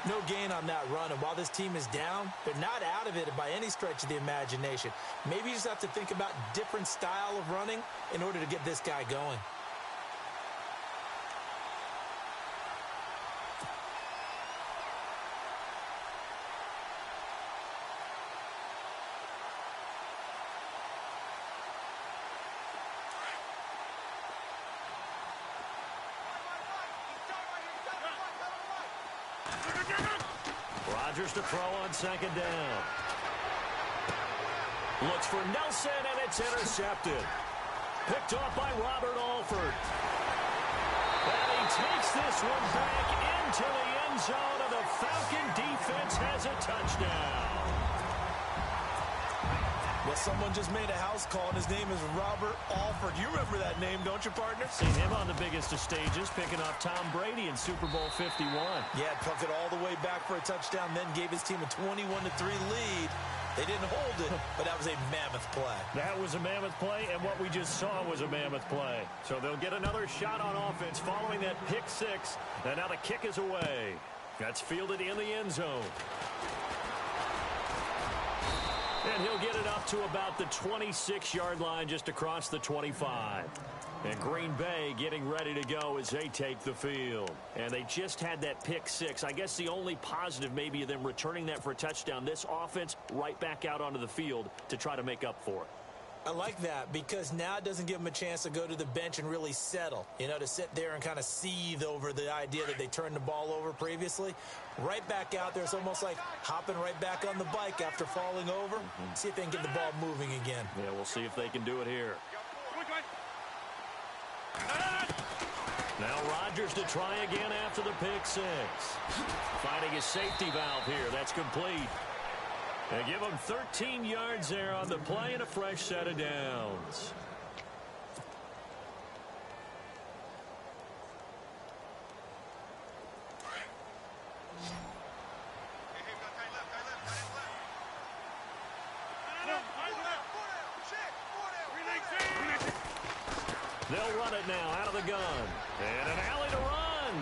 No gain on that run, and while this team is down, they're not out of it by any stretch of the imagination. Maybe you just have to think about different style of running in order to get this guy going. Rodgers to throw on second down. Looks for Nelson, and it's intercepted. Picked off by Robert Alford. And he takes this one back into the end zone, and the Falcon defense has a touchdown. Well, someone just made a house call, and his name is Robert Alford. You remember that name, don't you, partner? Seen him on the biggest of stages, picking off Tom Brady in Super Bowl 51. Yeah, took it all the way back for a touchdown, then gave his team a 21-3 lead. They didn't hold it, but that was a mammoth play. That was a mammoth play, and what we just saw was a mammoth play. So they'll get another shot on offense following that pick six, and now the kick is away. That's fielded in the end zone. And he'll get it up to about the 26-yard line, just across the 25. And Green Bay getting ready to go as they take the field. And they just had that pick six. I guess the only positive maybe of them returning that for a touchdown. This offense right back out onto the field to try to make up for it. I like that because now it doesn't give them a chance to go to the bench and really settle. You know, to sit there and kind of seethe over the idea that they turned the ball over previously. Right back out there, it's almost like hopping right back on the bike after falling over. See if they can get the ball moving again. Yeah, we'll see if they can do it here. Now Rodgers to try again after the pick six. Finding his safety valve here. That's complete. They give him 13 yards there on the play and a fresh set of downs. They'll run it now out of the gun. And an alley to run.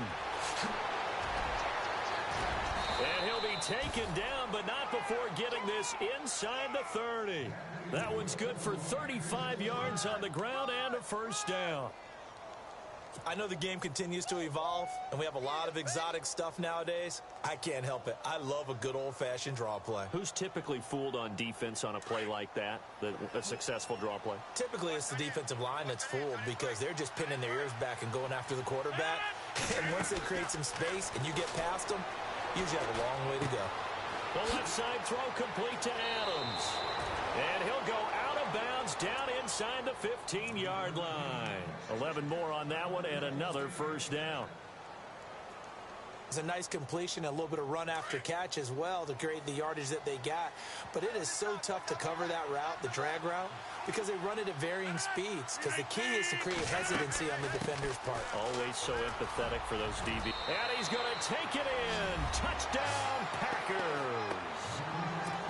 And he'll be taken down, but not before getting this inside the 30. That one's good for 35 yards on the ground and a first down. I know the game continues to evolve, and we have a lot of exotic stuff nowadays. I can't help it. I love a good old-fashioned draw play. Who's typically fooled on defense on a play like that, a successful draw play? Typically, it's the defensive line that's fooled because they're just pinning their ears back and going after the quarterback. And once they create some space and you get past them, you usually have a long way to go. The left side throw complete to Adams. And he'll go out of bounds down inside the 15-yard line. 11 more on that one and another first down. It's a nice completion, a little bit of run after catch as well to create the yardage that they got. But it is so tough to cover that route, the drag route, because they run it at varying speeds. Because the key is to create hesitancy on the defender's part. Always so empathetic for those DB. And he's going to take it in. Touchdown, Packers.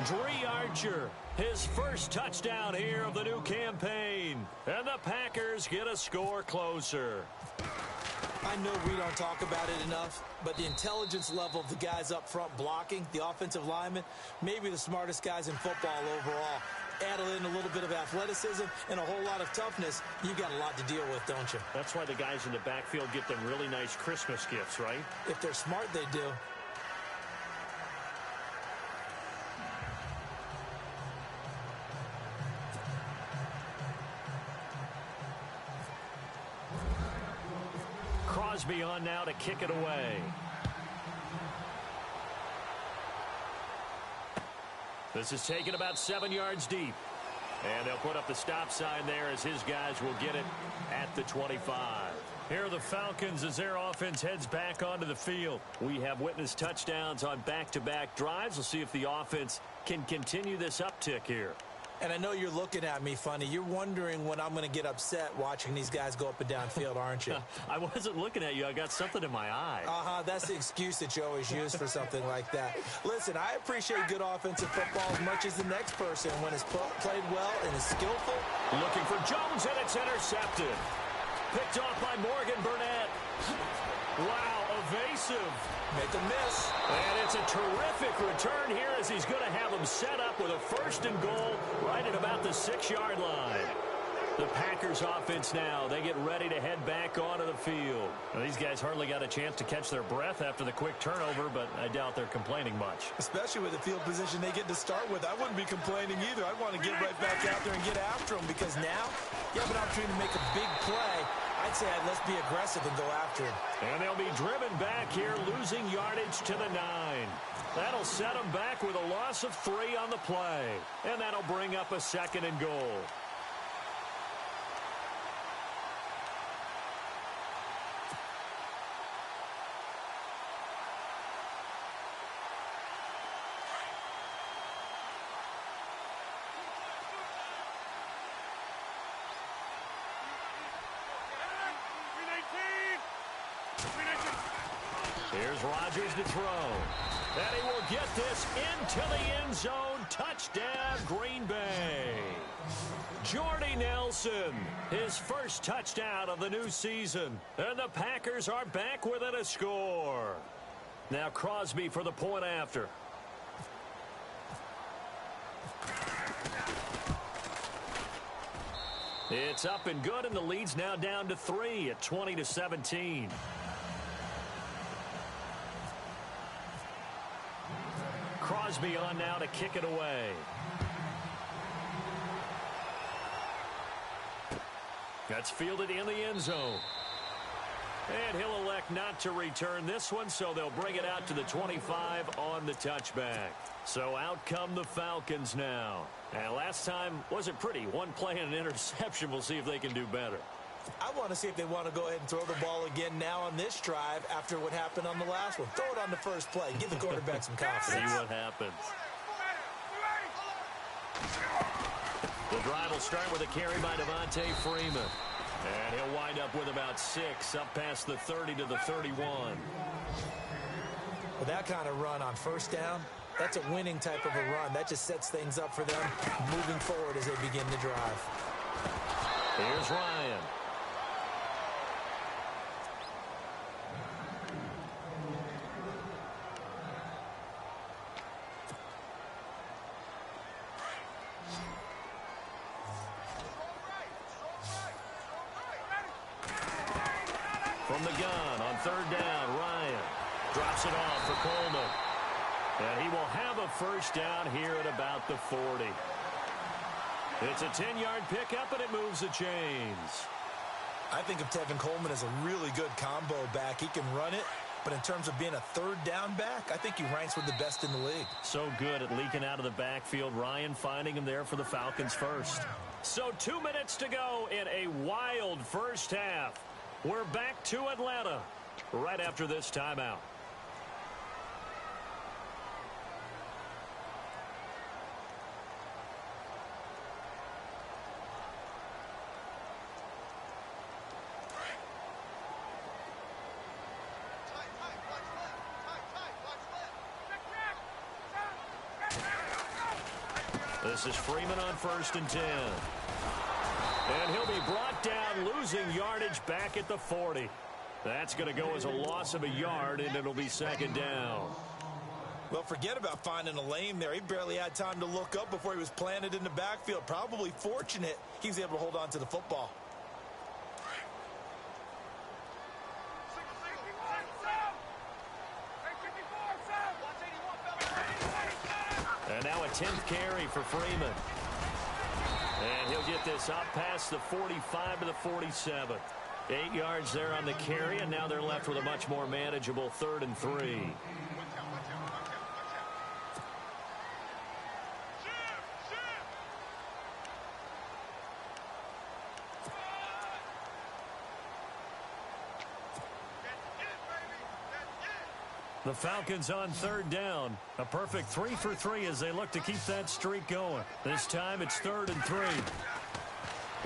Dre Archer, his first touchdown here of the new campaign. And the Packers get a score closer. I know we don't talk about it enough, but the intelligence level of the guys up front blocking, the offensive linemen, maybe the smartest guys in football overall. Add in a little bit of athleticism and a whole lot of toughness, you've got a lot to deal with, don't you? That's why the guys in the backfield get them really nice Christmas gifts, right? If they're smart, they do. Crosby on now to kick it away. This is taken about 7 yards deep. And they'll put up the stop sign there as his guys will get it at the 25. Here are the Falcons as their offense heads back onto the field. We have witnessed touchdowns on back-to-back drives. We'll see if the offense can continue this uptick here. And I know you're looking at me funny. You're wondering when I'm going to get upset watching these guys go up and down field, aren't you? I wasn't looking at you. I got something in my eye. That's the excuse that you always use for something like that. Listen, I appreciate good offensive football as much as the next person when it's played well and is skillful. Looking for Jones, and it's intercepted. Picked off by Morgan Burnett. Wow, evasive. Make a miss. And it's a terrific return here as he's going to have them set up with a 1st and goal right at about the 6-yard line. The Packers offense now, they get ready to head back onto the field. Now, these guys hardly got a chance to catch their breath after the quick turnover, but I doubt they're complaining much. Especially with the field position they get to start with. I wouldn't be complaining either. I'd want to get right back out there and get after them because now you have an opportunity to make a big play. I'd say let's be aggressive and go after him. And they'll be driven back here, losing yardage to the 9. That'll set them back with a loss of 3 on the play. And that'll bring up a 2nd and goal. Here's Rodgers to throw. And he will get this into the end zone. Touchdown, Green Bay. Jordy Nelson, his first touchdown of the new season. And the Packers are back within a score. Now Crosby for the point after. It's up and good, and the lead's now down to 3 at 20-17. Crosby on now to kick it away. That's fielded in the end zone. And he'll elect not to return this one, so they'll bring it out to the 25 on the touchback. So out come the Falcons now. And last time wasn't pretty. One play and an interception. We'll see if they can do better. I want to see if they want to go ahead and throw the ball again now on this drive after what happened on the last one. Throw it on the first play. Give the quarterback some confidence. See what happens. The drive will start with a carry by Devontae Freeman. And he'll wind up with about 6 up past the 30 to the 31. With that kind of run on first down, that's a winning type of a run. That just sets things up for them moving forward as they begin to drive. Here's Ryan. From the gun on 3rd down, Ryan drops it off for Coleman. And he will have a first down here at about the 40. It's a 10-yard pickup, and it moves the chains. I think of Tevin Coleman as a really good combo back. He can run it, but in terms of being a 3rd down back, I think he ranks with the best in the league. So good at leaking out of the backfield. Ryan finding him there for the Falcons first. So 2 minutes to go in a wild first half. We're back to Atlanta right after this timeout. This is Freeman on 1st and 10. And he'll be brought down, losing yardage back at the 40. That's going to go as a loss of a yard, and it'll be 2nd down. Well, forget about finding a lane there. He barely had time to look up before he was planted in the backfield. Probably fortunate he was able to hold on to the football. And now a 10th carry for Freeman. And he'll get this up past the 45 to the 47. 8 yards there on the carry, and now they're left with a much more manageable 3rd and 3. The Falcons on 3rd down. A perfect 3 for 3 as they look to keep that streak going. This time it's 3rd and 3.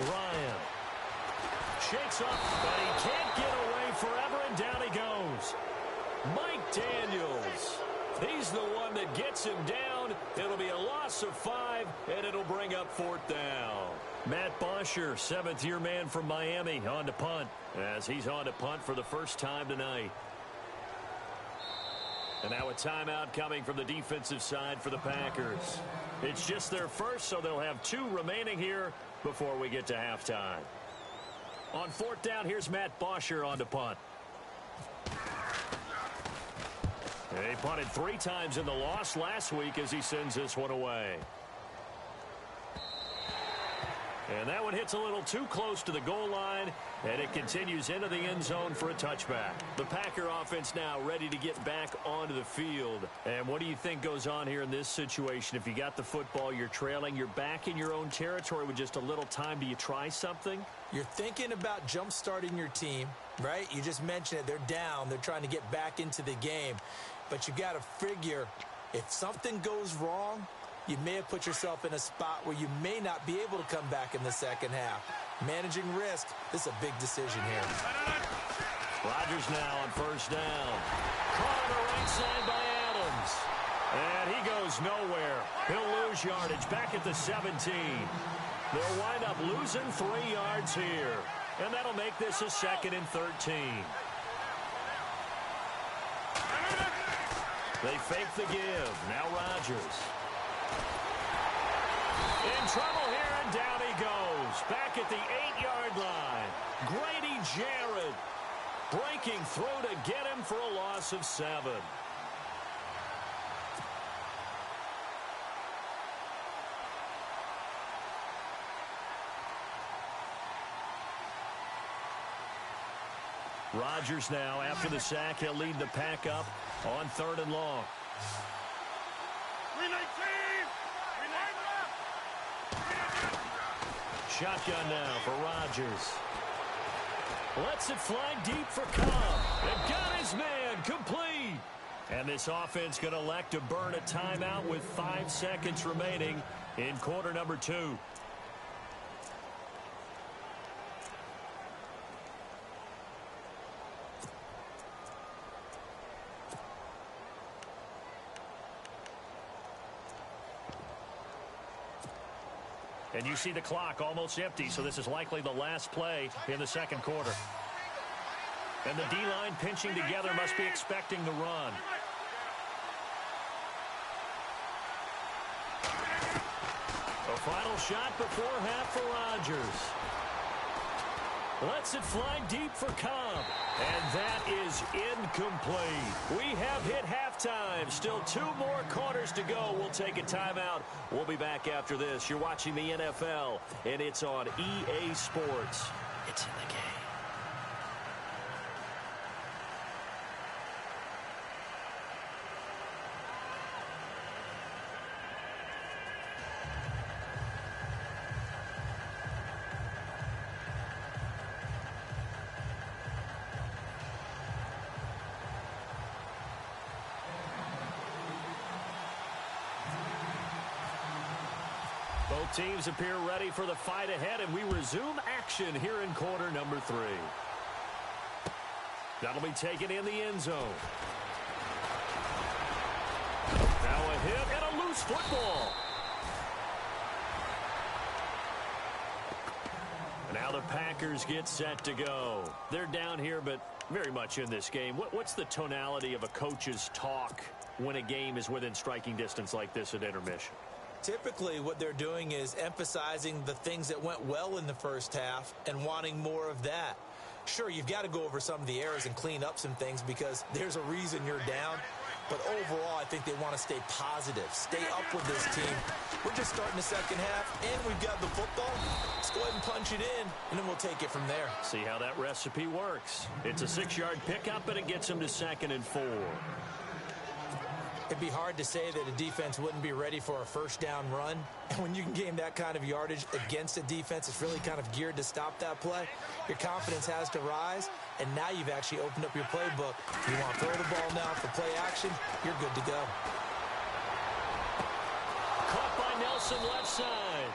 Ryan shakes up, but he can't get away forever, and down he goes. Mike Daniels. He's the one that gets him down. It'll be a loss of 5, and it'll bring up 4th down. Matt Bosher, 7th-year man from Miami, on to punt, as he's on to punt for the first time tonight. And now a timeout coming from the defensive side for the Packers. It's just their first, so they'll have 2 remaining here before we get to halftime. On 4th down, here's Matt Bosher on to punt. He punted 3 times in the loss last week as he sends this one away. And that one hits a little too close to the goal line, and it continues into the end zone for a touchback. The Packer offense now ready to get back onto the field. And what do you think goes on here in this situation? If you got the football, you're trailing, you're back in your own territory with just a little time. Do you try something? You're thinking about jump-starting your team, right? You just mentioned it. They're down. They're trying to get back into the game. But you got to figure if something goes wrong, you may have put yourself in a spot where you may not be able to come back in the second half. Managing risk, this is a big decision here. Rodgers now on 1st down. Caught on the right side by Adams. And he goes nowhere. He'll lose yardage back at the 17. They'll wind up losing 3 yards here. And that'll make this a 2nd and 13. They fake the give. Now Rodgers. In trouble here, and down he goes. Back at the 8-yard line. Grady Jarrett breaking through to get him for a loss of 7. Rodgers now, after the sack, he'll lead the pack up on 3rd and long. Shotgun now for Rodgers. Lets it fly deep for Cobb. And got his man complete. And this offense going to elect to burn a timeout with 5 seconds remaining in quarter number 2. And you see the clock almost empty, so this is likely the last play in the second quarter. And the D-line pinching together must be expecting the run. A final shot before half for Rodgers. Lets it fly deep for Cobb. And that is incomplete. We have hit halftime. Still 2 more quarters to go. We'll take a timeout. We'll be back after this. You're watching the NFL, and it's on EA Sports. It's in the game. Both teams appear ready for the fight ahead, and we resume action here in quarter number 3. That'll be taken in the end zone. Now a hit and a loose football. Now the Packers get set to go. They're down here, but very much in this game. What's the tonality of a coach's talk when a game is within striking distance like this at intermission? Typically, what they're doing is emphasizing the things that went well in the first half and wanting more of that. Sure, you've got to go over some of the errors and clean up some things because there's a reason you're down. But overall, I think they want to stay positive, stay up with this team. We're just starting the second half, and we've got the football. Let's go ahead and punch it in, and then we'll take it from there. See how that recipe works. It's a 6-yard pickup, and it gets them to 2nd and 4. It'd be hard to say that a defense wouldn't be ready for a first down run. And when you can gain that kind of yardage against a defense, it's really kind of geared to stop that play. Your confidence has to rise, and now you've actually opened up your playbook. You want to throw the ball now for play action, you're good to go. Caught by Nelson left side.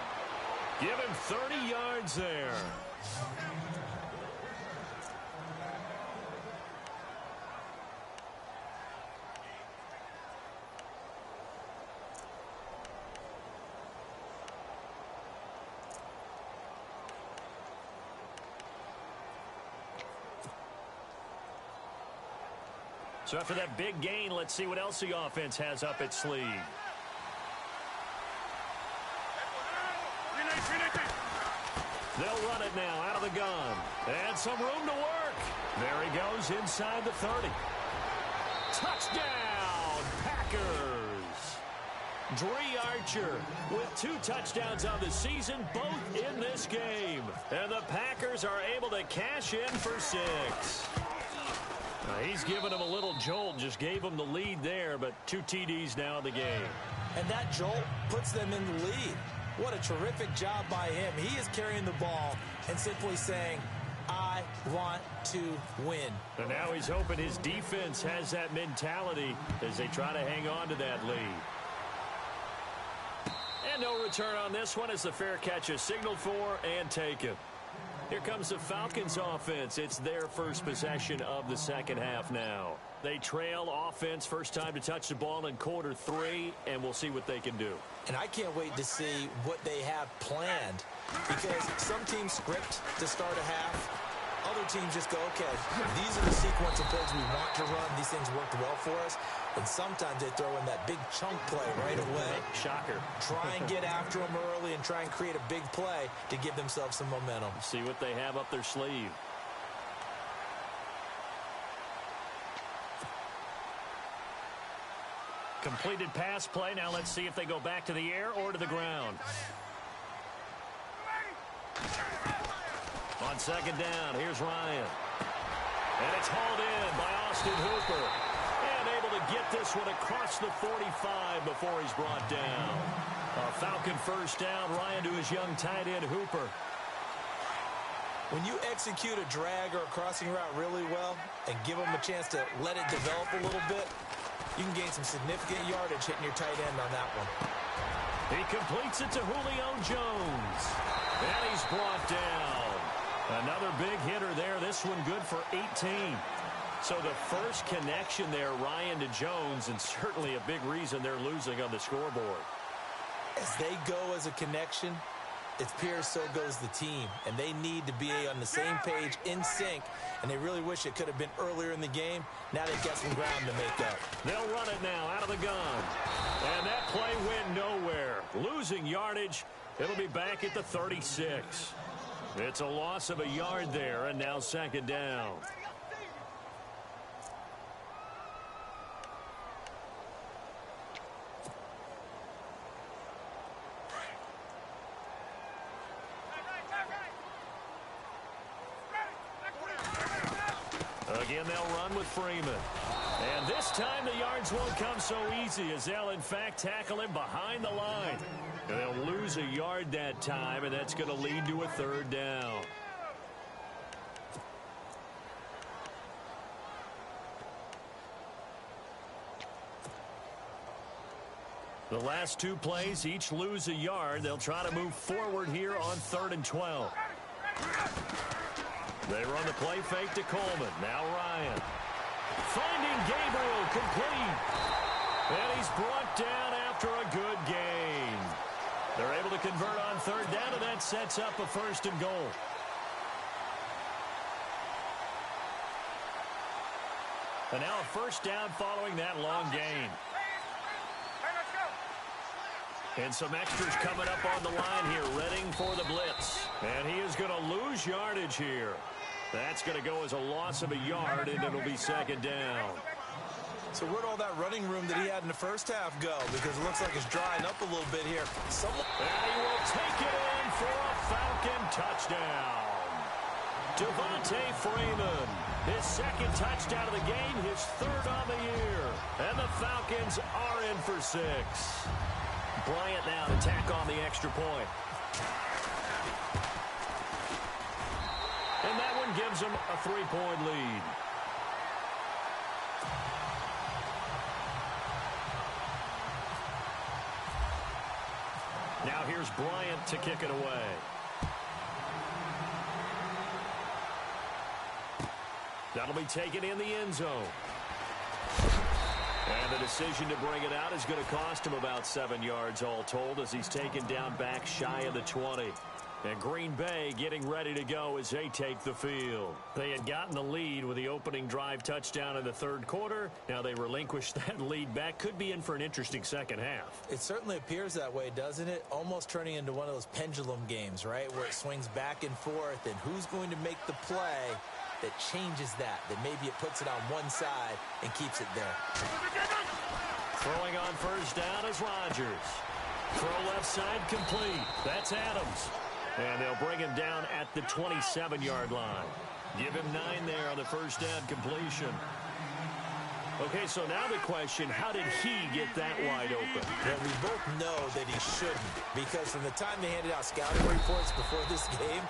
Give him 30 yards there. So after that big gain, let's see what else the offense has up its sleeve. They'll run it now out of the gun. And some room to work. There he goes inside the 30. Touchdown, Packers. Dre Archer with 2 touchdowns on the season, both in this game. And the Packers are able to cash in for 6. He's given him a little jolt, just gave him the lead there, but 2 TDs now in the game. And that jolt puts them in the lead. What a terrific job by him. He is carrying the ball and simply saying, I want to win. And now he's hoping his defense has that mentality as they try to hang on to that lead. And no return on this one as the fair catch is signaled for and taken. Here comes the Falcons offense. It's their first possession of the second half now. They trail offense, first time to touch the ball in quarter 3, and we'll see what they can do. And I can't wait to see what they have planned because some teams script to start a half. Other teams just go, okay, these are the sequence of plays we want to run. These things worked well for us. And sometimes they throw in that big chunk play right away. Shocker. Try and get after them early and try and create a big play to give themselves some momentum. See what they have up their sleeve. Completed pass play. Now let's see if they go back to the air or to the ground. On second down, here's Ryan. And it's hauled in by Austin Hooper. And able to get this one across the 45 before he's brought down. A Falcon first down. Ryan to his young tight end, Hooper. When you execute a drag or a crossing route really well and give them a chance to let it develop a little bit, you can gain some significant yardage hitting your tight end on that one. He completes it to Julio Jones. And he's brought down. Another big hitter there. This one good for 18. So the first connection there, Ryan to Jones, and certainly a big reason they're losing on the scoreboard. As they go as a connection, it appears so goes the team. And they need to be on the same page, in sync. And they really wish it could have been earlier in the game. Now they've got some ground to make up. They'll run it now out of the gun. And that play went nowhere. Losing yardage. It'll be back at the 36. It's a loss of a yard there, and now second down. Again, they'll run with Freeman. And this time the yards won't come so easy as they'll, in fact, tackle him behind the line. They'll lose a yard that time, and that's going to lead to a third down. The last 2 plays each lose a yard. They'll try to move forward here on 3rd and 12. They run the play fake to Coleman. Now Ryan. Finding Gabriel complete. And he's brought down after a good gain. They're able to convert on 3rd down, and that sets up a 1st and goal. And now a first down following that long gain. And some extras coming up on the line here, readying for the blitz. And he is going to lose yardage here. That's going to go as a loss of a yard, and it'll be second down. So where'd all that running room that he had in the first half go? Because it looks like it's drying up a little bit here. And he will take it in for a Falcon touchdown. Devontae Freeman, his second touchdown of the game, his third on the year. And the Falcons are in for 6. Bryant now to tack on the extra point. And that one gives him a 3-point lead. Now here's Bryant to kick it away. That'll be taken in the end zone. And the decision to bring it out is going to cost him about 7 yards all told as he's taken down back shy of the 20. And Green Bay getting ready to go as they take the field. They had gotten the lead with the opening drive touchdown in the third quarter. Now they relinquished that lead back. Could be in for an interesting second half. It certainly appears that way, doesn't it? Almost turning into one of those pendulum games, right? Where it swings back and forth, and who's going to make the play that changes that maybe it puts it on one side and keeps it there. Throwing on first down is Rodgers. Throw left side complete. That's Adams. And they'll bring him down at the 27-yard line. Give him 9 there on the first down completion. Okay, so now the question, how did he get that wide open? Well, we both know that he shouldn't, because from the time they handed out scouting reports before this game,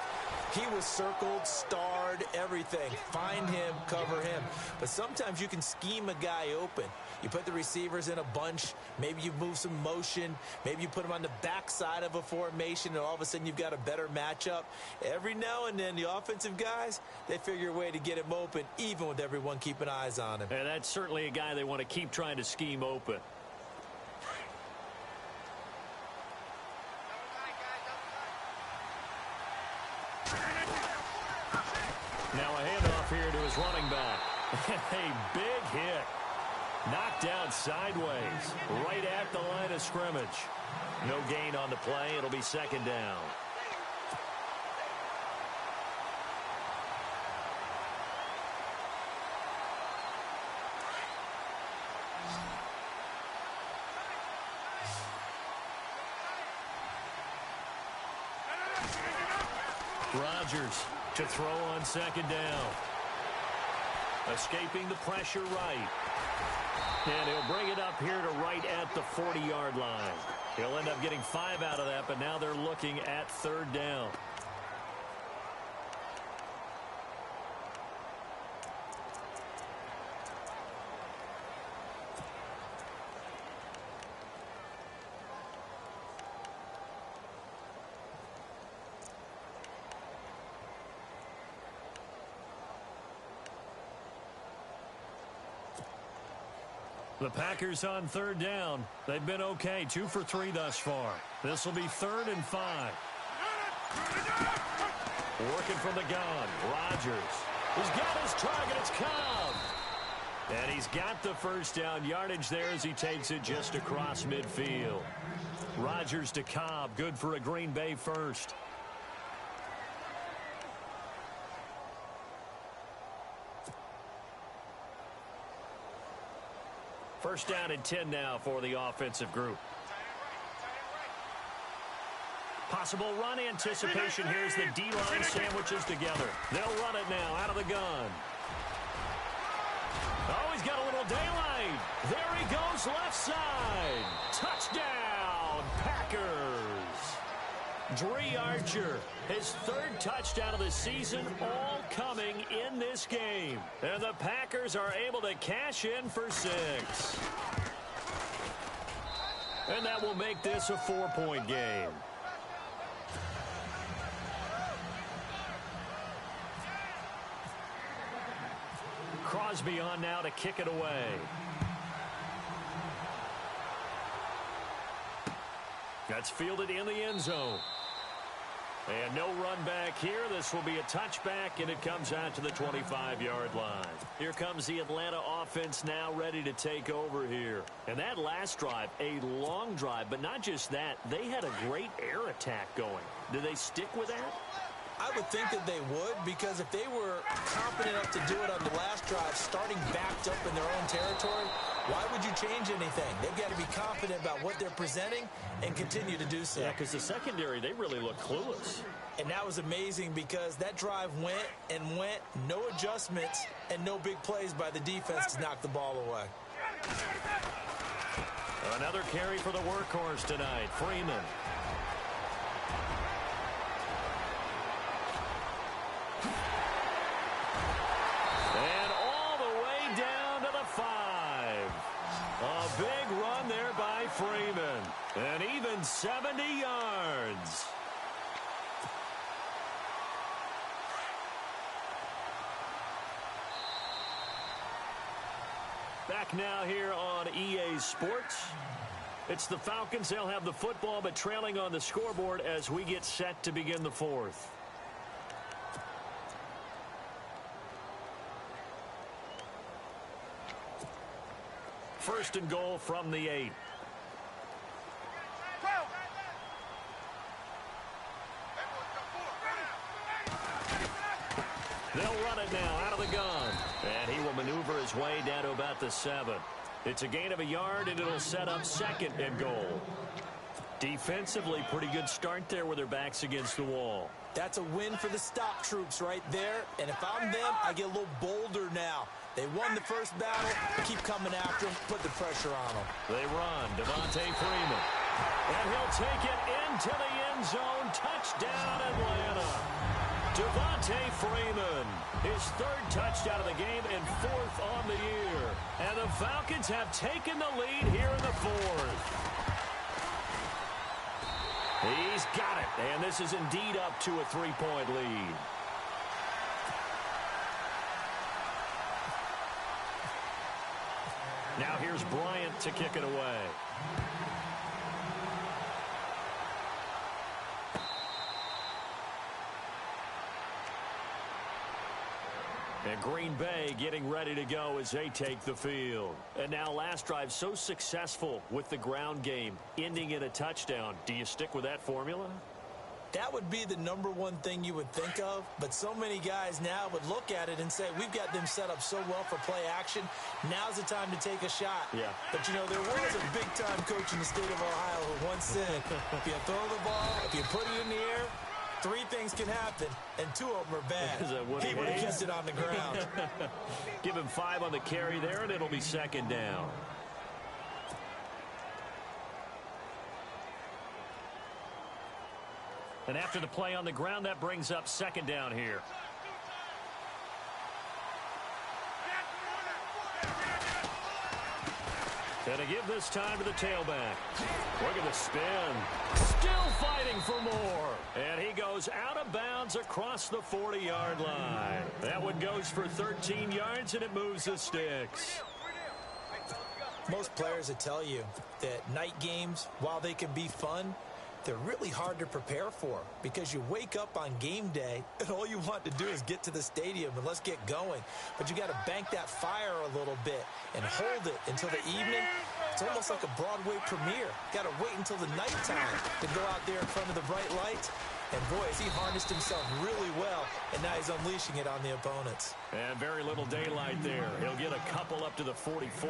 he was circled, starred, everything. Find him, cover him. But sometimes you can scheme a guy open. You put the receivers in a bunch. Maybe you move some motion. Maybe you put them on the backside of a formation, and all of a sudden you've got a better matchup. Every now and then, the offensive guys, they figure a way to get him open, even with everyone keeping eyes on him. And that's certainly a guy they want to keep trying to scheme open. Now a handoff here to his running back. A big hit. Knocked out sideways, right at the line of scrimmage. No gain on the play. It'll be second down. Rodgers to throw on second down. Escaping the pressure right. And he'll bring it up here to right at the 40-yard line. He'll end up getting 5 out of that, but now they're looking at third down. The Packers on third down. They've been okay, 2 for 3 thus far. This will be 3rd and 5. Working from the gun, Rodgers. He's got his target, it's Cobb. And he's got the first down yardage there as he takes it just across midfield. Rodgers to Cobb, good for a Green Bay first. First down and 10 now for the offensive group. Possible run anticipation. Here's the D-line sandwiches together. They'll run it now out of the gun. Oh, he's got a little daylight. There he goes left side. Touchdown, Packers. Dre Archer, his 3rd touchdown of the season, all coming in this game. And the Packers are able to cash in for 6. And that will make this a 4-point game. Crosby on now to kick it away. That's fielded in the end zone. And no run back here. This will be a touchback, and it comes out to the 25-yard line. Here comes the Atlanta offense now ready to take over here. And that last drive, a long drive, but not just that. They had a great air attack going. Do they stick with that? I would think that they would, because if they were confident enough to do it on the last drive, starting backed up in their own territory, why would you change anything? They've got to be confident about what they're presenting and continue to do so. Yeah, because the secondary, they really look clueless. And that was amazing because that drive went and went, no adjustments, and no big plays by the defense to knock the ball away. Another carry for the workhorse tonight, Freeman. And all the way down to the 5. A big run there by Freeman. And even 70 yards. Back now here on EA Sports. It's the Falcons. They'll have the football, but trailing on the scoreboard as we get set to begin the fourth. First and goal from the 8. They'll run it now out of the gun. And he will maneuver his way down to about the 7. It's a gain of a yard, and it'll set up second and goal. Defensively, pretty good start there with their backs against the wall. That's a win for the stop troops right there. And if I'm them, I get a little bolder now. They won the first battle. Keep coming after them. Put the pressure on them. They run. Devontae Freeman. And he'll take it into the end zone. Touchdown, Atlanta. Devontae Freeman. His 3rd touchdown of the game and 4th on the year. And the Falcons have taken the lead here in the 4th. He's got it. And this is indeed up to a 3-point lead. Now here's Bryant to kick it away. And Green Bay getting ready to go as they take the field. And now last drive so successful with the ground game, ending in a touchdown. Do you stick with that formula? That would be the #1 thing you would think of, but so many guys now would look at it and say, we've got them set up so well for play action. Now's the time to take a shot. Yeah. But, you know, there was a big-time coach in the state of Ohio who once said, if you throw the ball, if you put it in the air, 3 things can happen, and 2 of them are bad. He would have kept it on the ground. Give him 5 on the carry there, and it'll be second down. And after the play on the ground, that brings up second down here. And to give this time to the tailback. Look at the spin. Still fighting for more. And he goes out of bounds across the 40-yard line. That one goes for 13 yards, and it moves the sticks. Most players will tell you that night games, while they can be fun, they're really hard to prepare for because you wake up on game day and all you want to do is get to the stadium and let's get going. But you got to bank that fire a little bit and hold it until the evening. It's almost like a Broadway premiere. Got to wait until the nighttime to go out there in front of the bright lights. And boy, has he harnessed himself really well, and now he's unleashing it on the opponents. And very little daylight there. He'll get a couple up to the 44.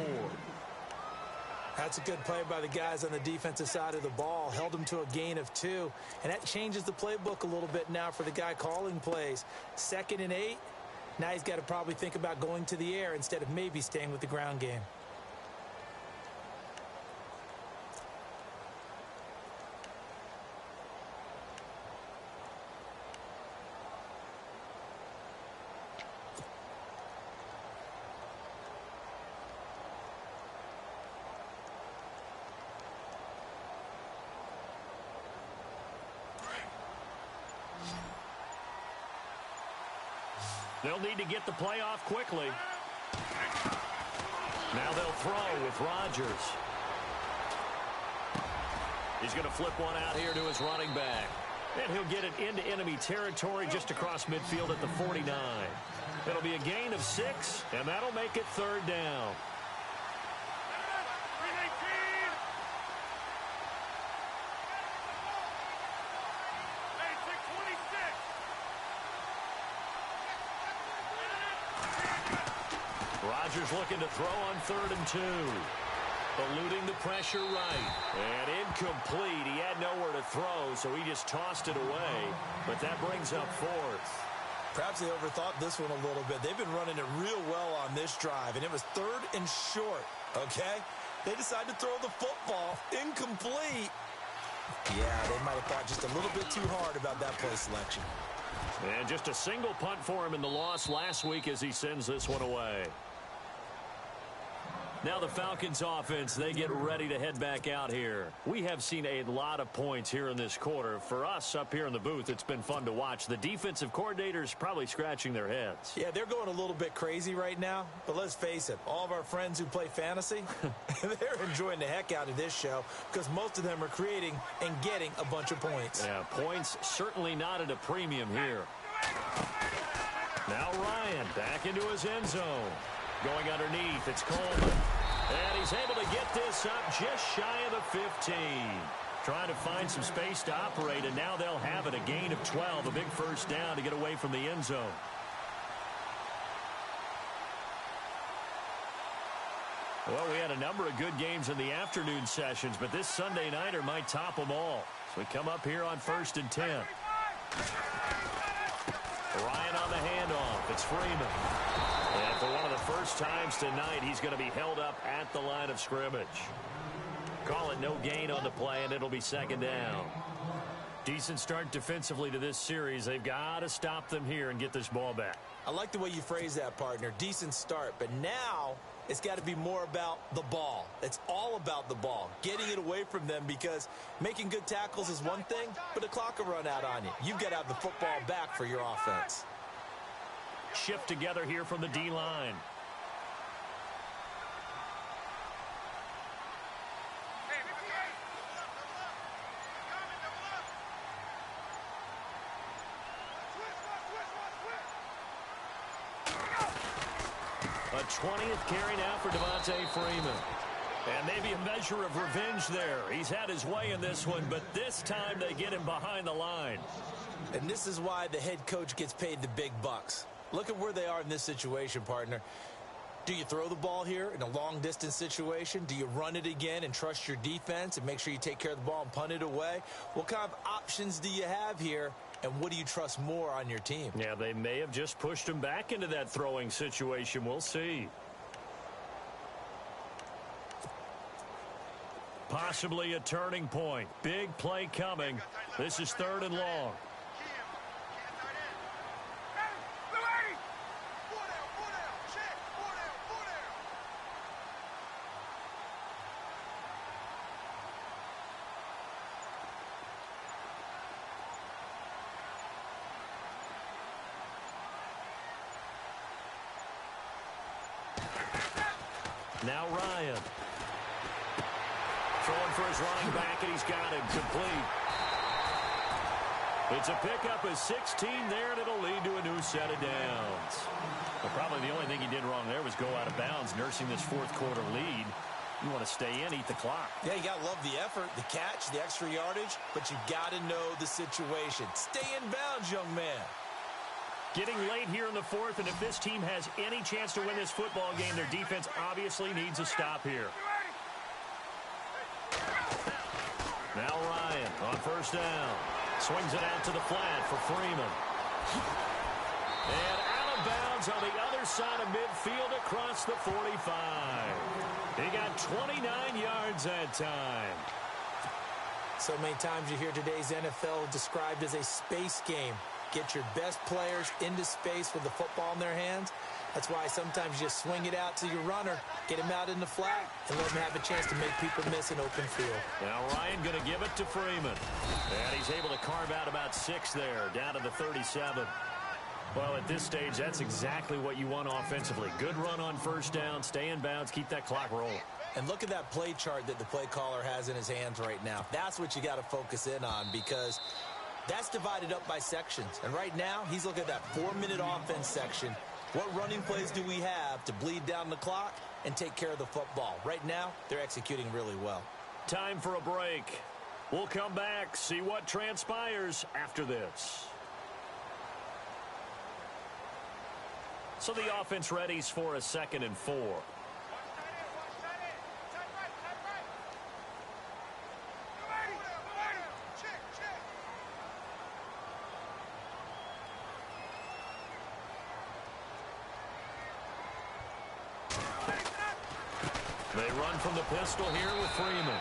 That's a good play by the guys on the defensive side of the ball. Held him to a gain of 2. And that changes the playbook a little bit now for the guy calling plays. 2nd and 8. Now he's got to probably think about going to the air instead of maybe staying with the ground game. They'll need to get the play off quickly. Now they'll throw with Rodgers. He's going to flip one out here to his running back. And he'll get it into enemy territory just across midfield at the 49. It'll be a gain of 6, and that'll make it 3rd down. Rodgers looking to throw on 3rd and 2. Eluding the pressure right. And incomplete. He had nowhere to throw, so he just tossed it away. But that brings up 4th. Perhaps they overthought this one a little bit. They've been running it real well on this drive, and it was 3rd and short, okay? They decided to throw the football. Incomplete. Yeah, they might have thought just a little bit too hard about that play selection. And just a single punt for him in the loss last week as he sends this one away. Now the Falcons offense, they get ready to head back out here. We have seen a lot of points here in this quarter. For us up here in the booth, it's been fun to watch. The defensive coordinators probably scratching their heads. Yeah, they're going a little bit crazy right now. But let's face it, all of our friends who play fantasy, they're enjoying the heck out of this show because most of them are creating and getting a bunch of points. Yeah, points certainly not at a premium here. Now Ryan back into his end zone. Going underneath, it's Coleman. And he's able to get this up just shy of the 15. Trying to find some space to operate, and now they'll have it. A gain of 12, a big 1st down to get away from the end zone. Well, we had a number of good games in the afternoon sessions, but this Sunday nighter might top them all. So we come up here on 1st and 10. Ryan on the handoff. It's Freeman. And for one of the first times tonight, he's going to be held up at the line of scrimmage. Call it no gain on the play, and it'll be 2nd down. Decent start defensively to this series. They've got to stop them here and get this ball back. I like the way you phrase that, partner. Decent start. But now it's got to be more about the ball. It's all about the ball. Getting it away from them, because making good tackles is one thing, but the clock will run out on you. You've got to have the football back for your offense. Shift together here from the D-line. A 20th carry now for Devontae Freeman. And maybe a measure of revenge there. He's had his way in this one, but this time they get him behind the line. And this is why the head coach gets paid the big bucks. Look at where they are in this situation, partner. Do you throw the ball here in a long-distance situation? Do you run it again and trust your defense and make sure you take care of the ball and punt it away? What kind of options do you have here, and what do you trust more on your team? Yeah, they may have just pushed him back into that throwing situation. We'll see. Possibly a turning point. Big play coming. This is 3rd and long. Now Ryan. Throwing for his running back, and he's got him complete. It's a pickup of 16 there, and it'll lead to a new set of downs. Well, probably the only thing he did wrong there was go out of bounds, nursing this 4th quarter lead. You want to stay in, eat the clock. Yeah, you got to love the effort, the catch, the extra yardage, but you got to know the situation. Stay in bounds, young man. Getting late here in the 4th, and if this team has any chance to win this football game, their defense obviously needs a stop here. Now Ryan on 1st down. Swings it out to the flat for Freeman. And out of bounds on the other side of midfield across the 45. He got 29 yards that time. So many times you hear today's NFL described as a space game. Get your best players into space with the football in their hands. That's why sometimes you just swing it out to your runner, get him out in the flat, and let him have a chance to make people miss an open field. Now Ryan going to give it to Freeman. And he's able to carve out about 6 there, down to the 37. Well, at this stage, that's exactly what you want offensively. Good run on 1st down, stay in bounds, keep that clock rolling. And look at that play chart that the play caller has in his hands right now. That's what you got to focus in on, because That's divided up by sections. And right now, he's looking at that 4-minute offense section. What running plays do we have to bleed down the clock and take care of the football? Right now, they're executing really well. Time for a break. We'll come back, see what transpires after this. So the offense readies for a 2nd and 4. They run from the pistol here with Freeman.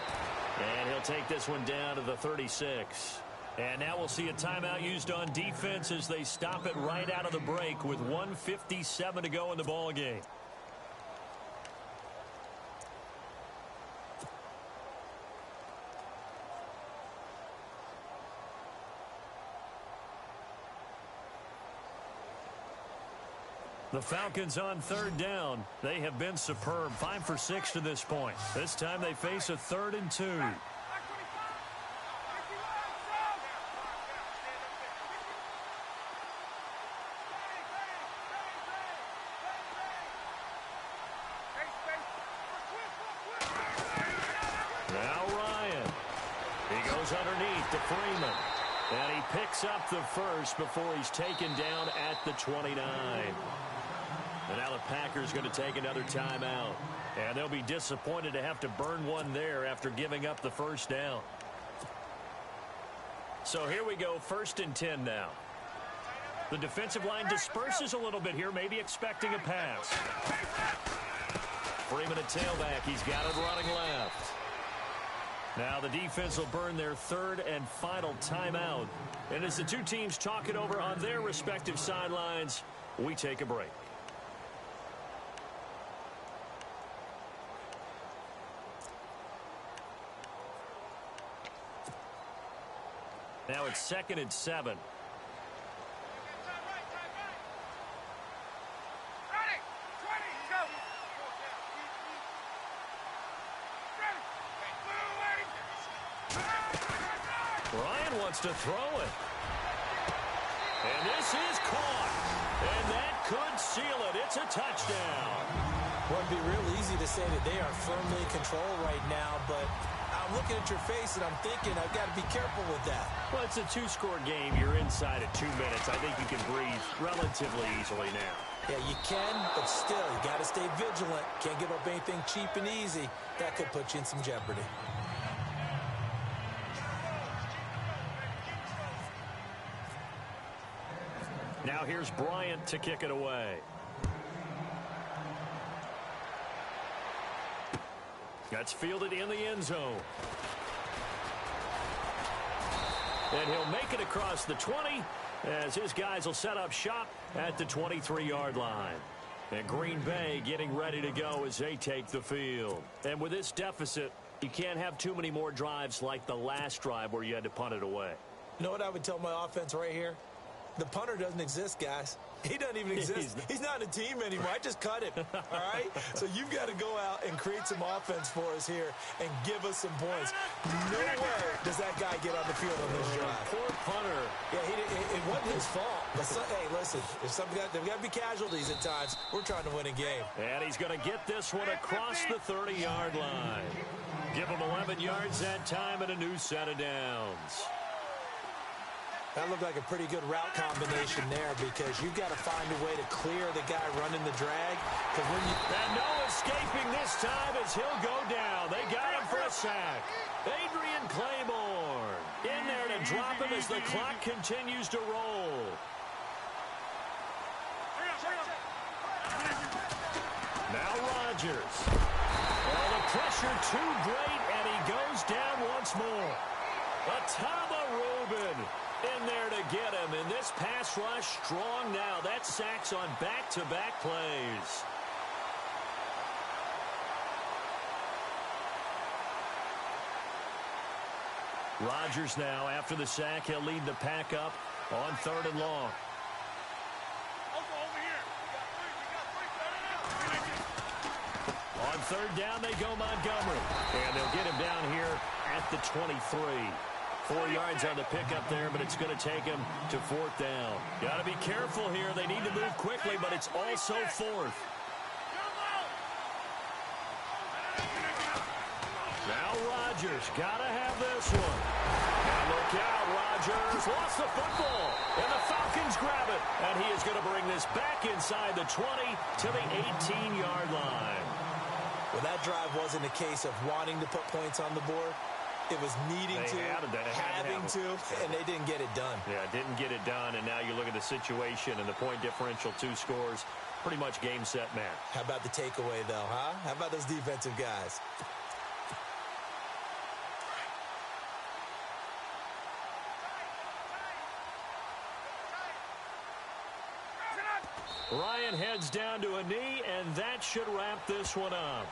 And he'll take this one down to the 36. And now we'll see a timeout used on defense as they stop it right out of the break with 1:57 to go in the ball game. The Falcons on 3rd down. They have been superb. 5 for 6 to this point. This time they face a 3rd and 2. Now Ryan. He goes underneath to Freeman. And he picks up the first before he's taken down at the 29. And now the Packers going to take another timeout. And they'll be disappointed to have to burn one there after giving up the first down. So here we go, 1st and 10 now. The defensive line disperses a little bit here, maybe expecting a pass. Freeman at tailback. He's got it running left. Now the defense will burn their 3rd and final timeout. And as the two teams talk it over on their respective sidelines, we take a break. Now it's 2nd and 7. Ryan wants to throw it. And this is caught. And that could seal it. It's a touchdown. Well, it'd be real easy to say that they are firmly in control right now, but I'm looking at your face and I'm thinking I've got to be careful with that. Well, it's a 2-score game. You're inside at 2 minutes. I think you can breathe relatively easily now. Yeah, you can, but still, you got to stay vigilant. Can't give up anything cheap and easy. That could put you in some jeopardy. Now here's Bryant to kick it away. That's fielded in the end zone. And he'll make it across the 20 as his guys will set up shop at the 23-yard line. And Green Bay getting ready to go as they take the field. And with this deficit, you can't have too many more drives like the last drive where you had to punt it away. You know what I would tell my offense right here? The punter doesn't exist, guys. He doesn't even exist. He's not a team anymore. I just cut him, all right? So you've got to go out and create some offense for us here and give us some points. No way does that guy get on the field on this drive. Poor punter. Yeah, it wasn't his fault. But hey, listen, there's got to be casualties at times. We're trying to win a game. And he's going to get this one across the 30-yard line. Give him 11 yards that time and a new set of downs. That looked like a pretty good route combination there because you've got to find a way to clear the guy running the drag. And no escaping this time as he'll go down. They got him for a sack. Adrian Claiborne in there to drop him as the clock continues to roll. Now Rodgers. Well, the pressure too great, and he goes down once more. Atama Rubin in there to get him, and this pass rush strong now. That's sacks on back-to-back plays. Rodgers now, after the sack, he'll lead the pack up on 3rd and long. On 3rd down, they go Montgomery. And they'll get him down here at the 23. 4 yards on the pickup there, but it's going to take him to 4th down. Got to be careful here. They need to move quickly, but it's also 4th. Now Rodgers got to have this one. And look out, Rodgers lost the football. And the Falcons grab it. And he is going to bring this back inside the 20 to the 18-yard line. Well, that drive wasn't a case of wanting to put points on the board. It was needing to, having to, and they didn't get it done. Yeah, didn't get it done, and now you look at the situation and the point differential, 2 scores, pretty much game, set, match. How about the takeaway, though, huh? How about those defensive guys? Ryan heads down to a knee, and that should wrap this one up.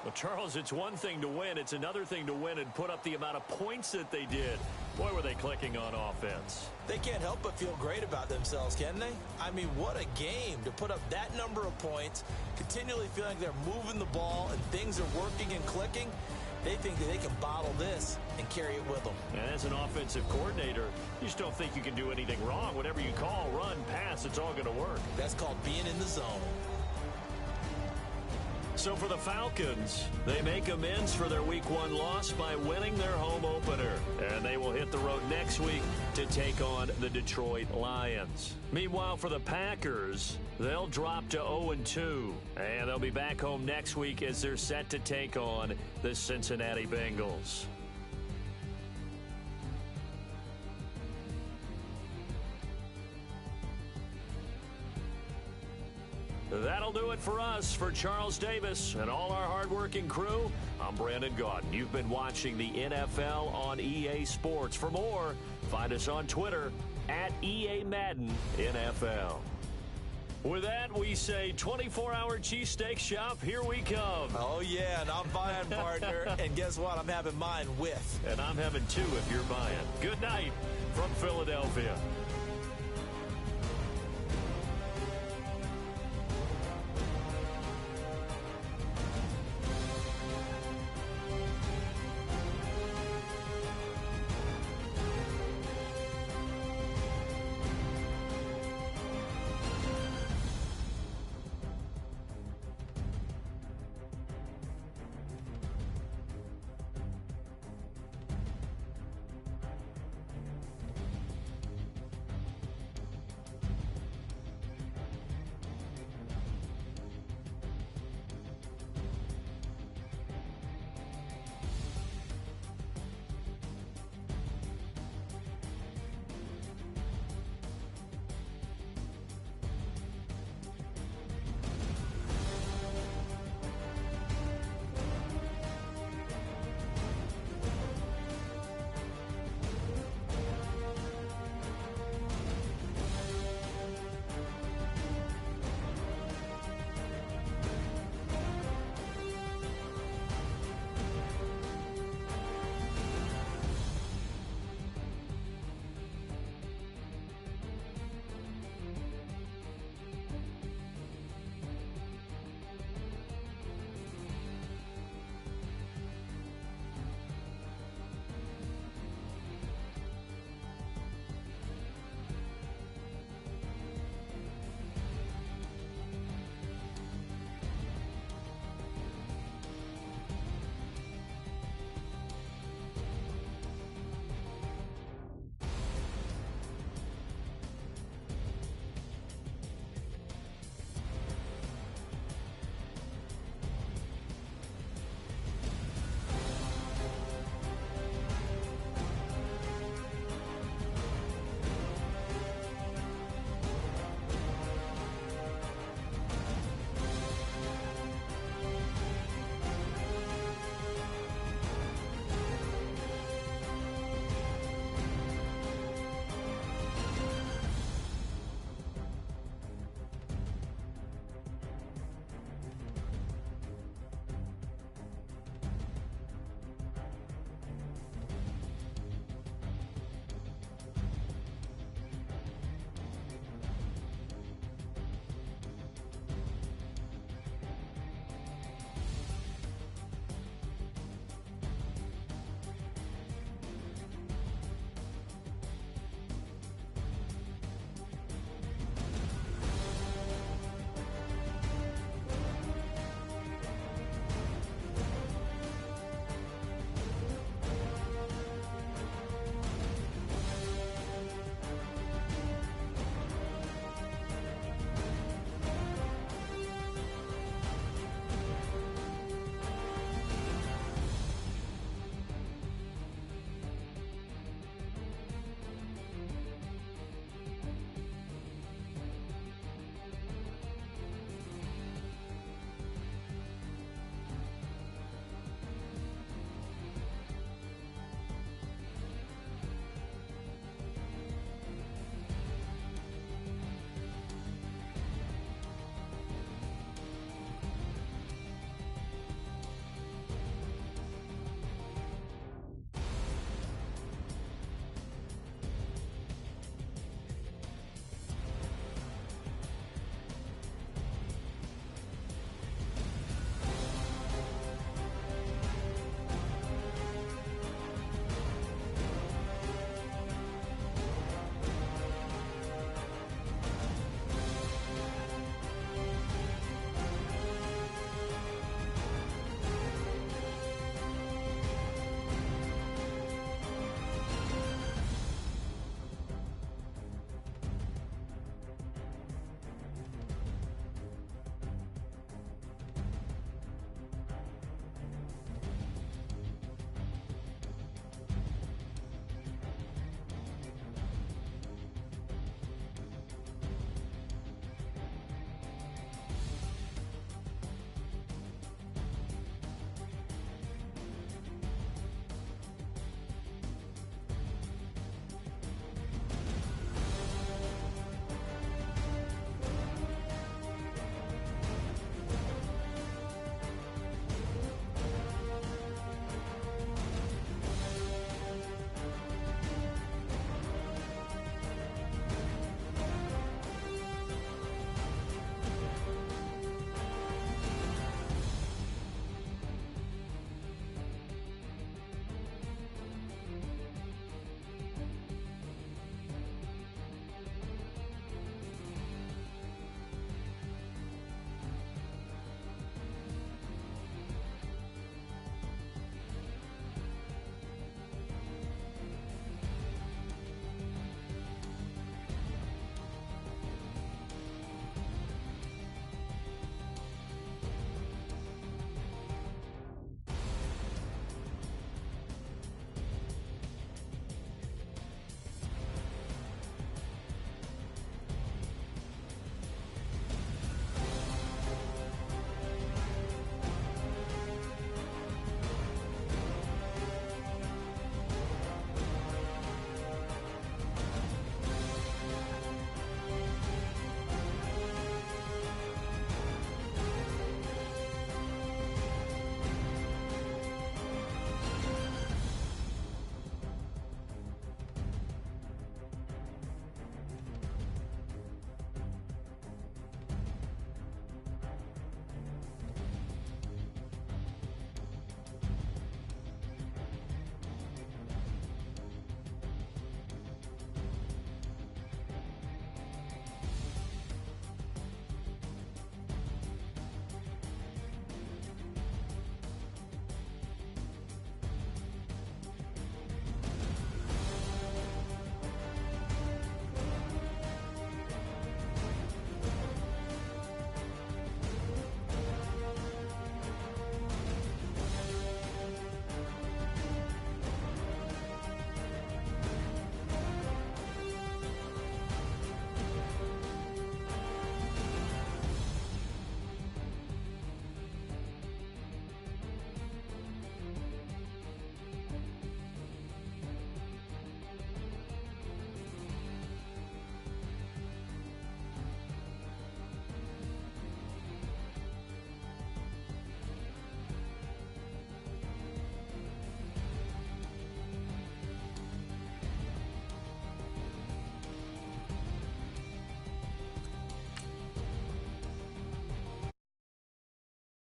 Well, Charles, it's one thing to win. It's another thing to win and put up the amount of points that they did. Boy, were they clicking on offense. They can't help but feel great about themselves, can they? I mean, what a game to put up that number of points, continually feeling like they're moving the ball and things are working and clicking. They think that they can bottle this and carry it with them. And as an offensive coordinator, you just don't think you can do anything wrong. Whatever you call, run, pass, it's all going to work. That's called being in the zone. So for the Falcons, they make amends for their Week 1 loss by winning their home opener. And they will hit the road next week to take on the Detroit Lions. Meanwhile, for the Packers, they'll drop to 0-2. And they'll be back home next week as they're set to take on the Cincinnati Bengals. That'll do it for us. For Charles Davis and all our hardworking crew, I'm Brandon Gaudin. You've been watching the NFL on EA Sports. For more, find us on Twitter at EA Madden NFL. With that, we say 24-hour cheesesteak shop, here we come. Oh, yeah, and I'm buying, partner. And guess what? I'm having mine with. And I'm having 2 if you're buying. Good night from Philadelphia.